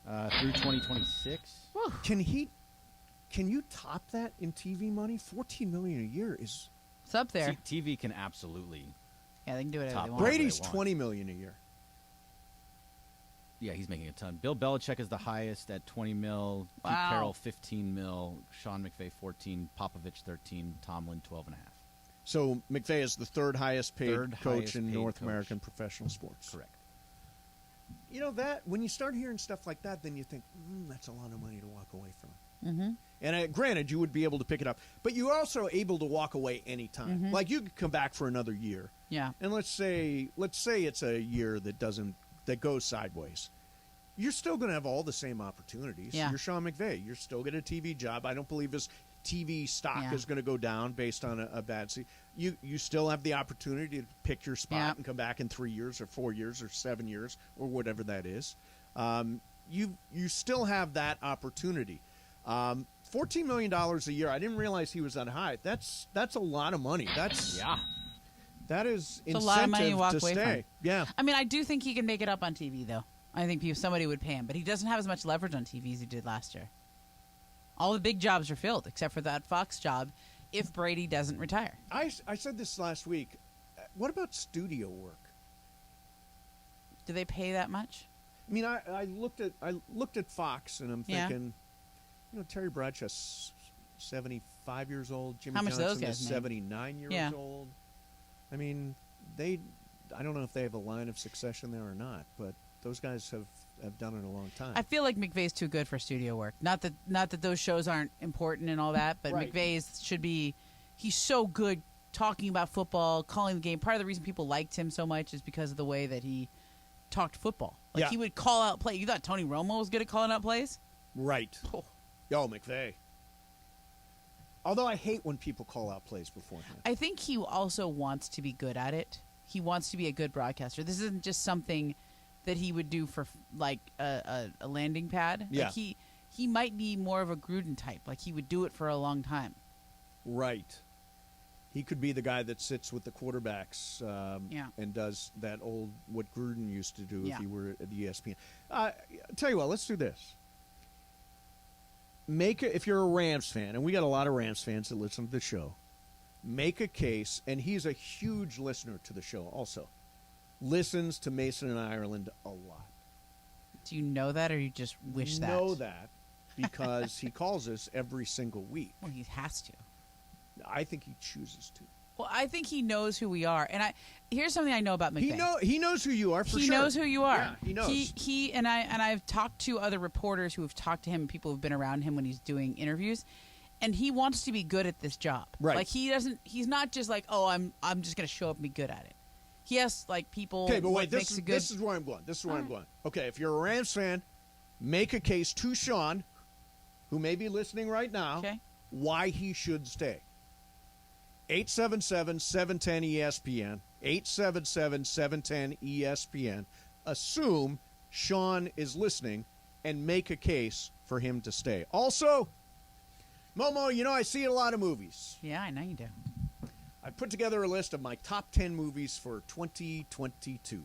Through 2026. Can you top that in TV money? $14 million a year is. It's up there. TV can absolutely. Yeah, they can do whatever they want. Brady's $20 million a year. Yeah, he's making a ton. Bill Belichick is the highest at 20 mil. Wow. Pete Carroll 15 mil. Sean McVay 14. Popovich 13. Tomlin 12.5. So McVay is the third highest paid coach in North American professional sports. Correct. You know that when you start hearing stuff like that, then you think that's a lot of money to walk away from. Mm-hmm. And granted, you would be able to pick it up, but you're also able to walk away anytime. Mhm. Like you could come back for another year. Yeah. And let's say it's a year that goes sideways. You're still going to have all the same opportunities. Yeah. You're Sean McVay. You're still getting a TV job. I don't believe his TV stock is going to go down based on a bad season. You still have the opportunity to pick your spot and come back in 3 years or 4 years or 7 years or whatever that is. You still have that opportunity. $14 million a year. I didn't realize he was that high. That's a lot of money. That is It's a lot of money you walk to away stay. from. Yeah. I mean, I do think he can make it up on TV, though. I think somebody would pay him, but he doesn't have as much leverage on TV as he did last year. All the big jobs are filled, except for that Fox job, if Brady doesn't retire. I said this last week. What about studio work? Do they pay that much? I mean, I looked at Fox, and I'm thinking, Terry Bradshaw's 75 years old. Jimmy How much Johnson those guys is make? 79 years old. I mean, I don't know if they have a line of succession there or not, but those guys have done it a long time. I feel like McVay's too good for studio work. Not that those shows aren't important and all that, but Right. McVay's should be. He's so good talking about football, calling the game. Part of the reason people liked him so much is because of the way that he talked football. Like he would call out play. You thought Tony Romo was good at calling out plays? Right. Yo, McVay. Although I hate when people call out plays beforehand. I think he also wants to be good at it. He wants to be a good broadcaster. This isn't just something that he would do for like a landing pad. Yeah. Like he might be more of a Gruden type. Like he would do it for a long time. Right. He could be the guy that sits with the quarterbacks and does that old what Gruden used to do if he were at the ESPN. Tell you what, let's do this. If you're a Rams fan, and we got a lot of Rams fans that listen to the show, make a case, and he's a huge listener to the show also. Listens to Mason and Ireland a lot. Do you know that, or you just wish that? Know that because he calls us every single week. Well, he has to. I think he chooses to. Well, I think he knows who we are, and here's something I know about McVay. He knows who you are. For he sure. knows who you are. Yeah, he knows. He and I've talked to other reporters who have talked to him, people who've been around him when he's doing interviews, and he wants to be good at this job. Right. Like he's not just like, oh, I'm just gonna show up and be good at it. He has like people. Okay, but wait, this is where I'm going. This is where I'm going. Okay, if you're a Rams fan, make a case to Sean, who may be listening right now, why he should stay. 877-710-ESPN, 877-710-ESPN. Assume Sean is listening and make a case for him to stay. Also, Momo, I see a lot of movies. Yeah, I know you do. I put together a list of my top 10 movies for 2022.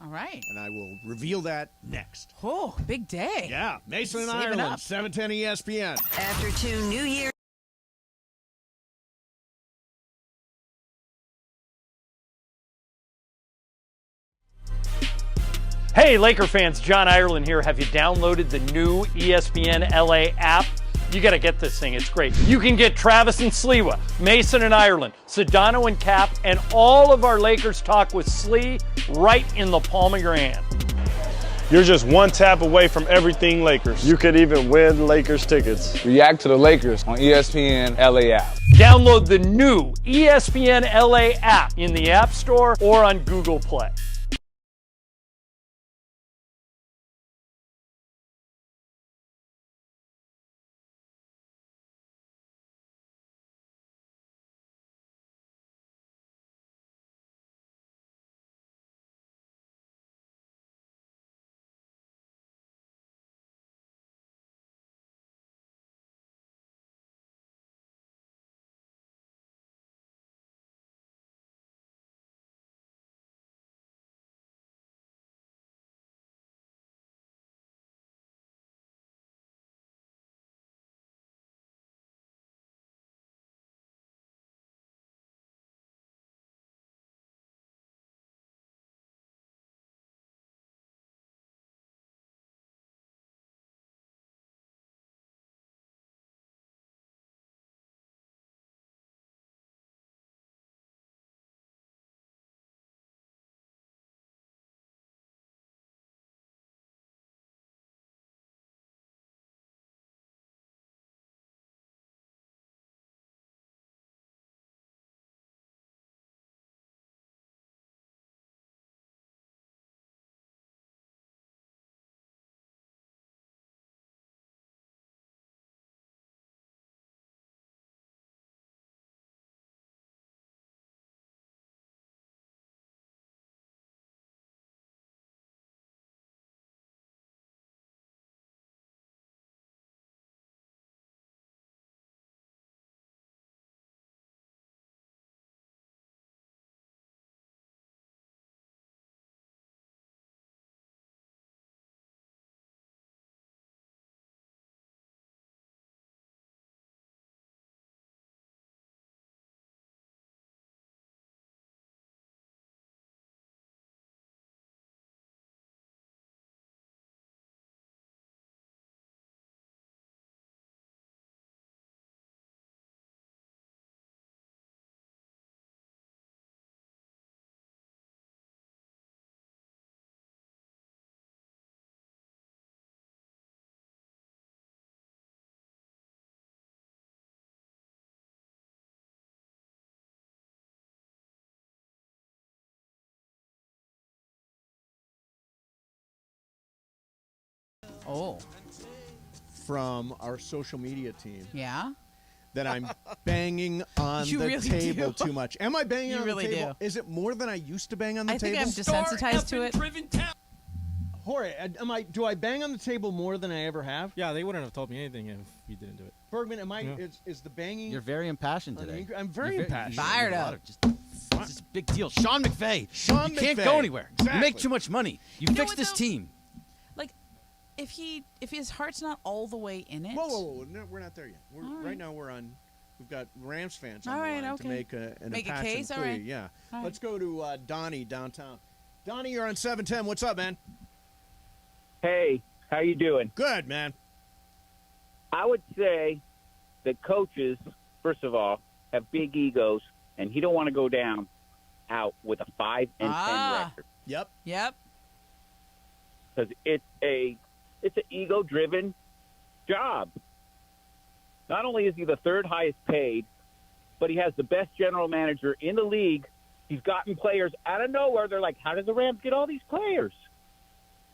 All right. And I will reveal that next. Oh, big day. Yeah, Mason and Saving Ireland, up. 710 ESPN. After 2 New Year. Hey, Laker fans, John Ireland here. Have you downloaded the new ESPNLA app? You got to get this thing. It's great. You can get Travis and Sliwa, Mason and Ireland, Sedano and Cap, and all of our Lakers talk with Slee right in the palm of your hand. You're just one tap away from everything Lakers. You could even win Lakers tickets. React to the Lakers on ESPNLA app. Download the new ESPNLA app in the App Store or on Google Play. from our social media team. Yeah? That I'm banging on You the really table do. too much. Am I banging You on really the table? do. Is it more than I used to bang on the I table? think I'm desensitized to it. Jorge, do I bang on the table more than I ever have? Yeah, they wouldn't have told me anything if you didn't do it. Bergman, am I? Yeah. Is the banging? You're very impassioned today. I'm very impassioned. Fired up. It's just a big deal. Sean McVay. Sean you can't McVay. go anywhere. You Exactly. make too much money. You know fix what, this though? team. Like, if his heart's not all the way in it. Whoa. No, we're not there yet. All right. Right now we're on. We've got Rams fans on All the right, line okay. to make an Make a impassioned case? All plea. right. Yeah. All right. Let's go to Donnie downtown. Donnie, you're on 710. What's up, man? Hey, how you doing? Good, man. I would say that coaches, first of all, have big egos, and he don't want to go down out with a 5-10 record. Yep. Because it's an ego-driven job. Not only is he the third highest paid, but he has the best general manager in the league. He's gotten players out of nowhere. They're like, how does the Rams get all these players?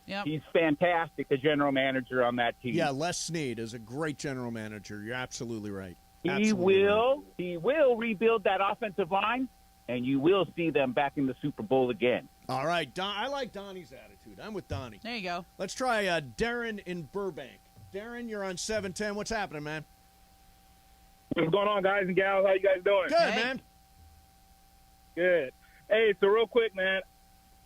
Yep. He's fantastic, the general manager on that team. Yeah, Les Snead is a great general manager. You're absolutely right. He Absolutely right. will rebuild that offensive line, and you will see them back in the Super Bowl again. All right, I like Donnie's attitude. I'm with Donnie. There you go. Let's try Darren in Burbank. Darren, you're on 710. What's happening, man? What's going on, guys and gals? How you guys doing? Good, man. Good. Hey, so real quick, man.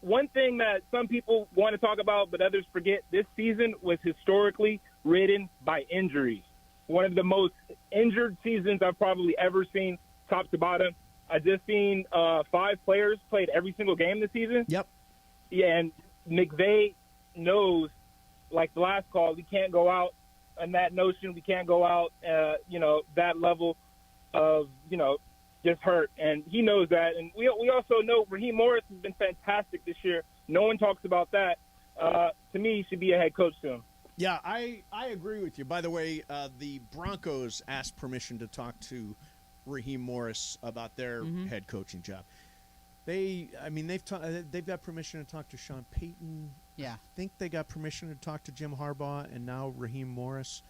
One thing that some people want to talk about but others forget, this season was historically ridden by injuries. One of the most injured seasons I've probably ever seen, top to bottom. I just seen 5 players played every single game this season. Yep. Yeah, and McVay knows, like the last call, we can't go out on that notion. We can't go out, that level of, just hurt. And he knows that. And we also know Raheem Morris has been fantastic this year. No one talks about that. To me, he should be a head coach soon. Yeah, I agree with you. By the way, the Broncos asked permission to talk to Raheem Morris about their head coaching job. They've got permission to talk to Sean Payton. Yeah. I think they got permission to talk to Jim Harbaugh and now Raheem Morris.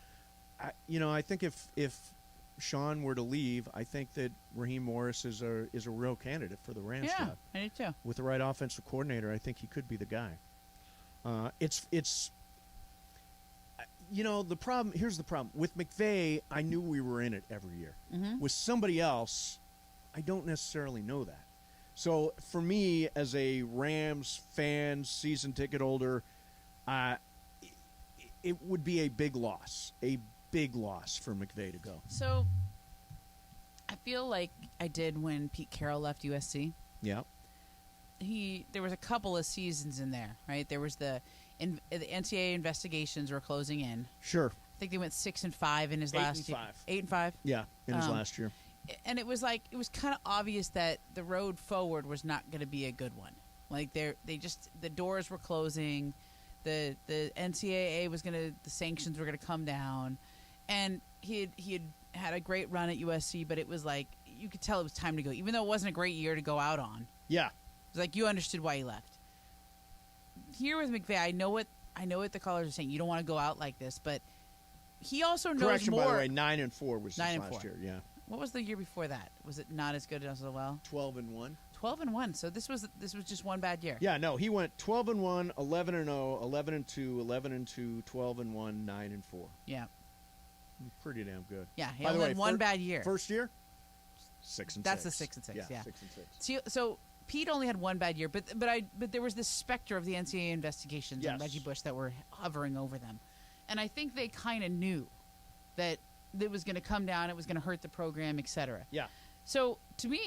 I think if Sean were to leave, I think that Raheem Morris is a real candidate for the Rams job. I do too. With the right offensive coordinator, I think he could be the guy. The problem. Here's the problem with McVay. I knew we were in it every year. With somebody else, I don't necessarily know that. So for me, as a Rams fan, season ticket holder, it would be a big loss for McVay to go. So I feel like I did when Pete Carroll left USC. Yeah. There was a couple of seasons in there, right? There was the NCAA investigations were closing in. Sure. I think they went 6-5 in his last year. 8-5. Yeah, in his last year. And it was kind of obvious that the road forward was not going to be a good one. Like the doors were closing, the NCAA the sanctions were going to come down, and he had a great run at USC, but it was like you could tell it was time to go, even though it wasn't a great year to go out on. Yeah, it was like you understood why he left. Here with McVay, I know what the callers are saying. You don't want to go out like this, but he also knows Correction, more. by the way, 9-4 was his 9-4. last year. Yeah. What was the year before that? Was it not as good as well? 12-1. 12-1. So this was just one bad year. Yeah, no, he went 12-1, 11-0, 11-2, 11-2, 12-1, 9-4. Yeah. Pretty damn good. Yeah, he By the only way, had one bad year. First year? 6-6. That's the 6-6. Yeah. 6-6. So Pete only had one bad year, but there was this specter of the NCAA investigations and Reggie Bush that were hovering over them, and I think they kind of knew that it was going to come down, it was going to hurt the program, etc. Yeah. So to me,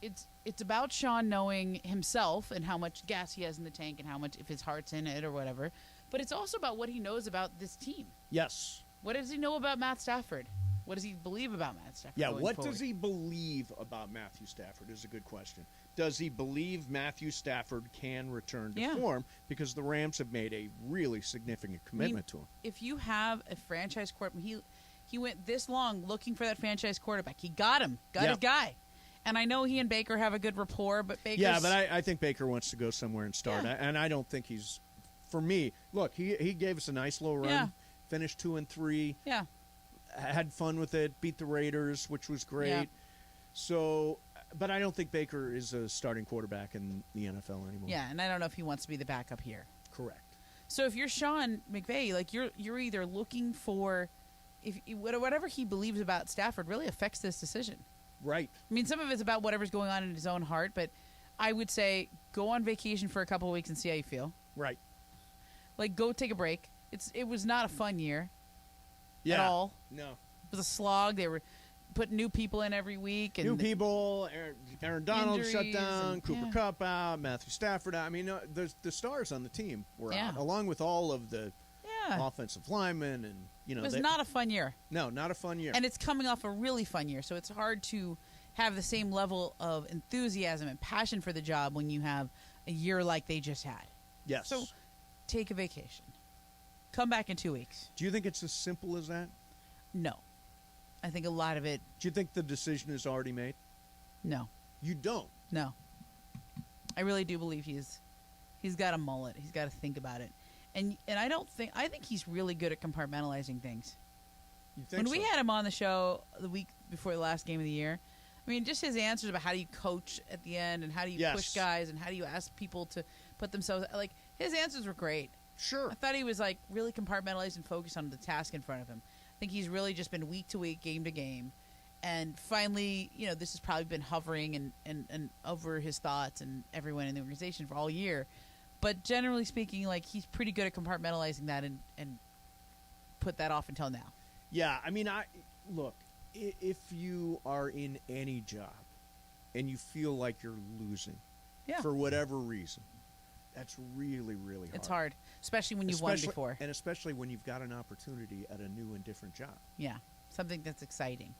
it's about Sean knowing himself and how much gas he has in the tank and how much if his heart's in it or whatever. But it's also about what he knows about this team. Yes. What does he know about Matt Stafford? What does he believe about Matt Stafford? Yeah, what forward? does he believe about Matthew Stafford is a good question. Does he believe Matthew Stafford can return to form? Because the Rams have made a really significant commitment to him. If you have a franchise quarterback, he went this long looking for that franchise quarterback. He got him, his guy. And I know he and Baker have a good rapport, but Baker's... Yeah, but I think Baker wants to go somewhere and start. And I don't think he's for me, look, he gave us a nice little run. Yeah. Finished 2-3. Yeah. Had fun with it. Beat the Raiders, which was great. Yeah. So, but I don't think Baker is a starting quarterback in the NFL anymore. Yeah, and I don't know if he wants to be the backup here. Correct. So if you're Sean McVay, like you're either looking for, if whatever he believes about Stafford really affects this decision. Right. I mean, some of it's about whatever's going on in his own heart, but I would say go on vacation for a couple of weeks and see how you feel. Right. Like, go take a break. It was not a fun year Yeah. at all. No. It was a slog. They were putting new people in every week. And New people, Aaron Donald shut injuries down, and- Cooper yeah. Kupp out, Matthew Stafford out. I mean, the stars on the team were Yeah. out, along with all of the offensive linemen. And, It was not a fun year. No, not a fun year. And it's coming off a really fun year, so it's hard to have the same level of enthusiasm and passion for the job when you have a year like they just had. Yes. So take a vacation. Come back in 2 weeks. Do you think it's as simple as that? No. I think a lot of it... Do you think the decision is already made? No. You don't? No. I really do believe he's got a mullet. He's got to think about it. And I think he's really good at compartmentalizing things. You think When we had him on the show the week before the last game of the year, I mean, just his answers about how do you coach at the end and how do you push guys and how do you ask people to put themselves, like, his answers were great. Sure. I thought he was, like, really compartmentalized and focused on the task in front of him. I think he's really just been week to week, game to game. And finally, this has probably been hovering and over his thoughts and everyone in the organization for all year. But generally speaking, like, he's pretty good at compartmentalizing that and put that off until now. Yeah, I mean, look, if you are in any job and you feel like you're losing for whatever reason, that's really, really hard. It's hard, especially when you've won before. And especially when you've got an opportunity at a new and different job. Yeah, something that's exciting.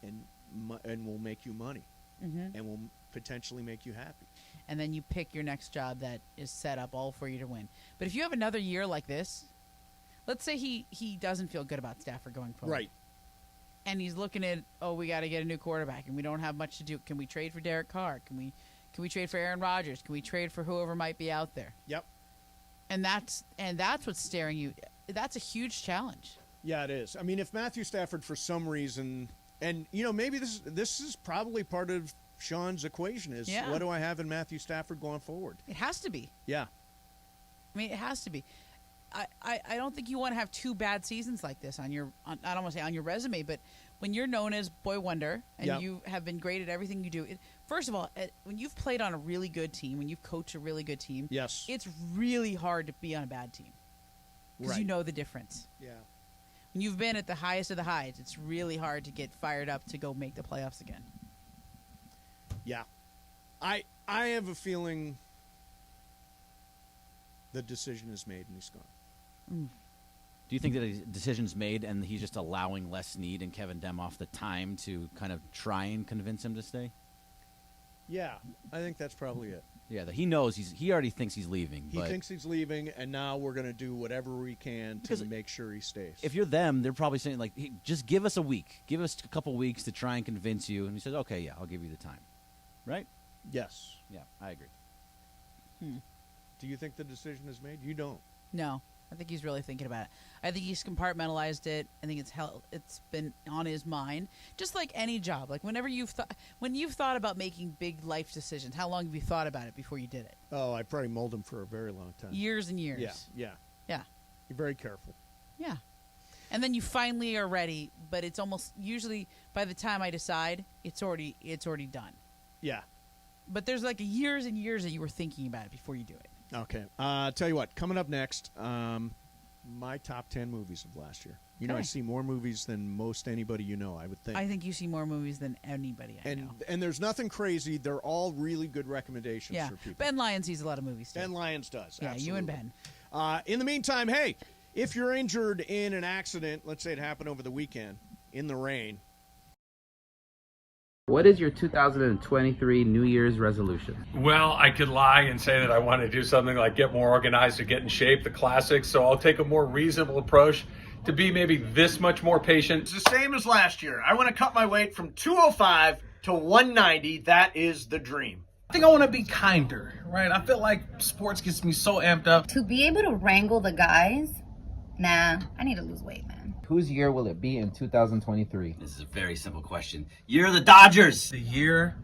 And will make you money. Mm-hmm. And will potentially make you happy. And then you pick your next job that is set up all for you to win. But if you have another year like this, let's say he doesn't feel good about Stafford going forward. Right. And he's looking at, we got to get a new quarterback, and we don't have much to do. Can we trade for Derek Carr? Can we trade for Aaron Rodgers? Can we trade for whoever might be out there? Yep. And that's what's staring you. That's a huge challenge. Yeah, it is. I mean, if Matthew Stafford, for some reason, and maybe this is probably part of Sean's equation is what do I have in Matthew Stafford going forward? It has to be. Yeah. I mean, it has to be. I don't think you want to have two bad seasons like this on your, I don't want to say on your resume, but when you're known as Boy Wonder and you have been great at everything you do, first of all, when you've played on a really good team, when you've coached a really good team, it's really hard to be on a bad team because you know the difference. Yeah. When you've been at the highest of the highs, it's really hard to get fired up to go make the playoffs again. Yeah. I have a feeling the decision is made and he's gone. Do you think that a decision's made and he's just allowing Les Snead and Kevin Demoff the time to kind of try and convince him to stay? Yeah, I think that's probably it. Yeah, that he knows he already thinks he's leaving. He thinks he's leaving, and now we're going to do whatever we can to make sure he stays. If you're them, they're probably saying, like, hey, just give us a week. Give us a couple weeks to try and convince you. And he says, okay, yeah, I'll give you the time. Right? Yes. Yeah, I agree. Do you think the decision is made? You don't. No. I think he's really thinking about it. I think he's compartmentalized it. I think it's been on his mind. Just like any job. Like when you've thought about making big life decisions, how long have you thought about it before you did it? Oh, I probably mulled him for a very long time. Years and years. Yeah. Yeah. You're very careful. Yeah. And then you finally are ready, but it's almost usually by the time I decide, it's already done. Yeah. But there's like years and years that you were thinking about it before you do it. Okay. Tell you what, coming up next, my top 10 movies of last year. I see more movies than most anybody I would think. I think you see more movies than anybody I know. And there's nothing crazy. They're all really good recommendations for people. Ben Lyons sees a lot of movies, too. Ben Lyons does, yeah, absolutely. you and Ben. In the meantime, hey, if you're injured in an accident, let's say it happened over the weekend, in the rain. What is your 2023 New Year's resolution? Well, I could lie and say that I want to do something like get more organized or get in shape, the classics. So I'll take a more reasonable approach to be maybe this much more patient. It's the same as last year. I want to cut my weight from 205 to 190. That is the dream. I think I want to be kinder, right? I feel like sports gets me so amped up. To be able to wrangle the guys, nah, I need to lose weight, man. Whose year will it be in 2023? This is a very simple question. Year of the Dodgers. The year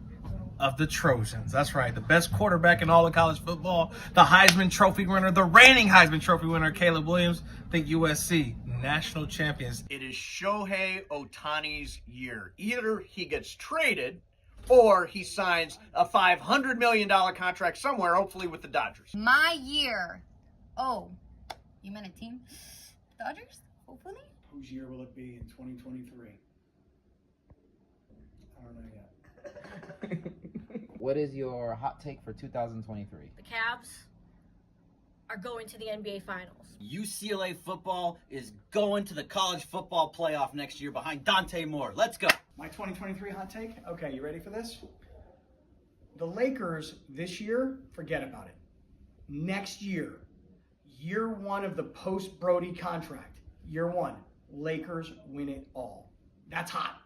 of the Trojans. That's right. The best quarterback in all of college football. The Heisman Trophy winner. The reigning Heisman Trophy winner, Caleb Williams. Think USC. National champions. It is Shohei Ohtani's year. Either he gets traded or he signs a $500 million contract somewhere, hopefully with the Dodgers. My year. Oh, you meant a team? Dodgers? Hopefully? Whose year will it be in 2023? I don't know yet. What is your hot take for 2023? The Cavs are going to the NBA Finals. UCLA football is going to the college football playoff next year behind Dante Moore. Let's go. My 2023 hot take? Okay, you ready for this? The Lakers this year, forget about it. Next year, year one of the post-Brody contract, year one, Lakers win it all. That's hot.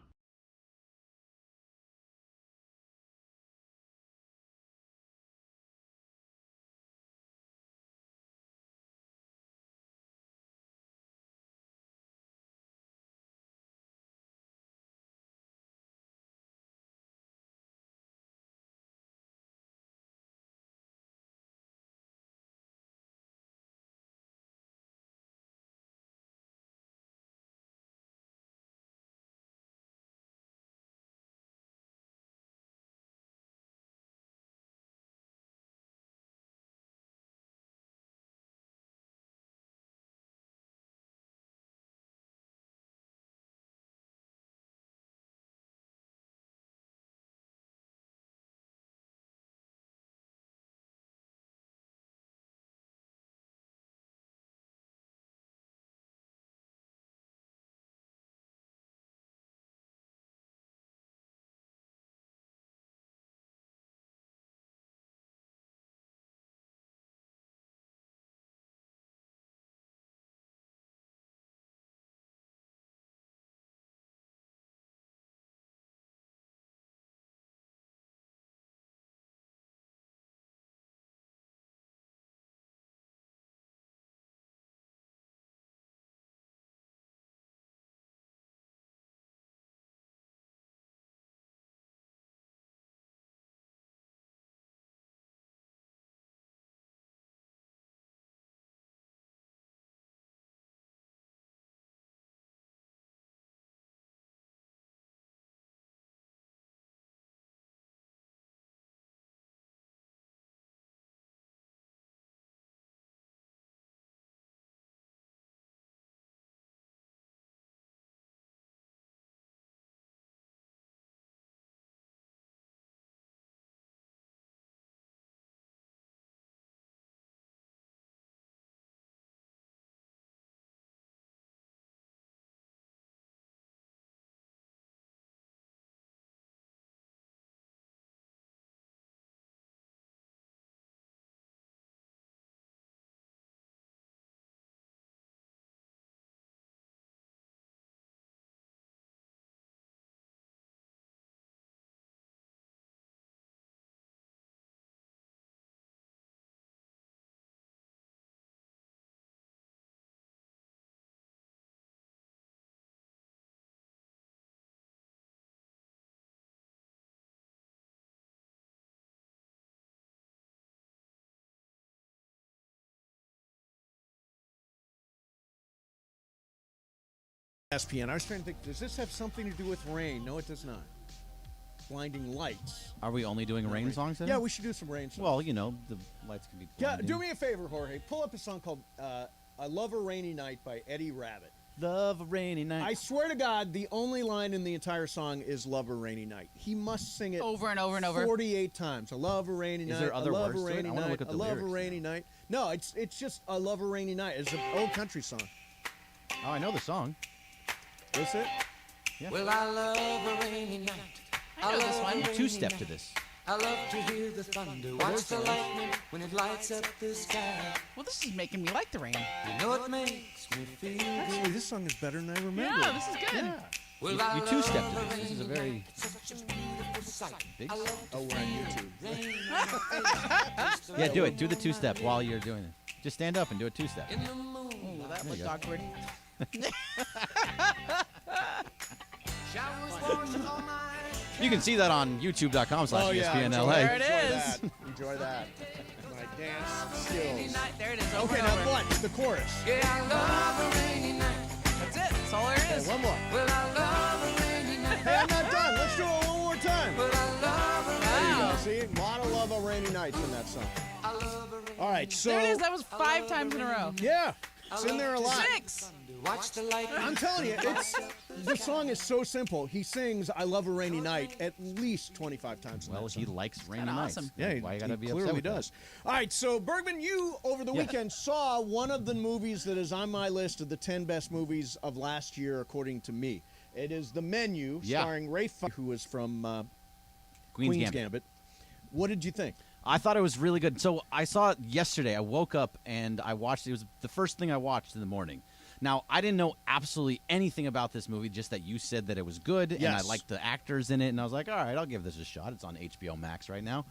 ESPN. I was trying to think, does this have something to do with rain? No, it does not. Blinding lights. Are we only doing rain songs today? Yeah, we should do some rain songs. Well, you know, the lights can be blinding. Yeah, do me a favor, Jorge. Pull up a song called I Love a Rainy Night by Eddie Rabbit. Love a rainy night. I swear to God, the only line in the entire song is Love a Rainy Night. He must sing it over and over and over 48 times. I love a rainy night. Is there other I love words a to it? rainy I want to night. look at the I love a lyrics rainy night. No, it's just I love a rainy night. It's an old country song. Oh, I know the song. Is it? Yeah. Well, I love a rainy night. I know this one. Two-step to this. I love to hear the thunder, watch the lightning when it lights up the sky. Well, this is making me like the rain. You know it makes me feel Actually, this song is better than I remember. Yeah, this is good. Yeah. You two-stepped it. This is a very big. Oh, we're on YouTube. Yeah, do it. Do the two-step while you're doing it. Just stand up and do a two-step. Ooh, that looked awkward. You can see that on youtube.com/ESPNLA. There it is. Enjoy that. My dance skills. There it is. Over Okay, and now over. what? The chorus. That's it. That's all there is. Okay, one more. Hey, I'm not done. Let's do it one more time. There you go. See, a lot of love on rainy nights in that song. All right, so There it is. That was 5 times in a row. yeah, it's in there a lot. 6. I'm telling you, the song is so simple. He sings "I Love a Rainy Night" at least 25 times. Well, he likes rainy Kinda nights. awesome. Yeah, Why you gotta be clearly upset with does. All right, so Bergman, you over the weekend saw one of the movies that is on my list of the 10 best movies of last year, according to me. It is The Menu, starring Ray Fiennes, who is from Queen's Gambit. What did you think? I thought it was really good. So I saw it yesterday. I woke up and I watched it. It was the first thing I watched in the morning. Now, I didn't know absolutely anything about this movie, just that you said that it was good, and I liked the actors in it, and I was like, all right, I'll give this a shot. It's on HBO Max right now.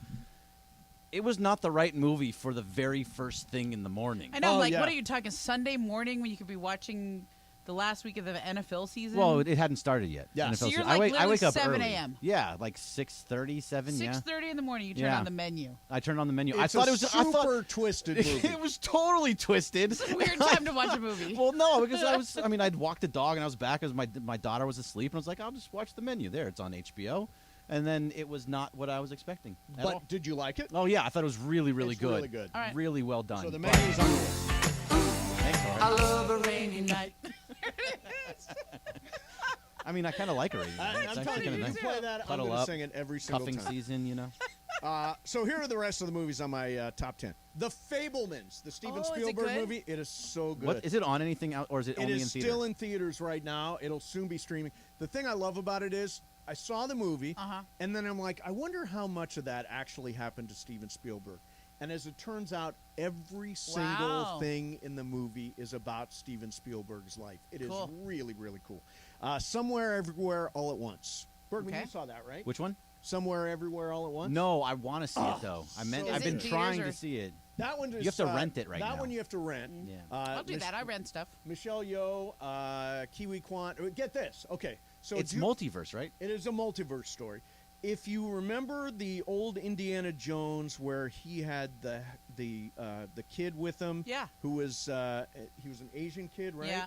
It was not the right movie for the very first thing in the morning. I know. What are you talking? Sunday morning when you could be watching the last week of the NFL season? Well, it hadn't started yet. Yeah. NFL So you're season. like I wake up 7 early. a.m. Yeah, like 6:30, 7, 6:30 in the morning, you turn on the Menu. I turned on the menu. It's I thought a it was super twisted movie. It was totally twisted. It's a weird time to watch a movie. Well, no, because I'd walked the dog and I was back as my daughter was asleep, and I was like, I'll just watch The Menu. There, it's on HBO. And then it was not what I was expecting. But did you like it? Oh, yeah, I thought it was really, really good. Really good. All right. Really well done. So The Menu's on the list. Thanks, Horace. I love a rainy night. I mean, I kind of like her. I'm telling you, you play that, I'm Cuddle going to up, sing it every single cuffing time. season, you know. So here are the rest of the movies on my top 10. The Fabelmans, the Steven Spielberg movie. It is so good. What is it on anything out, or is it only in It is theaters? still in theaters right now. It'll soon be streaming. The thing I love about it is I saw the movie, and then I'm like, I wonder how much of that actually happened to Steven Spielberg. And as it turns out, every single thing in the movie is about Steven Spielberg's life. It is really, really cool. Somewhere, Everywhere, All at Once. Bergman, you saw that, right? Which one? Somewhere, Everywhere, All at Once? No, I want to see it, though. I've been trying to see it. That one is, you have to rent it right now. That one you have to rent. Yeah. I'll do that. I rent stuff. Michelle Yeoh, Kiwi Kwan. Get this. Okay. So it's multiverse, right? It is a multiverse story. If you remember the old Indiana Jones, where he had the kid with him, who was he was an Asian kid, right? Yeah.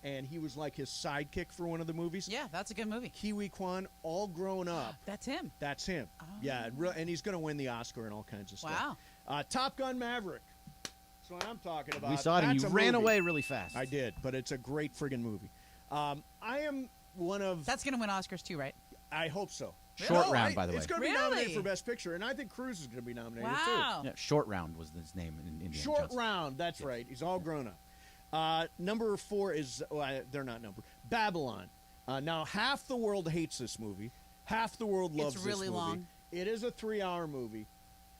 And he was like his sidekick for one of the movies. Yeah, that's a good movie. Kiwi Kwan, all grown up. That's him. That's him. Oh. Yeah, and he's going to win the Oscar and all kinds of stuff. Wow. Top Gun Maverick. That's what I'm talking about. We saw it, and you ran away really fast. I did, but it's a great friggin' movie. I am one of... That's going to win Oscars too, right? I hope so. Short Round, by the way. It's going to be nominated for Best Picture, and I think Cruise is going to be nominated too. Yeah, Short Round was his name in Indiana Short Jones. Round, that's right. He's all grown up. Number 4 is... they're not numbered. Babylon. Now, half the world hates this movie. Half the world loves this movie. It's really long. It is a 3-hour movie.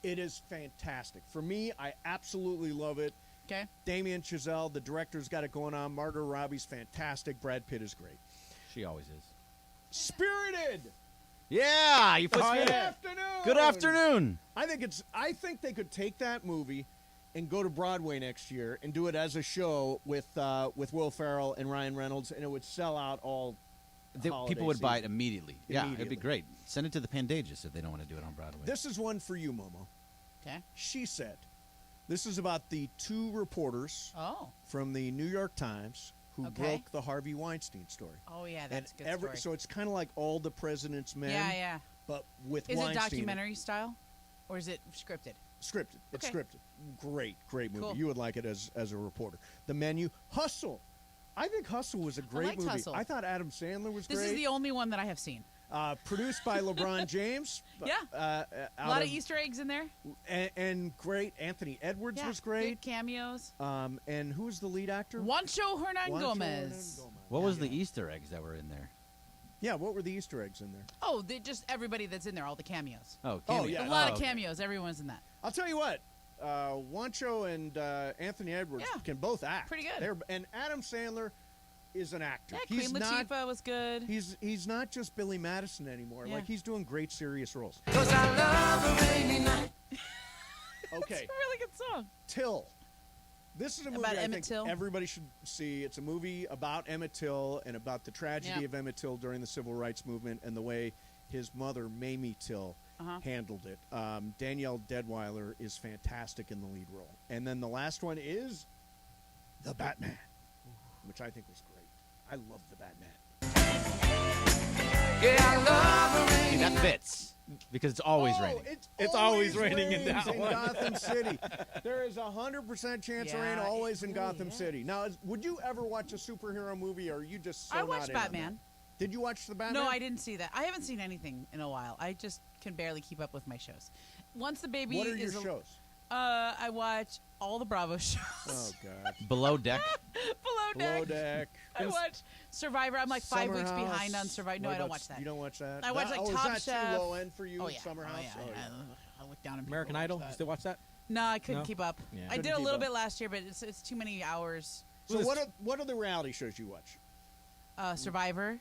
It is fantastic. For me, I absolutely love it. Okay. Damien Chazelle, the director's got it going on. Margot Robbie's fantastic. Brad Pitt is great. She always is. Spirited. Yeah, you put Good Spirited. afternoon. Good afternoon. I think they could take that movie and go to Broadway next year and do it as a show with Will Ferrell and Ryan Reynolds, and it would sell out all. People would buy it immediately. Yeah, it'd be Immediately. great. Send it to the Pandages if they don't want to do it on Broadway. This is one for you, Momo. Okay. She said, this is about the 2 reporters from the New York Times who broke the Harvey Weinstein story. Oh, yeah, that's a good story. So it's kind of like All the President's Men. Yeah. But with Is Weinstein. it documentary style, or is it scripted? Scripted. It's Okay. scripted. Great movie. Cool. You would like it as a reporter. The Menu. Hustle. I think Hustle was a great liked movie. Hustle. I thought Adam Sandler was This great. is the only one that I have seen. Produced by LeBron James. Yeah. A lot of Easter eggs in there. And great. Anthony Edwards was great. Good cameos. And who was the lead actor? Juancho Hernan Juancho Gomez. What was the Easter eggs that were in there? Yeah, what were the Easter eggs in there? Oh, just everybody that's in there, all the cameos. Oh, yeah. A lot of cameos. Everyone's in that. I'll tell you what. Juancho and Anthony Edwards can both act. Pretty good. And Adam Sandler is an actor. Yeah, Queen Latifah was good. He's not just Billy Madison anymore. Yeah. Like, he's doing great serious roles. 'Cause I love a rainy night. Okay. It's a really good song. Till. This is a movie About I Emmett think Till? everybody should see. It's a movie about Emmett Till and about the tragedy of Emmett Till during the Civil Rights Movement and the way his mother, Mamie Till, handled it. Danielle Deadweiler is fantastic in the lead role. And then the last one is The Batman, which I think was great. I love The Batman. Yeah, I love a rainy That fits because it's always raining. It's always raining in rains that one. Gotham City. There is 100% chance of rain always in Gotham City. Now, would you ever watch a superhero movie, or are you just so I not watched in on Batman. that? Did you watch the Batman? No, I didn't see that. I haven't seen anything in a while. I just can barely keep up with my shows. Once the baby What are your is shows? I watch all the Bravo shows. Oh, God. Below Deck. Below Deck. I watch Survivor. I'm like 5 weeks Summer behind House. on Survivor. No, What I don't about- watch that. You don't watch that? I watch like Top is that Chef. too low end for you, Oh, yeah. Summer House? Oh, yeah. I look down on American people Idol. watch You that. still watch that? No, I couldn't No? keep up. Yeah. I Couldn't did a keep little up. bit last year, but it's too many hours. So what are the reality shows you watch? Survivor.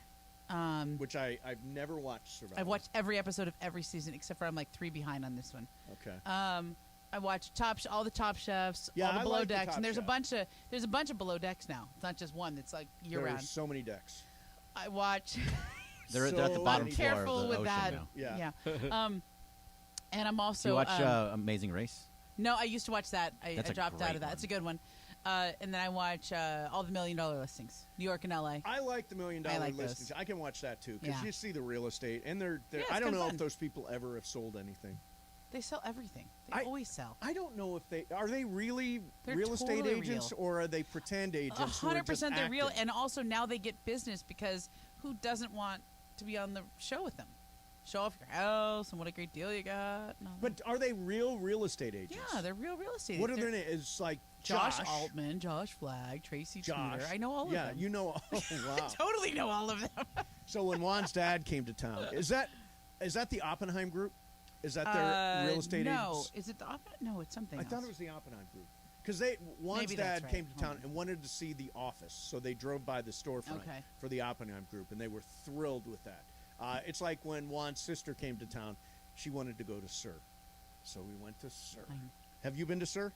Which I've never watched Survivor. I've watched every episode of every season except for I'm like 3 behind on this one. Okay. I watch all the Top Chefs, Yeah, all the I Below like the Decks, Top and there's Chef. a bunch of Below Decks now. It's not just one. It's like year round. There's so many decks. I watch. They're at the bottom I'm floor careful of the with ocean that. now. Yeah. And I'm also. Do you watch Amazing Race? No, I used to watch that. I That's a dropped out great of that. one. It's a good one. And then I watch all the $1 Million Listings, New York and LA. I like the $1 Million I like listings. those. I can watch that too because Yeah. you see the real estate, and they're Yeah, it's I don't kinda know fun. if those people ever have sold anything. They sell everything. They always sell. I don't know if they really They're real estate totally agents real. or are they pretend agents? who are just 100% they're real, acting? and also now they get business because who doesn't want to be on the show with them? Show off your house and what a great deal you got. and all But are they real estate agents? Yeah, they're real estate. What are their They're- names? It's like Josh Altman, Josh Flagg, Tracy Josh. Tutor. I know all of Yeah, them. you know. Oh, wow. I totally know all of them. So when Juan's dad came to town, is that the Oppenheim Group? Is that their real estate no. agents? Is it the Oppenheim? No, it's something I else. thought it was the Oppenheim Group. Because Juan's Maybe that's dad right. came to town and wanted to see the office, so they drove by the storefront Okay. for the Oppenheim Group, and they were thrilled with that. It's like when Juan's sister came to town, she wanted to go to Sir, so we went to Sir. Have you been to Sir?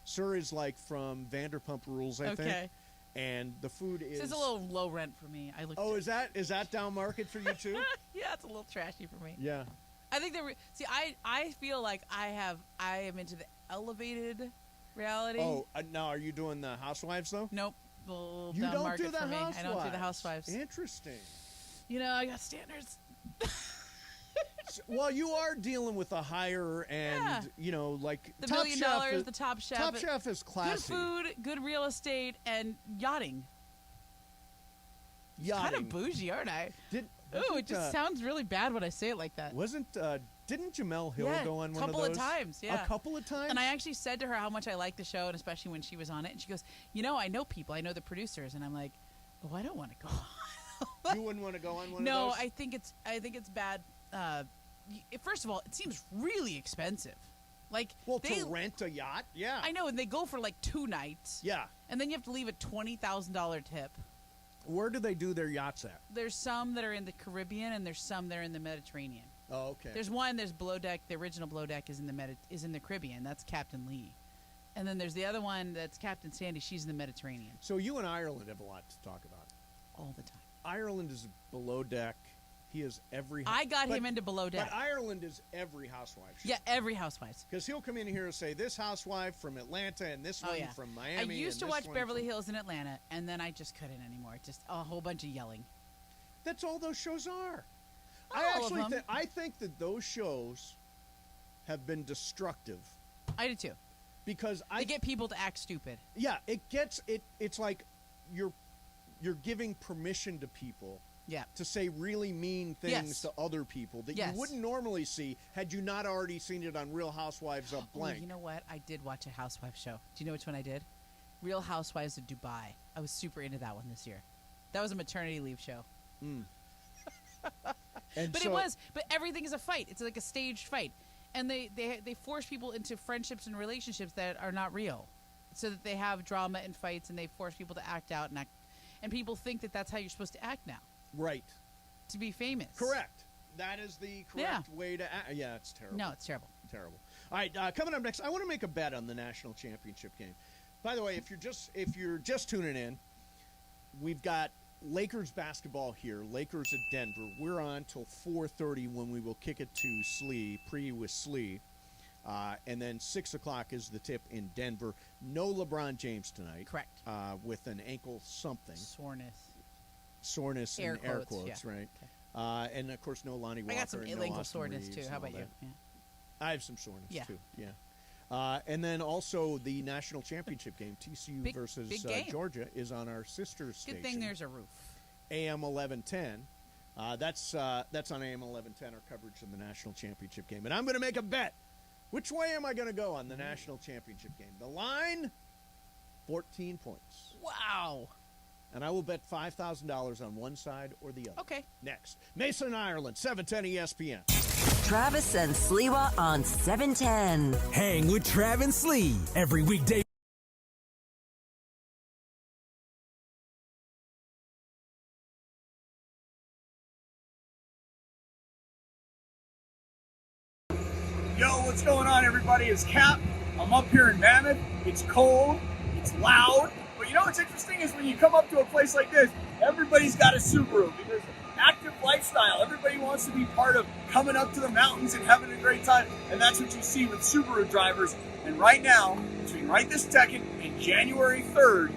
Sir is like from Vanderpump Rules, I think. Okay. And the food is. This is a little low rent for me. I looked. Oh, is that down market for you too? Yeah, it's a little trashy for me. Yeah. I think I feel like I am into the elevated reality. Oh, now are you doing the Housewives though? Nope. A little You down don't market do the for me. Housewives. I don't do the Housewives. Interesting. You know, I got standards. Well, you are dealing with a higher end, like The Top $1 Million, Chef. the Top Chef. Top Chef is classy. Good food, good real estate, and yachting. Kind Yachting. of bougie, aren't I? It just sounds really bad when I say it like that. Didn't Jamel Hill Yeah, go on one of couple those? of times, yeah. A couple of times? And I actually said to her how much I liked the show, and especially when she was on it. And she goes, I know people. I know the producers. And I'm like, oh, I don't want to go on. You wouldn't want to go on one No, of those? I think it's bad. First of all, it seems really expensive. Like, to rent a yacht? Yeah. I know, and they go for like 2 nights. Yeah. And then you have to leave a $20,000 tip. Where do they do their yachts at? There's some that are in the Caribbean, and there's some that are in the Mediterranean. Oh, okay. There's Below Deck. The original Below Deck is in the Caribbean. That's Captain Lee. And then there's the other one that's Captain Sandy. She's in the Mediterranean. So you and Ireland have a lot to talk about. All the time. Ireland is Below Deck. He is every. I got him into Below Deck. But Ireland is every housewife show. Yeah, every Housewives. Because he'll come in here and say this housewife from Atlanta and this one from Miami. I used to and watch this one Beverly from... Hills in Atlanta, and then I just couldn't anymore. Just a whole bunch of yelling. That's all those shows are. I think that those shows have been destructive. I do too. Because they get people to act stupid. Yeah, it's like you're giving permission to people to say really mean things to other people that you wouldn't normally see had you not already seen it on Real Housewives of blank. Oh, you know what? I did watch a Housewives show. Do you know which one I did? Real Housewives of Dubai. I was super into that one this year. That was a maternity leave show. But everything is a fight. It's like a staged fight. And they force people into friendships and relationships that are not real. So that they have drama and fights, and they force people to act out and act. and people think that that's how you're supposed to act now. Right. To be famous. Correct. That is the correct way to act. Yeah, it's terrible. No, it's terrible. Terrible. All right, coming up next, I want to make a bet on the national championship game. By the way, if you're just tuning in, we've got Lakers basketball here. Lakers at Denver. We're on till 4:30 when we will kick it to Slee, with Slee. And then 6 o'clock is the tip in Denver. No LeBron James tonight. Correct. With an ankle something. Soreness air in quotes, air quotes, yeah. right? And, of course, no Lonnie Walker. I got some no ankle Austin soreness, Reeves too. How and about all you? that. Yeah. I have some soreness, Yeah. too. Yeah. And then also the national championship game, TCU versus Georgia, is on our sister station. Good thing there's a roof. AM 1110. That's on AM 1110, our coverage of the national championship game. And I'm going to make a bet. Which way am I going to go on the national championship game? The line, 14 points. Wow. And I will bet $5,000 on one side or the other. Okay. Next, Mason, Ireland, 710 ESPN. Travis and Sliwa on 710. Hang with Trav and Slee every weekday. Yo, what's going on, everybody? It's Cap. I'm up here in Mammoth. It's cold. It's loud. But you know what's interesting is when you come up to a place like this, everybody's got a Subaru because active lifestyle. Everybody wants to be part of coming up to the mountains and having a great time. And that's what you see with Subaru drivers. And right now, between right this second and January 3rd,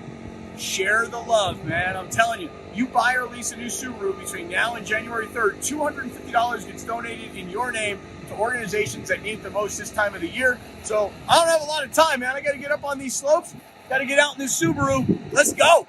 share the love, man. I'm telling you, you buy or lease a new Subaru between now and January 3rd, $250 gets donated in your name to organizations that need it the most this time of the year. So I don't have a lot of time, man. I got to get up on these slopes. Got to get out in this Subaru. Let's go.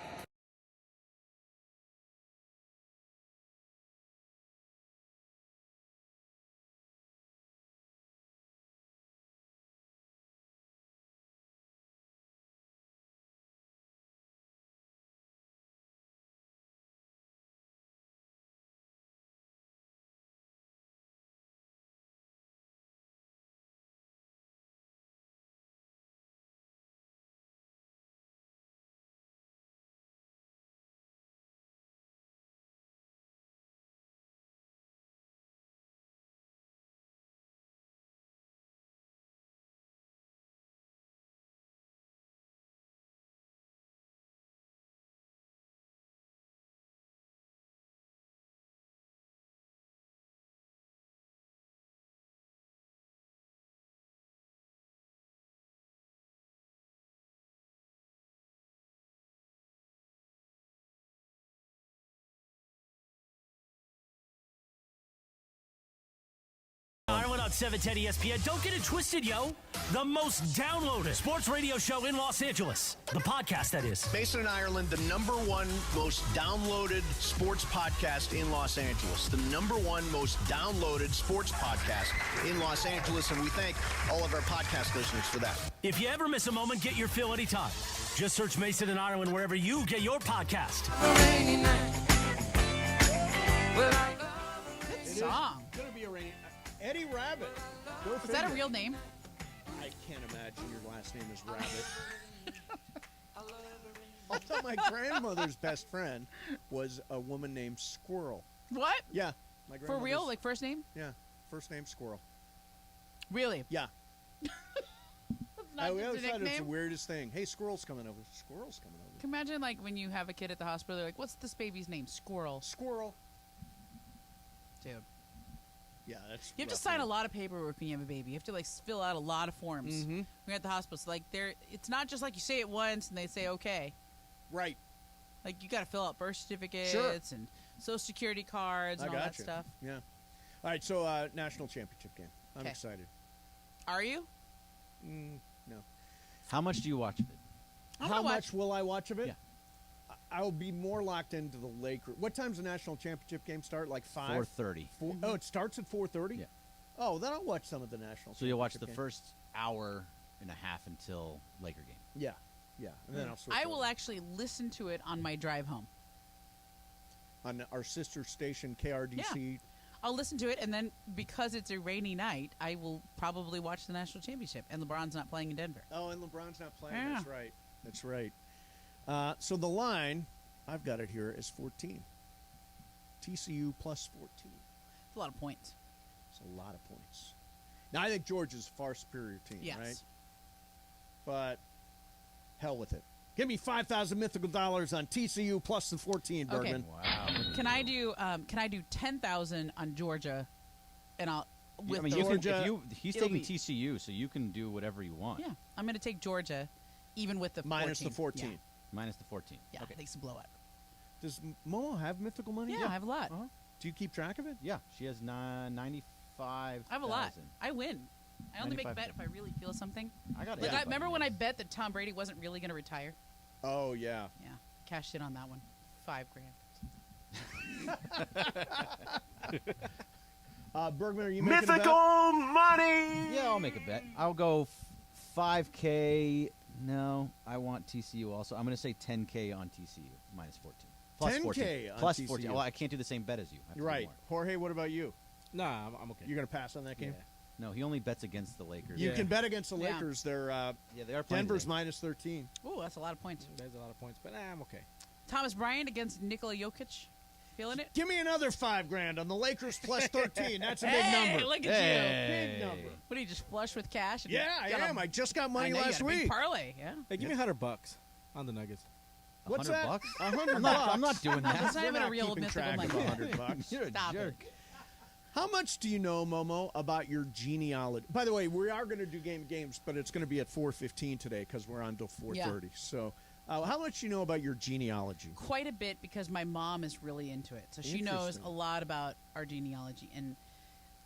Ireland on 710 ESPN. Don't get it twisted, yo. The most downloaded sports radio show in Los Angeles. The podcast, that is. Mason and Ireland, the #1 most downloaded sports podcast in Los Angeles. The #1 most downloaded sports podcast in Los Angeles. And we thank all of our podcast listeners for that. If you ever miss a moment, get your fill anytime. Just search Mason and Ireland wherever you get your podcast. Good song. It's going to be a rainy... Eddie Rabbit. Go Is that a real name? I can't imagine your last name is Rabbit. Although my grandmother's best friend was a woman named Squirrel. What? Yeah. For real? Like first name? Yeah. First name Squirrel. Really? Yeah. Not I just a always thought it's the nickname? weirdest thing. Hey, Squirrel's coming over. Squirrel's coming over. Can you imagine like when you have a kid at the hospital, they're like, what's this baby's name? Squirrel. Squirrel. Dude. Yeah, that's. You have to sign a lot of paperwork when you have a baby. You have to like fill out a lot of forms when you're at the hospital. So like it's not just like you say it once and they say okay. Right. Like you got to fill out birth certificates and social security cards and all that stuff. Yeah. All right. So national championship game. I'm excited. Are you? No. How much do you watch of it? How much will I watch of it? Yeah. I'll be more locked into the Lakers. What time's the national championship game start? Like 5? 4:30. Oh, it starts at 4:30? Yeah. Oh, then I'll watch some of the national So you'll watch the game. first hour and a half until Laker game. Yeah. Yeah. And then I'll switch I over. will actually listen to it on my drive home. On our sister station, KRDC. Yeah. I'll listen to it, and then because it's a rainy night, I will probably watch the national championship. And LeBron's not playing in Denver. Oh, and LeBron's not playing. Yeah. That's right. That's right. So the line, I've got it here as 14. TCU plus 14. It's a lot of points. It's a lot of points. Now, I think Georgia's a far superior team, Yes. right? But hell with it. Give me 5,000 mythical dollars on TCU plus the 14, Bergman. Wow. Can I do 10,000 on Georgia, and I'll with I mean, the you can, Georgia. he's it'll taking be- TCU, so you can do whatever you want. Yeah, I'm going to take Georgia, even with the Minus 14. the 14. Yeah, Minus the 14. yeah Okay. I think it's a blowout. Does Momo have mythical money? Yeah, I have a lot. Do you keep track of it? Yeah, she has 95,000. I have a lot. I win. I only make a bet 95,000. if I really feel something. I got it. Like, I remember when I bet that Tom Brady wasn't really going to retire? Oh, yeah. Yeah, cashed in on that one. $5,000. Bergman, are you making a bet? Mythical money! Yeah, I'll make a bet. I'll go 5K. No, I want TCU also. I'm going to say 10K on TCU, minus 14. Plus 10K 14. on Plus TCU. 14. Well, I can't do the same bet as you. I have to You're do right. more. Jorge, what about you? Nah, I'm okay. You're going to pass on that game? Yeah. No, he only bets against the Lakers. You can bet against the Yeah. Lakers. They're Yeah, they are playing Denver's today. minus 13. Ooh, that's a lot of points. There's a lot of points, but I'm okay. Thomas Bryant against Nikola Jokic. Feeling it? Give me another $5,000 on the Lakers plus 13. That's a big Hey, number. look at Big number. What are you, just flush with cash? And Yeah, I got a- am. I just got money I know, you last got a big week. parlay, yeah. Hey, give me $100 on the Nuggets. What's $100 that? bucks? $100 I'm not doing that. That's not We're even a not real keeping mythical track money. of $100. You're a Stop jerk. it. How much do you know, Momo, about your genealogy? By the way, we are going to do games, but it's going to be at 4:15 today because we're on till 4:30. So, how much do you know about your genealogy? Quite a bit, because my mom is really into it. So she knows Interesting. a lot about our genealogy. And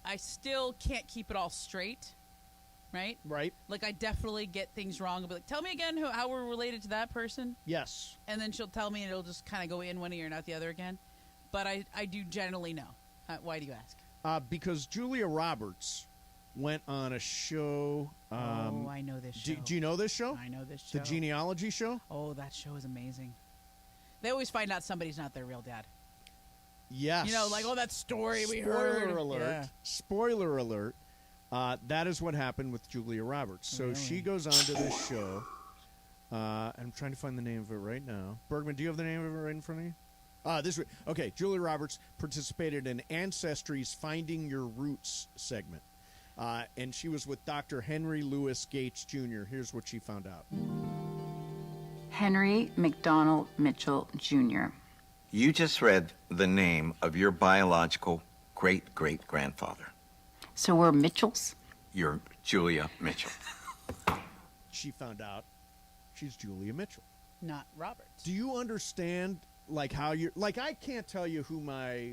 I still can't keep it all straight, right? Right. Like, I definitely get things wrong. I'll be like, tell me again how we're related to that person. Yes. And then she'll tell me, and it'll just kind of go in one ear and out the other again. But I do generally know. Why do you ask? Because Julia Roberts went on a show. Oh, I know this show. Do you know this show? I know this show. The genealogy show? Oh, that show is amazing. They always find out somebody's not their real dad. Yes. You know, like, oh, that story we Spoiler heard. alert. Yeah. Spoiler alert. That is what happened with Julia Roberts. So Really? she goes on to this show. I'm trying to find the name of it right now. Bergman, do you have the name of it right in front of you? Okay, Julia Roberts participated in Ancestry's Finding Your Roots segment. And she was with Dr. Henry Louis Gates Jr. Here's what she found out. Henry McDonald Mitchell Jr. You just read the name of your biological great-great-grandfather. So we're Mitchells? You're Julia Mitchell. She found out she's Julia Mitchell. Not Roberts. Do you understand, like, how you're... Like, I can't tell you who my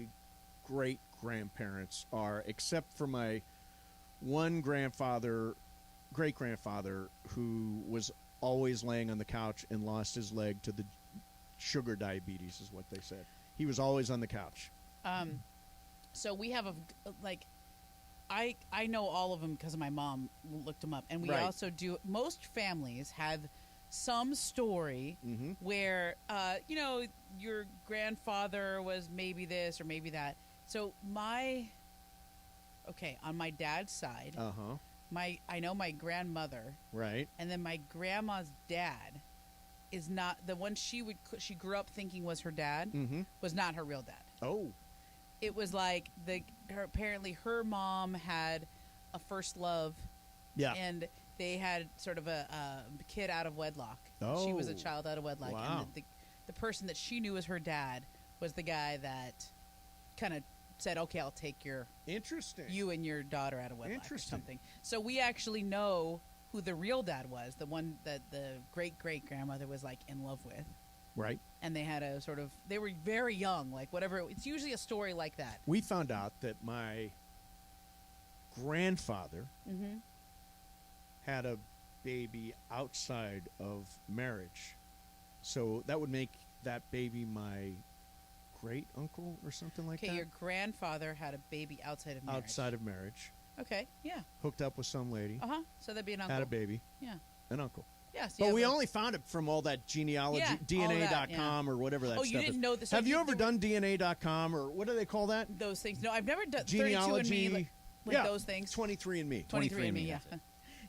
great-grandparents are, except for my one great-grandfather, who was always laying on the couch and lost his leg to the sugar diabetes, is what they said. He was always on the couch. So we have I know all of them because my mom looked them up, and we Right. also do. Most families have some story where your grandfather was maybe this or maybe that. So on my dad's side, I know my grandmother, Right. and then my grandma's dad is not the one she grew up thinking was her dad, was not her real dad. Oh. It was like apparently her mom had a first love, Yeah. and they had sort of a kid out of wedlock. She was a Oh. child out of wedlock, Wow. and the person that she knew as her dad was the guy that kind of said, "Okay, I'll take you and your daughter out of wedlock," or something. So we actually know who the real dad was, the one that the great-great-grandmother was, like, in love with. Right. And they had they were very young, like, whatever. It's usually a story like that. We found out that my grandfather had a baby outside of marriage. So that would make that baby my great-uncle or something like that. Okay, your grandfather had a baby outside of marriage. Outside of marriage. Okay, yeah. Hooked up with some lady. Uh-huh. So that'd be an uncle. Had a baby. Yeah. An uncle. Yeah, so But we only found it from all that genealogy, Yeah, DNA.com or whatever that Oh, stuff you didn't is. know this. Have you ever done DNA.com or what do they call that? Those things? No, I've never done Genealogy. 32andMe, like yeah, those things. 23andMe. 23andMe, yeah.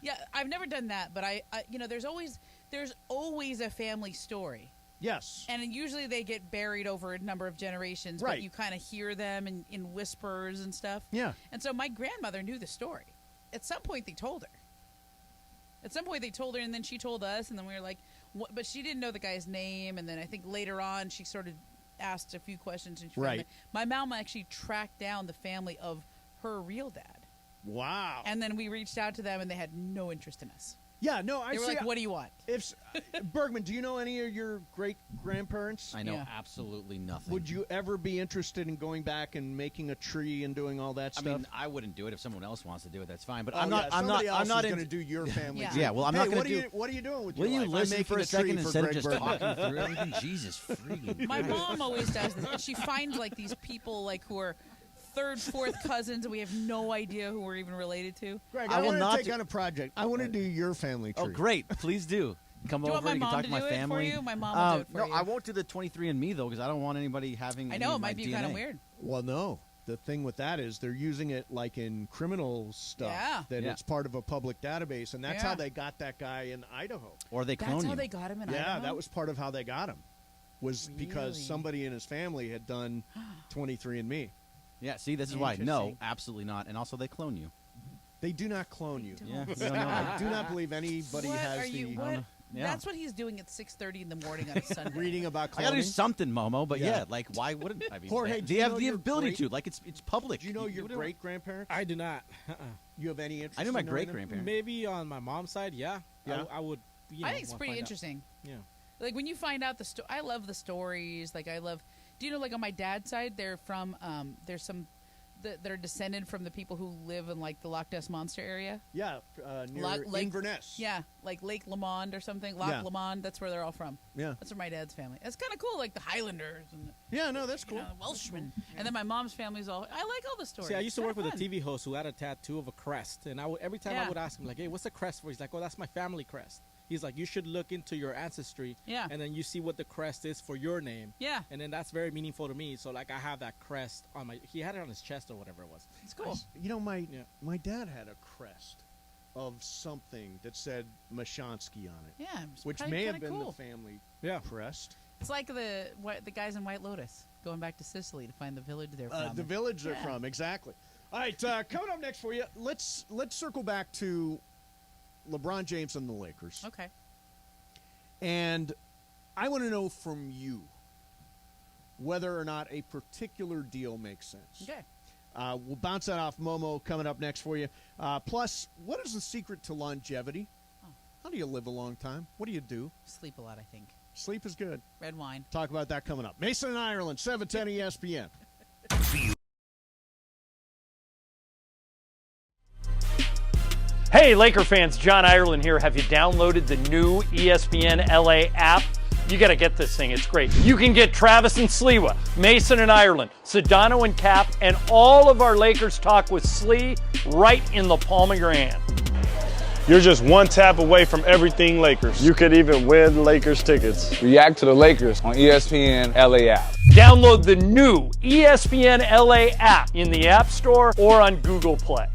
Yeah, I've never done that, but I there's always a family story. Yes. And usually they get buried over a number of generations, Right. but you kind of hear them in whispers and stuff. Yeah. And so my grandmother knew the story. At some point, they told her. And then she told us, and then we were like, what? But she didn't know the guy's name. And then I think later on, she sort of asked a few questions. And she Right. My mom actually tracked down the family of her real dad. Wow. And then we reached out to them, and they had no interest in us. Yeah, no, They were like, what do you want? If Bergman, do you know any of your great-grandparents? I know absolutely nothing. Would you ever be interested in going back and making a tree and doing all that stuff? I mean, I wouldn't do it. If someone else wants to do it, that's fine. But Oh, I'm not. yeah, I'm not. somebody else I'm not is in. going to do your family. Yeah. Well, I'm not going to do. What are you doing with Will your you life? I'm listen making for a second tree instead of Greg just Bergman. talking through everything? Jesus freaking. My Christ. mom always does this. She finds like these people like who are third, fourth cousins, and we have no idea who we're even related to. Greg, I I will want not to take on a project. I want to do your family tree. Oh, great! Please do. Come Do you want over. my You can mom talk to to my do it for family. you? My mom will do it for no, you. I won't do the 23andMe though, because I don't want anybody having. I any know of it my might be DNA. kind of weird. Well, no. The thing with that is they're using it like in criminal stuff. Yeah. That Yeah. it's part of a public database, and that's Yeah. how they got that guy in Idaho. Or they clone That's you. how they got him in Yeah, Idaho? that was part of how they got him. Was because Really? somebody in his family had done 23andMe. Yeah. See, this is why. No, Interesting. absolutely not. And also, they clone you. They do not clone you. Yeah. Don't No, no, say no. I do not believe anybody What has are the you? What? Yeah. That's what he's doing at 6:30 in the morning on a Sunday. reading about I gotta do cloning. something, Momo. But Yeah. yeah, like, why wouldn't I mean? Jorge, do do you you have know the your ability great- to? Like, it's public. Do you know your don't- great grandparents? I do not. You have any interest? I knew my in knowing great them? grandparents. Maybe on my mom's side, yeah. Yeah? I would. You know, I think it's wanna pretty find out. interesting. Yeah. Like when you find out the I love the stories. Like I love. Do you know? Like on my dad's side, they're from. There's some. That are descended from the people who live in like the Loch Ness Monster area. Yeah, near Lake Inverness. Yeah, like Lake Lamond or something. Loch Yeah. Lomond. That's where they're all from. Yeah. That's where my dad's family. It's kind of cool, like the Highlanders and the, Yeah, no, that's cool. you know, Welshmen. And then my mom's family's all. I like all the stories. See, I used to It's work with kinda a TV host who had a tattoo of a crest, and every time Yeah. I would ask him, like, "Hey, what's the crest for?" He's like, "Oh, that's my family crest." He's like, "You should look into your ancestry, Yeah. and then you see what the crest is for your name." Yeah. And then that's very meaningful to me. So like, I have that crest on my. He had it on his chest or whatever it was. It's cool. You know, my dad had a crest of something that said Mashansky on it. Yeah, it's which probably may have kinda been cool. the family Yeah. crest. It's like the guys in White Lotus going back to Sicily to find the village they're from. The village they're Yeah. from, exactly. All right, coming up next for you, let's circle back to LeBron James and the Lakers. Okay. And I want to know from you whether or not a particular deal makes sense. Okay. We'll bounce that off Momo coming up next for you. Plus, what is the secret to longevity? How do you live a long time? What do you do? Sleep a lot, I think. Sleep is good. Red wine. Talk about that coming up. Mason and Ireland, 710 ESPN. Hey, Laker fans, John Ireland here. Have you downloaded the new ESPNLA app? You got to get this thing. It's great. You can get Travis and Sliwa, Mason and Ireland, Sedano and Cap, and all of our Lakers talk with Slee right in the palm of your hand. You're just one tap away from everything Lakers. You could even win Lakers tickets. React to the Lakers on ESPNLA app. Download the new ESPNLA app in the App Store or on Google Play.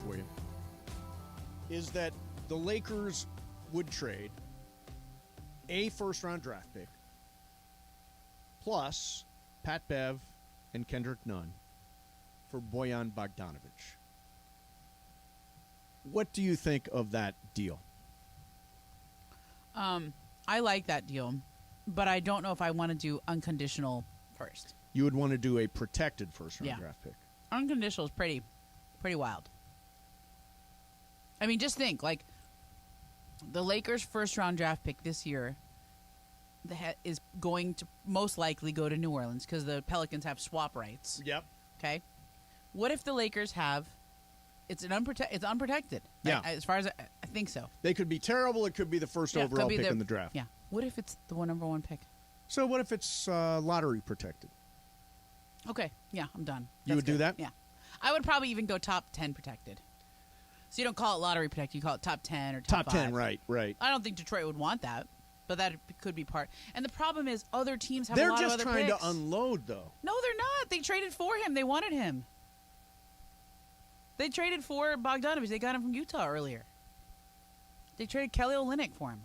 For you is that the Lakers would trade a first-round draft pick plus Pat Bev and Kendrick Nunn for Bojan Bogdanovic. What do you think of that deal? I like that deal, but I don't know if I want to do unconditional first. You would want to do a protected first-round draft pick. Unconditional is pretty wild. I mean, just think, like, the Lakers' first-round draft pick this year is going to most likely go to New Orleans because the Pelicans have swap rights. Yep. Okay? What if the Lakers have... It's unprotected. Yeah. As far as I think so. They could be terrible. It could be the first overall pick in the draft. Yeah. What if it's the number one pick? So what if it's lottery protected? Okay. Yeah, I'm done. You would do that? Yeah. I would probably even go top 10 protected. So you don't call it lottery protected. You call it top 10 or top 10, 5. right. I don't think Detroit would want that, but that could be part. And the problem is other teams have a lot of other picks. They're just trying to unload, though. No, they're not. They traded for him. They wanted him. They traded for Bogdanovic. They got him from Utah earlier. They traded Kelly Olynyk for him.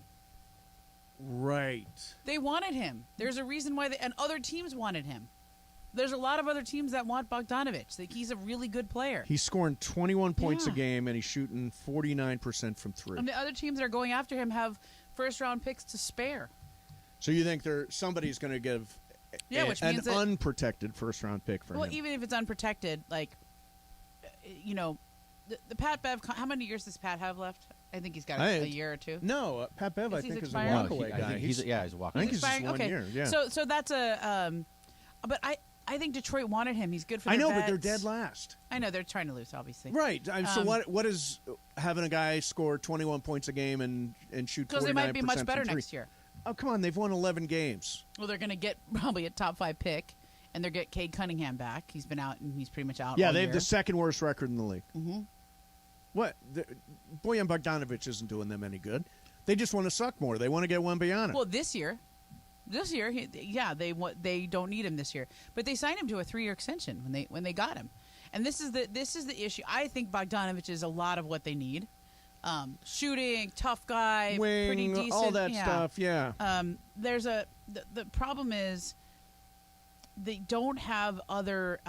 Right. They wanted him. There's a reason why and other teams wanted him. There's a lot of other teams that want Bogdanovic. He's a really good player. He's scoring 21 points a game, and he's shooting 49% from three. And the other teams that are going after him have first-round picks to spare. So you think somebody's going to give which means an unprotected first-round pick for him? Well, even if it's unprotected, like, you know, the Pat Bev, how many years does Pat have left? I think he's got a year or two. No, Pat Bev, I think, is a expiring? walkaway guy. He's a walkaway. I think he's just 1 year. Yeah. So that's but I think Detroit wanted him. He's good for their I know, vets. but they're dead last. I know, they're trying to lose, obviously. Right. So what is having a guy score 21 points a game and shoot 49% because they might be much better from three? next year. Oh, come on. They've won 11 games. Well, they're going to get probably a top 5 pick, and they'll get Cade Cunningham back. He's been out, and he's pretty much out all they year. have the second worst record in the league. Mm-hmm. What? Bojan Bogdanovic isn't doing them any good. They just want to suck more. They want to get Wembanyama. Well, this year, they don't need him this year, but they signed him to a 3-year extension when they got him, and this is the issue. I think Bogdanovic is a lot of what they need. Shooting, tough guy, wing, pretty decent, all that stuff. Yeah. The problem is they don't have other.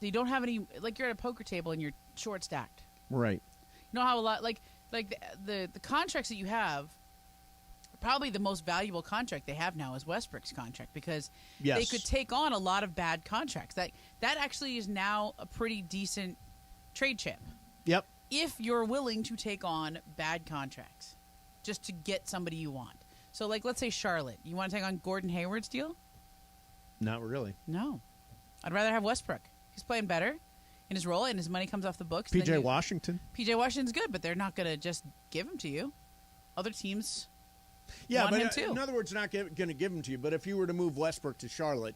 They don't have any. Like, you're at a poker table and you're short stacked. Right. You don't have a lot. Like the contracts that you have. Probably the most valuable contract they have now is Westbrook's contract because they could take on a lot of bad contracts. That actually is now a pretty decent trade chip. Yep. If you're willing to take on bad contracts just to get somebody you want. So, like, let's say Charlotte. You want to take on Gordon Hayward's deal? Not really. No. I'd rather have Westbrook. He's playing better in his role, and his money comes off the books. P.J. Washington. P.J. Washington's good, but they're not going to just give him to you. Other teams want him too. In other words, not going to give him to you. But if you were to move Westbrook to Charlotte,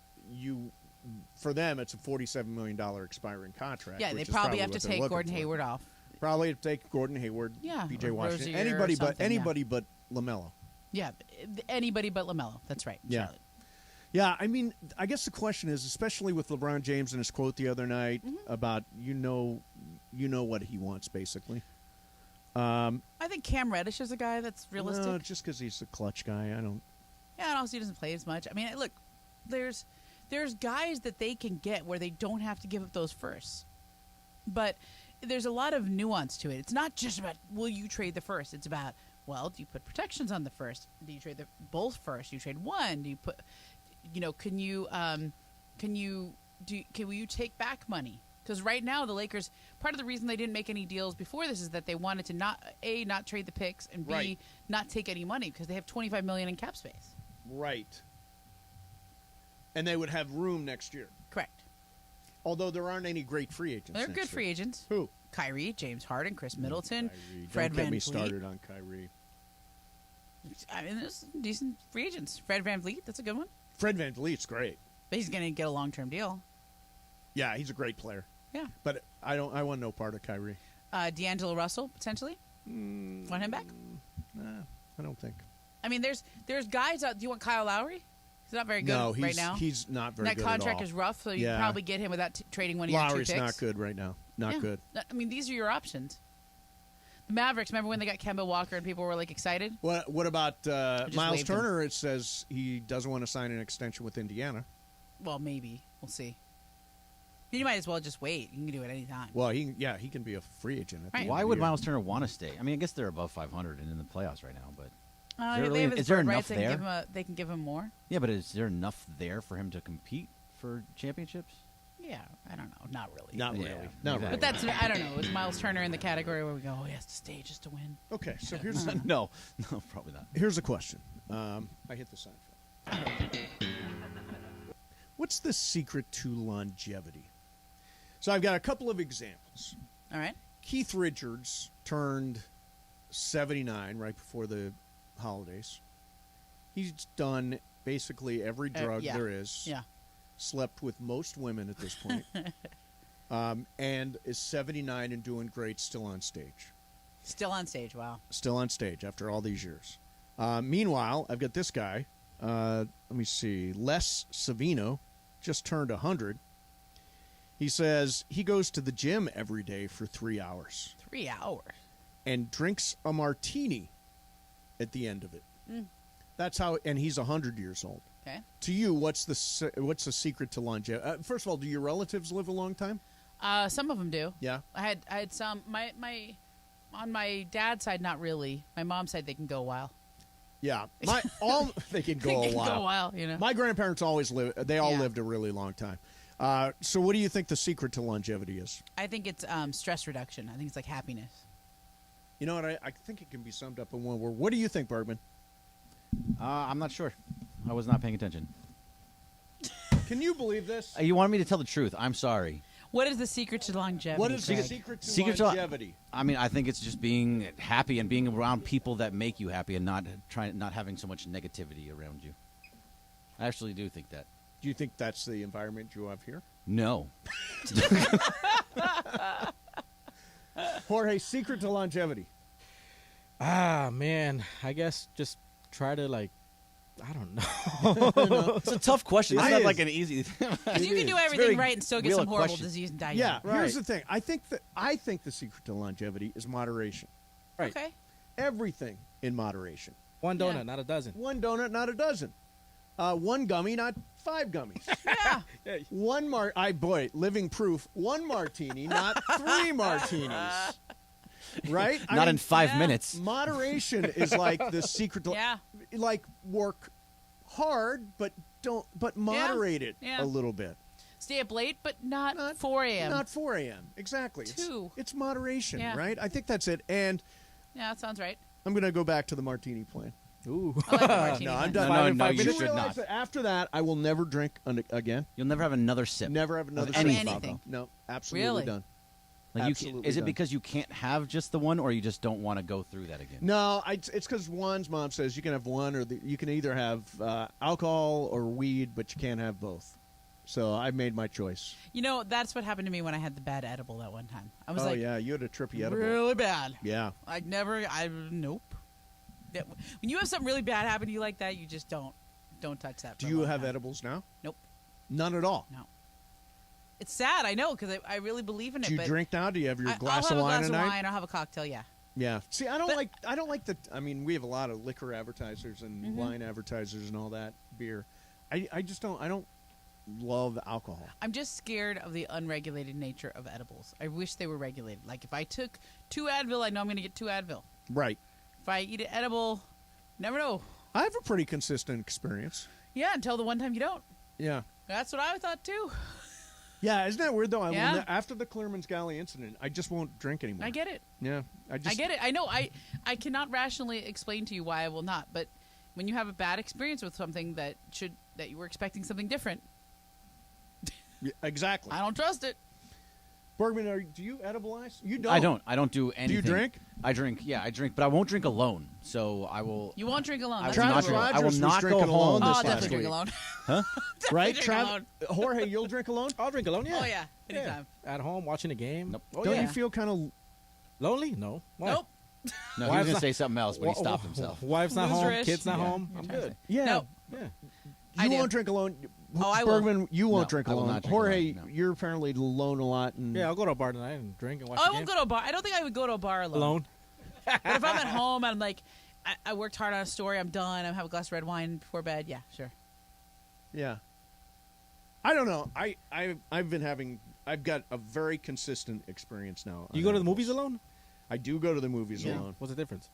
for them, it's a $47 million expiring contract. Yeah, they probably have to take Gordon Hayward off. Probably have to take Gordon Hayward, P.J. Washington, anybody but LaMelo. Yeah, anybody but LaMelo. That's right. Yeah. Charlotte. Yeah, I mean, I guess the question is, especially with LeBron James and his quote the other night about you know what he wants, basically. I think Cam Reddish is a guy that's realistic. No, just because he's a clutch guy, I don't. Yeah, and also he doesn't play as much. I mean, look, there's guys that they can get where they don't have to give up those firsts, but there's a lot of nuance to it. It's not just about will you trade the first. It's about, well, do you put protections on the first? Do you trade both first? Do you trade one? Do you put, can you take back money? Because right now the Lakers, part of the reason they didn't make any deals before this is that they wanted to not trade the picks, and B, not take any money because they have $25 million in cap space. Right. And they would have room next year. Correct. Although there aren't any great free agents. They're good free agents. Who? Kyrie, James Harden, Chris Middleton, Kyrie. Fred Don't get VanVleet. me started on Kyrie. I mean, there's decent free agents. Fred VanVleet, that's a good one. Fred VanVleet's great. But he's going to get a long-term deal. Yeah, he's a great player. Yeah. But I want no part of Kyrie. D'Angelo Russell, potentially? Want him back? Nah, I don't think. I mean, there's guys out. Do you want Kyle Lowry? He's not very good right now. He's not very good That contract is rough, so you can probably get him without trading one of your 2 picks. Lowry's not good right now. Not good. I mean, these are your options. Mavericks, remember when they got Kemba Walker and people were like excited? What about Miles waved him. Turner? It says he doesn't want to sign an extension with Indiana. Well, maybe. We'll see. You might as well just wait. You can do it any time. Well, he can be a free agent. At the end Why of would the year. Miles Turner want to stay? I mean, I guess they're above 500 and in the playoffs right now, but Is there enough there? They can give him more? Yeah, but is there enough there for him to compete for championships? Yeah, I don't know. Not really. Not really. Yeah, Not exactly. But that's, I don't know. Is Miles Turner in the category where we go, oh, he has to stay just to win? Okay, so here's no, probably not. Here's a question. I hit the sign. What's the secret to longevity? So I've got a couple of examples. All right. Keith Richards turned 79 right before the holidays. He's done basically every drug there is. Yeah. Slept with most women at this point. And is 79 and doing great, still on stage. Still on stage, wow. Still on stage after all these years. Meanwhile, I've got this guy. Let me see. Les Savino just turned 100. He says he goes to the gym every day for 3 hours. 3 hours? And drinks a martini at the end of it. Mm. That's how, and he's 100 years old. Okay. To you, what's the secret to longevity? First of all, do your relatives live a long time? Some of them do. Yeah. I had some. My on my dad's side, not really. My mom's side, they can go a while. Yeah, they can go They a can while. go a while, you know. My grandparents always lived. They all lived a really long time. So, what do you think the secret to longevity is? I think it's stress reduction. I think it's like happiness. You know what? I think it can be summed up in one word. What do you think, Bergman? I'm not sure. I was not paying attention. Can you believe this? You wanted me to tell the truth. I'm sorry. What is the secret to longevity? What is the Greg? secret to longevity? I mean, I think it's just being happy and being around people that make you happy and not having so much negativity around you. I actually do think that. Do you think that's the environment you have here? No. Jorge, secret to longevity. Man, I guess just try to I don't know. It's a tough question. It's not like an easy. You can do everything right and still get some horrible disease and die. Yeah, young. here's the thing. I think the secret to longevity is moderation. Right. Okay. Everything in moderation. One donut, not a dozen. One donut, not a dozen. One gummy, not 5 gummies. Yeah. Living proof. One martini, not 3 martinis. Right? Not in 5 minutes. Moderation is like the secret to like work hard, but moderate it a little bit. Stay up late, but not 4 a.m. Not 4 a.m. Exactly. 2. It's moderation, Yeah. right? I think that's it. And Yeah, that sounds right. I'm going to go back to the martini plan. Ooh. I like the martini. No, I'm plan. done. No, you You should realize not. that after that, I will never drink again. You'll never have another sip. Never have another Of sip of anything. alcohol. No, absolutely Really? done. Like Absolutely is it done. because you can't have just the one, or you just don't want to go through that again? No, it's because one's mom says you can have one, or you can either have alcohol or weed, but you can't have both. So I made my choice. You know, that's what happened to me when I had the bad edible that one time. I was yeah, you had a trippy edible. really bad. Yeah. Nope. When you have something really bad happen to you like that, you just don't touch that. Do for a you long have time. edibles now? Nope. None at all. No. It's sad, I know, because I really believe in it. Do you but drink now? Do you have your glass I'll of have wine a a glass of night? wine. I'll have a cocktail. Yeah. Yeah. See, I don't like the. I mean, we have a lot of liquor advertisers and wine advertisers and all that beer. I just don't. I don't love alcohol. I'm just scared of the unregulated nature of edibles. I wish they were regulated. Like if I took 2 Advil, I know I'm going to get 2 Advil. Right. If I eat an edible, never know. I have a pretty consistent experience. Yeah, until the one time you don't. Yeah. That's what I thought too. Yeah, isn't that weird though? Yeah. After the Clearman's Galley incident, I just won't drink anymore. I get it. Yeah, I get it. I know. I cannot rationally explain to you why I will not. But when you have a bad experience with something that you were expecting something different, Yeah, exactly. I don't trust it. Bergman, do you edibilize? You don't. I don't. I don't do anything. Do you drink? I drink. Yeah, I drink, but I won't drink alone. So I will. You won't drink alone. I will That's not not drink. Rogers I will was not go drinking alone home. this Oh, I'll last definitely drink week. alone. Huh? Right, drink alone. Jorge, you'll drink alone? I'll drink alone, yeah. Oh yeah, anytime. At home, watching a game. Nope. Oh, Don't yeah. you feel kind of Lonely? No. Why? Nope. No, he was Wife's gonna not- say something else, but he stopped himself. Wife's not home. Loserish. Kids not Yeah. home. I'm good. Yeah. No. Yeah. I You do. won't drink alone. Oh, I will. Bergman, you won't No, drink I will alone. not drink Jorge, alone, no. you're apparently alone a lot. And Yeah, I'll go to a bar tonight and drink and watch Oh, the I game. won't go to a bar. I don't think I would go to a bar alone. Alone? But if I'm at home, I'm like, I worked hard on a story. I'm done. I have a glass of red wine before bed. Yeah, sure. Yeah. I don't know. I've got a very consistent experience now. You go to the movies alone? I do go to the movies alone. What's the difference?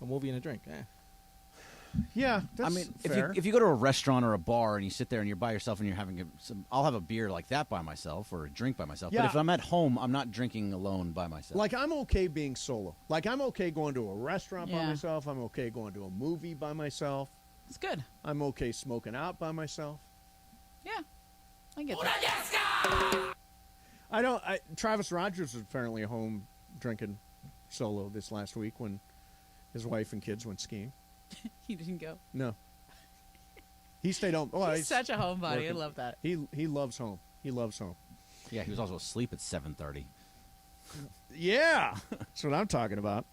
A movie and a drink. Yeah, that's I mean, fair. if you go to a restaurant or a bar and you sit there and you're by yourself and you're having I'll have a beer like that by myself or a drink by myself. Yeah. But if I'm at home, I'm not drinking alone by myself. Like, I'm okay being solo. Like, I'm okay going to a restaurant by Yeah. myself. I'm okay going to a movie by myself. It's good. I'm okay smoking out by myself. Yeah, I get that. Travis Rogers was apparently at home drinking solo this last week when his wife and kids went skiing. He didn't go. No. He stayed home. Oh, He's such a homebody. working. I love that. He loves home. He loves home. Yeah, he was also asleep at 7:30. Yeah, that's what I'm talking about.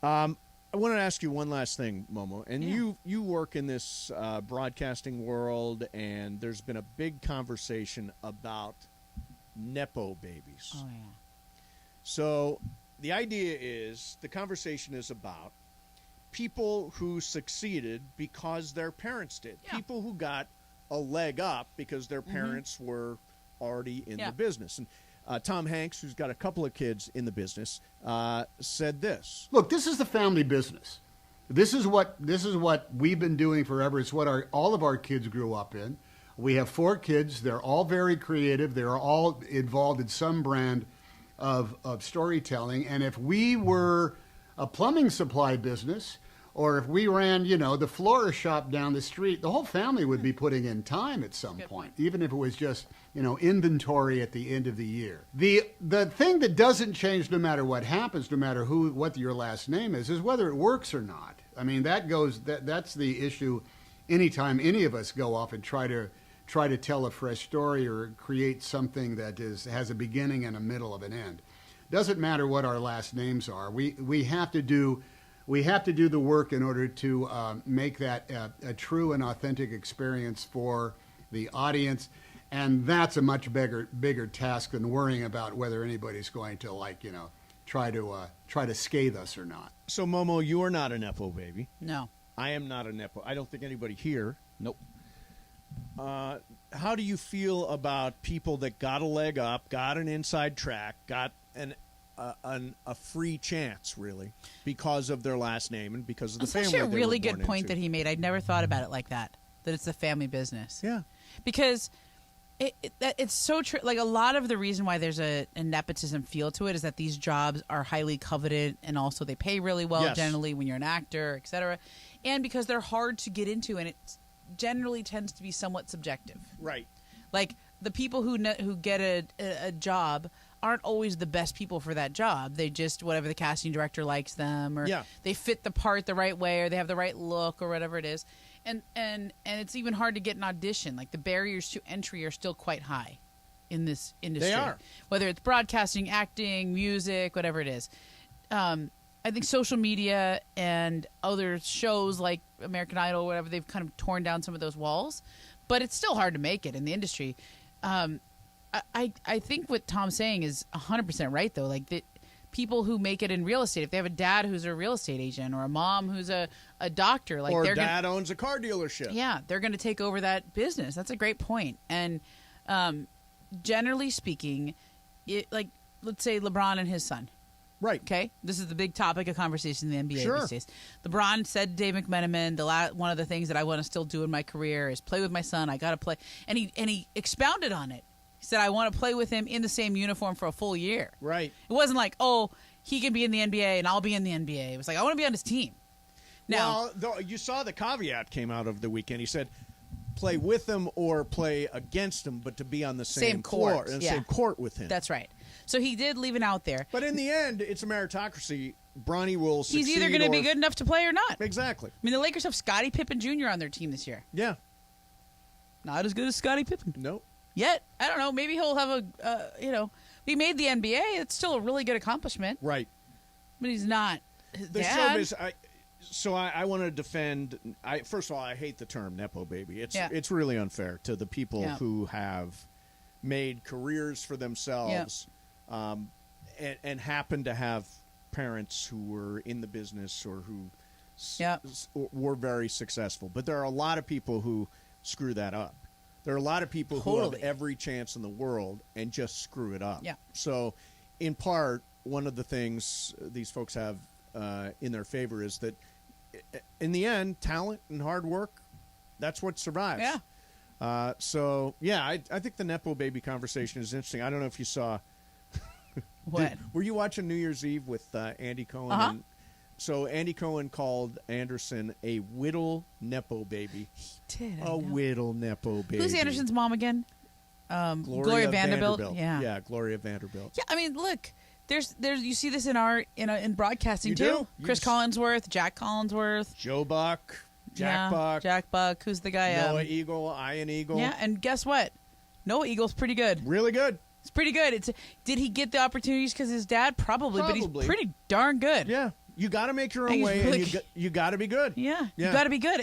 I want to ask you one last thing, Momo. And you work in this broadcasting world, and there's been a big conversation about Nepo babies. Oh, yeah. So the idea is, the conversation is about people who succeeded because their parents did. Yeah. People who got a leg up because their parents were already in the business. And Tom Hanks, who's got a couple of kids in the business, said this. Look, this is the family business. This is what we've been doing forever. It's what all of our kids grew up in. We have 4 kids. They're all very creative. They're all involved in some brand of storytelling. And if we were a plumbing supply business, or if we ran, the florist shop down the street, the whole family would be putting in time at some point, even if it was just, inventory at the end of the year. The thing that doesn't change no matter what happens, no matter what your last name is whether it works or not. I mean, that's the issue anytime any of us go off and try to tell a fresh story or create something that has a beginning and a middle of an end. Doesn't matter what our last names are. We have to do the work in order to make that a true and authentic experience for the audience, and that's a much bigger task than worrying about whether anybody's going to try to scathe us or not. So, Momo, you are not a Nepo baby. No. I am not a Nepo. I don't think anybody here. Nope. How do you feel about people that got a leg up, got an inside track, got a free chance, really, because of their last name and because of the family? That's actually a really good point that he made. I'd never thought about it like that it's a family business. Yeah. Because it's so true. Like, a lot of the reason why there's a nepotism feel to it is that these jobs are highly coveted, and also they pay really well generally when you're an actor, etc. And because they're hard to get into, and it generally tends to be somewhat subjective. Right. Like, the people who get a job aren't always the best people for that job. They just, whatever the casting director likes them, or they fit the part the right way, or they have the right look, or whatever it is. And it's even hard to get an audition. Like, the barriers to entry are still quite high in this industry. They are. Whether it's broadcasting, acting, music, whatever it is. I think social media and other shows like American Idol, whatever, they've kind of torn down some of those walls. But it's still hard to make it in the industry. I think what Tom's saying is 100% right, though. Like, the people who make it in real estate, if they have a dad who's a real estate agent, or a mom who's a doctor, like, or dad owns a car dealership. Yeah, they're going to take over that business. That's a great point. And generally speaking, like, let's say LeBron and his son. Right. Okay. This is the big topic of conversation in the NBA Sure. these days. LeBron said to Dave McMenamin, one of the things that I want to still do in my career is play with my son. I got to play. And he expounded on it. He said, I want to play with him in the same uniform for a full year. Right. It wasn't like, oh, he can be in the NBA and I'll be in the NBA. It was like, I want to be on his team. Now, well, you saw the caveat came out of the weekend. He said, play with him or play against him, but to be on the same court. Same court with him. That's right. So he did leave it out there. But in the end, it's a meritocracy. Bronny will succeed. He's either going to be good enough to play or not. Exactly. I mean, the Lakers have Scottie Pippen Jr. on their team this year. Yeah. Not as good as Scottie Pippen. Nope. Yet, I don't know. Maybe he'll have he made the NBA. It's still a really good accomplishment. Right. But he's not his the dad. I want to defend. First of all, I hate the term Nepo baby. It's really unfair to the people who have made careers for themselves, and happen to have parents who were in the business or who were very successful. But there are a lot of people who screw that up. There are a lot of people who have every chance in the world and just screw it up. Yeah. So, in part, one of the things these folks have in their favor is that, in the end, talent and hard work, that's what survives. Yeah. I think the Nepo baby conversation is interesting. I don't know if you saw. What? Were you watching New Year's Eve with Andy Cohen? Uh-huh. So Andy Cohen called Anderson a whittle Nepo baby. He did. A whittle Nepo baby. Who's Anderson's mom again? Gloria Vanderbilt. Yeah, Gloria Vanderbilt. Yeah, I mean, look, there's you see this in broadcasting You too. do? Chris Collinsworth, Jack Collinsworth, Joe Buck, Jack Buck. Jack Buck. Who's the guy? Noah Eagle, Ian Eagle. Yeah, and guess what? Noah Eagle's pretty good. Really good. It's pretty good. Did he get the opportunities because his dad? Probably, but he's pretty darn good. Yeah. You got to make your own way, and you got to be good. Yeah, you got to be good,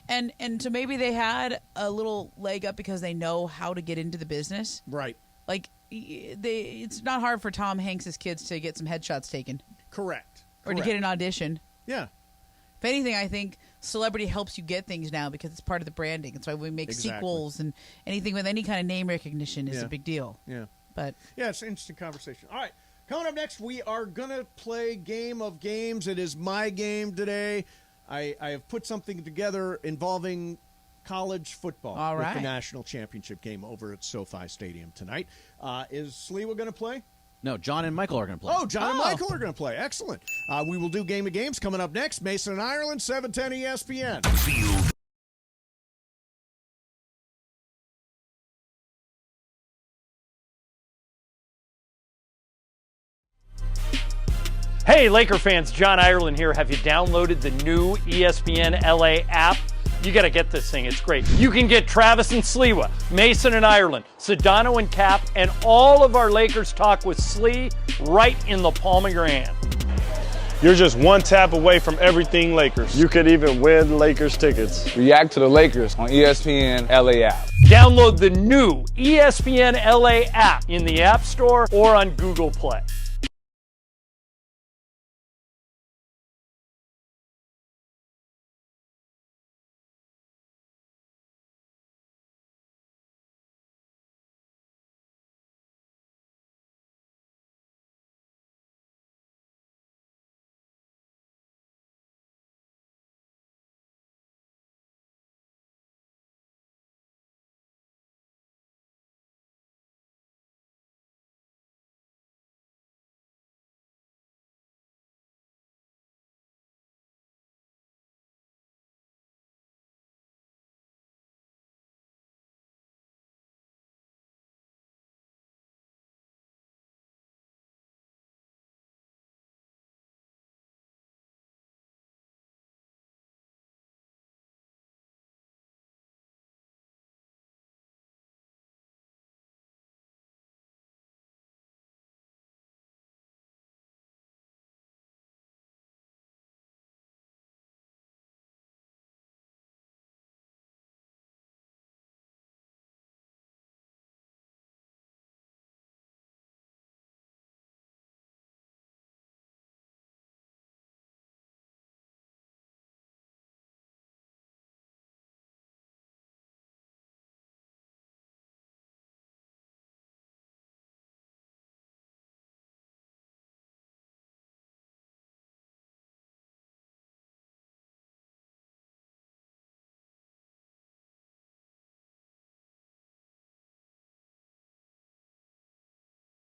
and so maybe they had a little leg up because they know how to get into the business. Right. Like it's not hard for Tom Hanks's kids to get some headshots taken. Correct. Or to get an audition. Yeah. If anything, I think celebrity helps you get things now because it's part of the branding. That's why we make sequels and anything with any kind of name recognition is a big deal. Yeah. But it's an interesting conversation. All right. Coming up next, we are going to play Game of Games. It is my game today. I have put something together involving college football. All right. With the national championship game over at SoFi Stadium tonight. Is Sliwa going to play? No, John and Michael are going to play. Oh, John and Michael are going to play. Excellent. We will do Game of Games coming up next. Mason and Ireland, 710 ESPN. Hey, Laker fans, John Ireland here. Have you downloaded the new ESPNLA app? You got to get this thing. It's great. You can get Travis and Sliwa, Mason and Ireland, Sedano and Cap, and all of our Lakers talk with Slee right in the palm of your hand. You're just one tap away from everything Lakers. You could even win Lakers tickets. React to the Lakers on ESPNLA app. Download the new ESPNLA app in the App Store or on Google Play.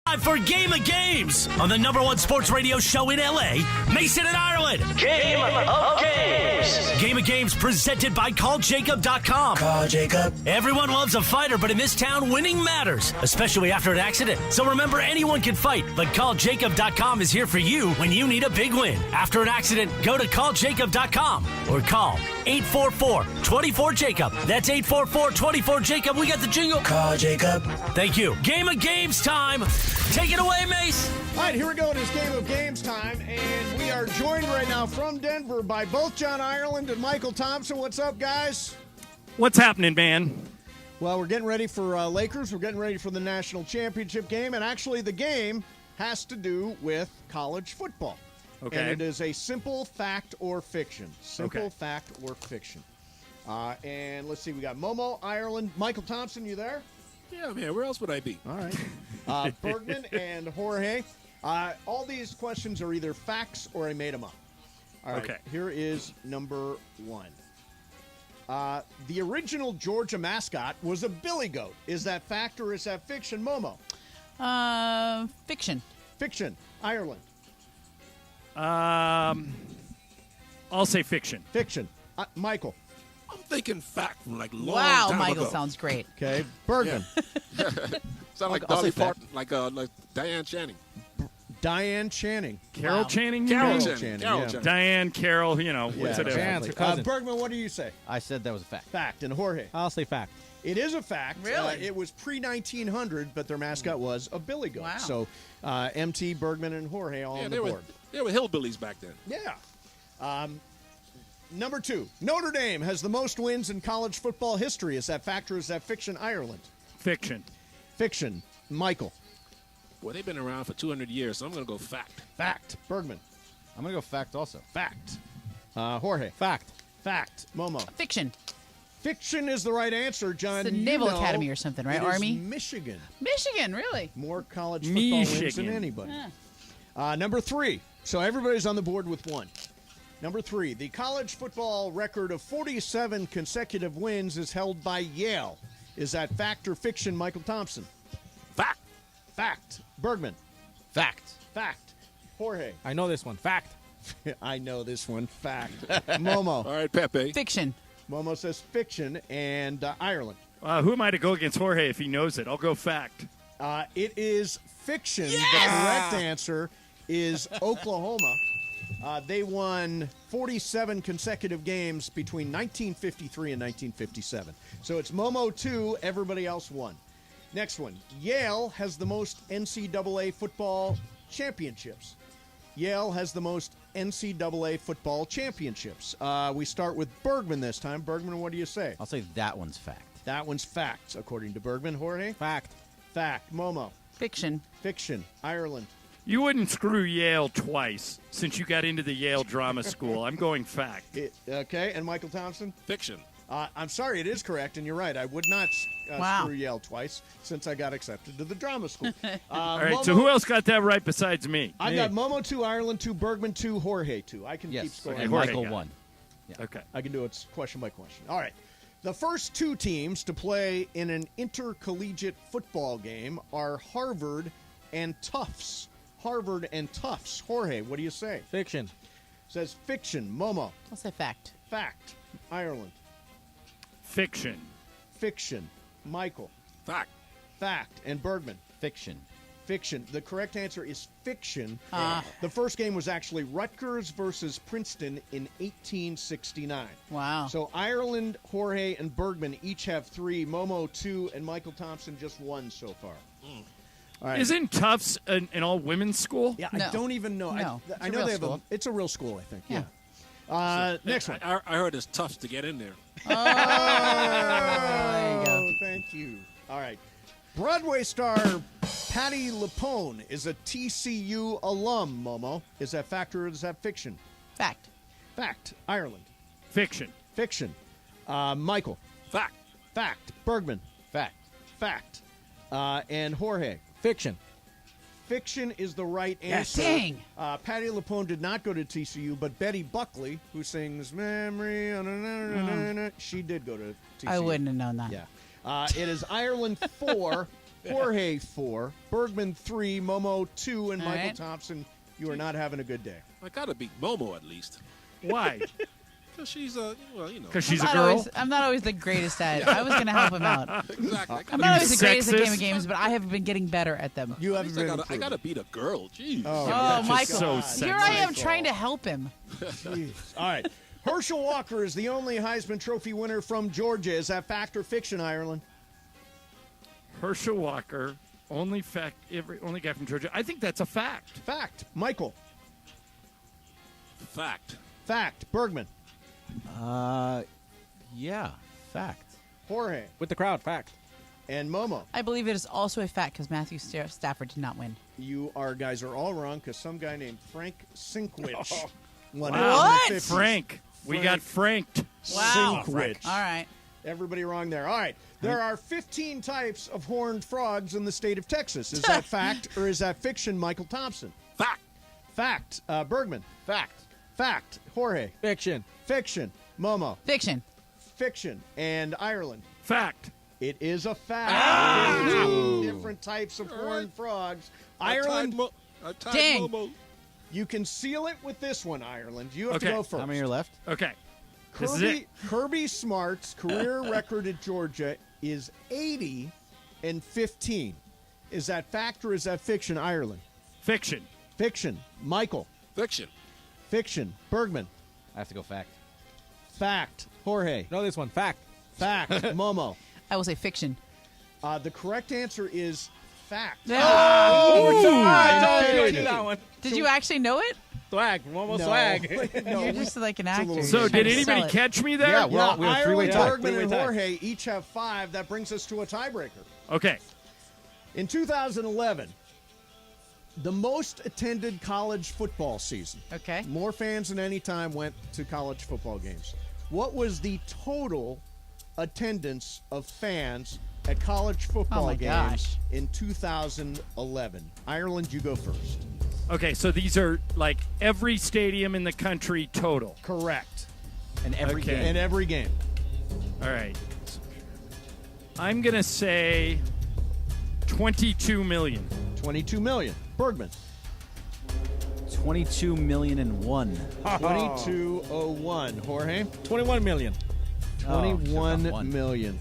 Time for Game of Games on the #1 sports radio show in LA, Mason and Ireland. Game of Games. Game of Games presented by CallJacob.com. Call Jacob. Everyone loves a fighter, but in this town, winning matters, especially after an accident. So remember, anyone can fight, but CallJacob.com is here for you when you need a big win. After an accident, go to CallJacob.com or call 844-24-JACOB. That's 844-24-JACOB. We got the jingle. Call Jacob. Thank you. Game of Games time. Take it away, Mace. All right, here we go. It is Game of Games time, and we are joined right now from Denver by both John Ireland and Michael Thompson. What's up, guys? What's happening, man? Well, we're getting ready for Lakers. We're getting ready for the national championship game, and actually the game has to do with college football. Okay. And it is a simple fact or fiction. Simple Okay. fact or fiction. And let's see, we got Momo, Ireland. Michael Thompson, you there? Yeah, man. Where else would I be? All right. Bergman and Jorge. All these questions are either facts or I made them up. All right. Okay. Here is number 1. The original Georgia mascot was a billy goat. Is that fact or is that fiction, Momo? Fiction. Fiction. Ireland. I'll say fiction. Fiction. Michael. I'm thinking fact from like long Wow, time Michael ago. sounds great. Okay. Bergman. Sound like I'll Dolly say fact. Parton, like Diane Channing. Diane Channing. Carol Channing? Carol Channing, Channing. yeah. Carol Channing. Diane, Carol, what's it? Jan's her cousin. Bergman, what do you say? I said that was a fact. Fact. And Jorge? I'll say fact. It is a fact. Really? It was pre-1900, but their mascot was a billy goat. Wow. So MT, Bergman, and Jorge all on the board. They were hillbillies back then. Yeah. Number 2. Notre Dame has the most wins in college football history. Is that fact or is that fiction, Ireland? Fiction. Fiction. Michael. Boy, they've been around for 200 years, so I'm going to go fact. Fact. Bergman. I'm going to go fact also. Fact. Jorge. Fact. Fact. Momo. Fiction. Fiction is the right answer, John. It's the Naval Academy or something, right? It is Army? Michigan. Michigan, really? More college football wins than anybody. Number 3. So everybody's on the board with 1. Number 3. The college football record of 47 consecutive wins is held by Yale. Is that fact or fiction, Michael Thompson? Fact. Fact. Bergman. Fact. Fact. Jorge. I know this one. Fact. I know this one. Fact. Momo. All right, Pepe. Fiction. Momo says fiction. And Ireland. Who am I to go against Jorge if he knows it? I'll go fact. It is fiction. Yes! The correct answer is Oklahoma. They won 47 consecutive games between 1953 and 1957. So it's Momo 2, everybody else 1. Next one. Yale has the most NCAA football championships. Yale has the most NCAA football championships. We start with Bergman this time. Bergman, what do you say? I'll say that one's fact. That one's fact, according to Bergman. Jorge? Fact. Fact. Momo? Fiction. Fiction. Ireland? You wouldn't screw Yale twice since you got into the Yale Drama School. I'm going fact. Okay, and Michael Thompson? Fiction. I'm sorry, it is correct, and you're right. I would not screw Yale twice since I got accepted to the drama school. All right, so who else got that right besides me? I've got Momo 2, Ireland 2, Bergman 2, Jorge 2. I can keep scoring. And Michael 1. Yeah. Okay. I can do it question by question. All right. The first 2 teams to play in an intercollegiate football game are Harvard and Tufts. Harvard and Tufts. Jorge, what do you say? Fiction. Says fiction. Momo. I'll say fact. Fact. Ireland. Fiction. Fiction. Michael. Fact. Fact. And Bergman. Fiction. Fiction. The correct answer is fiction. The first game was actually Rutgers versus Princeton in 1869. Wow. So Ireland, Jorge, and Bergman each have 3. Momo 2, and Michael Thompson just 1 so far. All right. Isn't Tufts an all-women's school? Yeah, No. I don't even know. No. I It's a know real they have school. it's a real school, I think. Yeah. Next one. I heard it's tough to get in there. There you go. Thank you. All right. Broadway star Patti LuPone is a TCU alum, Momo. Is that fact or is that fiction? Fact. Fact. Ireland. Fiction. Fiction. Michael. Fact. Fact. Bergman. Fact. Fact. And Jorge. Fiction. Fiction is the right Yes. answer. Dang. Patti LuPone did not go to TCU, but Betty Buckley, who sings Memory, she did go to TCU. I wouldn't have known that. Yeah. It is Ireland 4, Jorge 4, Bergman 3, Momo 2, and All Michael right. Thompson. You are not having a good day. I got to beat Momo at least. Why? Because she's a, Because she's a I'm girl? I'm not always the greatest at it. I was going to help him out. Exactly. I'm not always the greatest at sexist. game of games, but I have been getting better at them. You At haven't least been I improving. got to beat a girl. Jeez. Oh, Oh, just Michael. so Here I am trying to help him. Jeez. All right. Herschel Walker is the only Heisman Trophy winner from Georgia. Is that fact or fiction, Ireland? Herschel Walker, only guy from Georgia. I think that's a fact. Fact. Michael. Fact. Fact. Bergman. Yeah. Fact. Jorge. With the crowd. Fact. And Momo. I believe it is also a fact because Matthew Stafford did not win. You guys are all wrong because some guy named Frank Sinkwich won it. What? In the 50s. Frank. We got franked. Wow. Sinkwich. All right. Everybody wrong there. All right. There are 15 types of horned frogs in the state of Texas. Is that fact or is that fiction, Michael Thompson? Fact. Fact. Bergman. Fact. Fact. Jorge. Fiction. Fiction. Momo. Fiction. Fiction. And Ireland. Fact. It is a fact. 15 different types of horned frogs. Ireland. Dang. Momo. You can seal it with this one, Ireland. You have to go first. How many are left? Okay. This is it. Kirby Smart's career record at Georgia is 80-15. Is that fact or is that fiction, Ireland? Fiction. Fiction. Michael. Fiction. Fiction. Bergman. I have to go fact. Fact. Jorge. No, this one. Fact. Fact. Momo. I will say fiction. The correct answer is fact. Did you actually know it? Swag. Momo swag. You're just like an actor. So did anybody catch me there? Yeah, well, we have three-way tie. Bergman and Jorge each have 5. That brings us to a tiebreaker. Okay. In 2011, the most attended college football season. Okay. More fans than any time went to college football games. What was the total attendance of fans at college football games in 2011? Ireland, you go first. Okay, so these are like every stadium in the country total. Correct. And every game. In every game. All right. I'm going to say 22 million. 22 million. Bergman. 22,000,001. 2201. Jorge. 21 million. 21 million.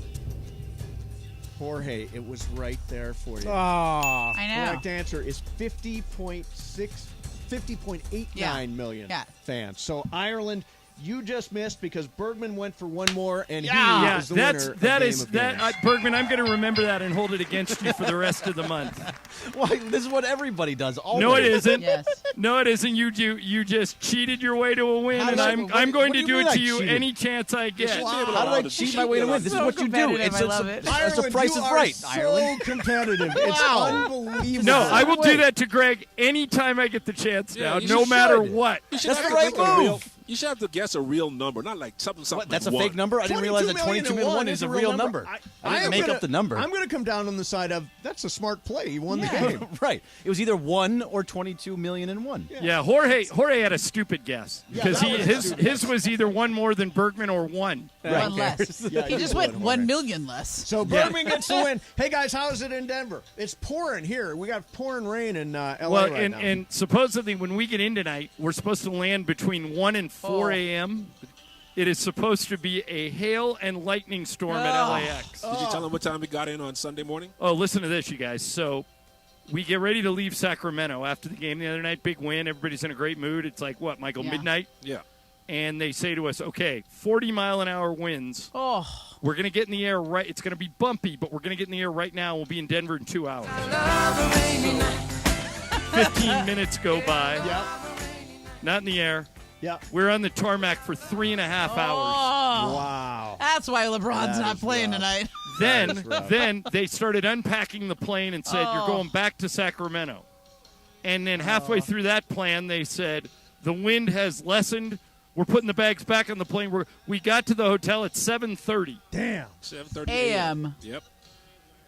Jorge, it was right there for you. I know. Correct answer is 50.89 million fans. So Ireland, you just missed because Bergman went for one more, and he is the winner. Bergman. I'm going to remember that and hold it against you for the rest of the month. Why? This is what everybody does. Always. No, it isn't. Yes. No, it isn't. You just cheated your way to a win, and I'm going to do it to you any chance I get. How did I cheat my way to win? This is what you do. I love it. It's the Price is Right, Ireland. So competitive. It's unbelievable. No, I will do that to Greg anytime I get the chance now, no matter what. That's the right move. You should have to guess a real number, not like something. What, that's a fake number? I didn't realize that 22,000,001 is a real number. I didn't make up the number. I'm going to come down on the side of that's a smart play. You won the game. Right. It was either 1 or 22,000,001. Yeah, Jorge had a stupid guess because his was either one more than Bergman or one. One less. He just went 1 million less. So Bergman gets the win. Hey guys, how is it in Denver? It's pouring here. We got pouring rain in LA right now. And supposedly when we get in tonight, we're supposed to land between 1 and 4 a.m. It is supposed to be a hail and lightning storm at LAX. Did you tell them what time we got in on Sunday morning? Oh, listen to this, you guys. So we get ready to leave Sacramento after the game the other night. Big win. Everybody's in a great mood. It's like, what, Michael, midnight? Yeah. And they say to us, okay, 40-mile-an-hour winds. Oh. We're going to get in the air right. It's going to be bumpy, but we're going to get in the air right now. We'll be in Denver in 2 hours. 15 minutes go by. Yep. Not in the air. Yeah, we're on the tarmac for 3.5 hours. Wow. That's why LeBron's not playing tonight. Then they started unpacking the plane and said, you're going back to Sacramento. And then halfway through that plan, they said, the wind has lessened. We're putting the bags back on the plane. We got to the hotel at 7:30. Damn. 7:30 a.m. Yep.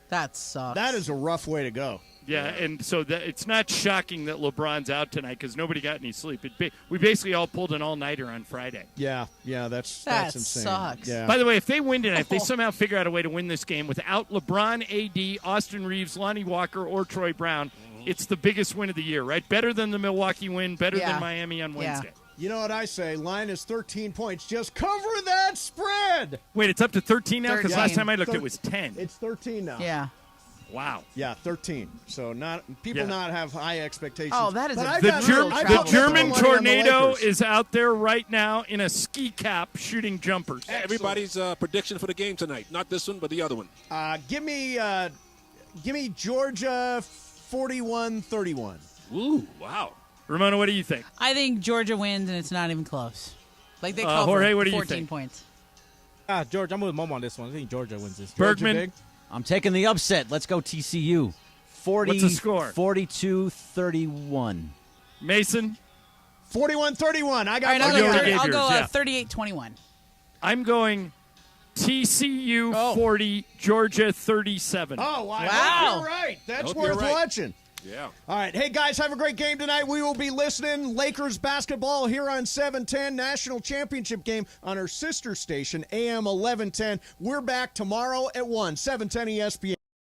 That sucks. That is a rough way to go. Yeah, and so it's not shocking that LeBron's out tonight because nobody got any sleep. We basically all pulled an all-nighter on Friday. Yeah, that's insane. Sucks. Yeah. By the way, if they win tonight, if they somehow figure out a way to win this game without LeBron, AD, Austin Reeves, Lonnie Walker, or Troy Brown, it's the biggest win of the year, right? Better than the Milwaukee win, better than Miami on Wednesday. You know what I say? Line is 13 points. Just cover that spread. Wait, it's up to 13 now? Because last time I looked, it was 10. It's 13 now. Yeah. Wow. Yeah, 13. So not have high expectations. Oh, that is the German tornado is out there right now in a ski cap shooting jumpers. Everybody's prediction for the game tonight. Not this one, but the other one. Give me Georgia 41-31. Ooh, wow. Ramona, what do you think? I think Georgia wins, and it's not even close. Like they cover Jorge, what do you 14 think? points. George, I'm with Momo on this one. I think Georgia wins this. Bergman? I'm taking the upset. Let's go TCU. 40, What's the score? 42-31. Mason? 41-31. I got All right, I'll go 38-21. I'm going TCU 40, Georgia 37. Oh, I hope you're right. That's worth watching. Yeah. All right. Hey, guys, have a great game tonight. We will be listening. Lakers basketball here on 710. National Championship game on our sister station, AM 1110. We're back tomorrow at 1, 710 ESPN.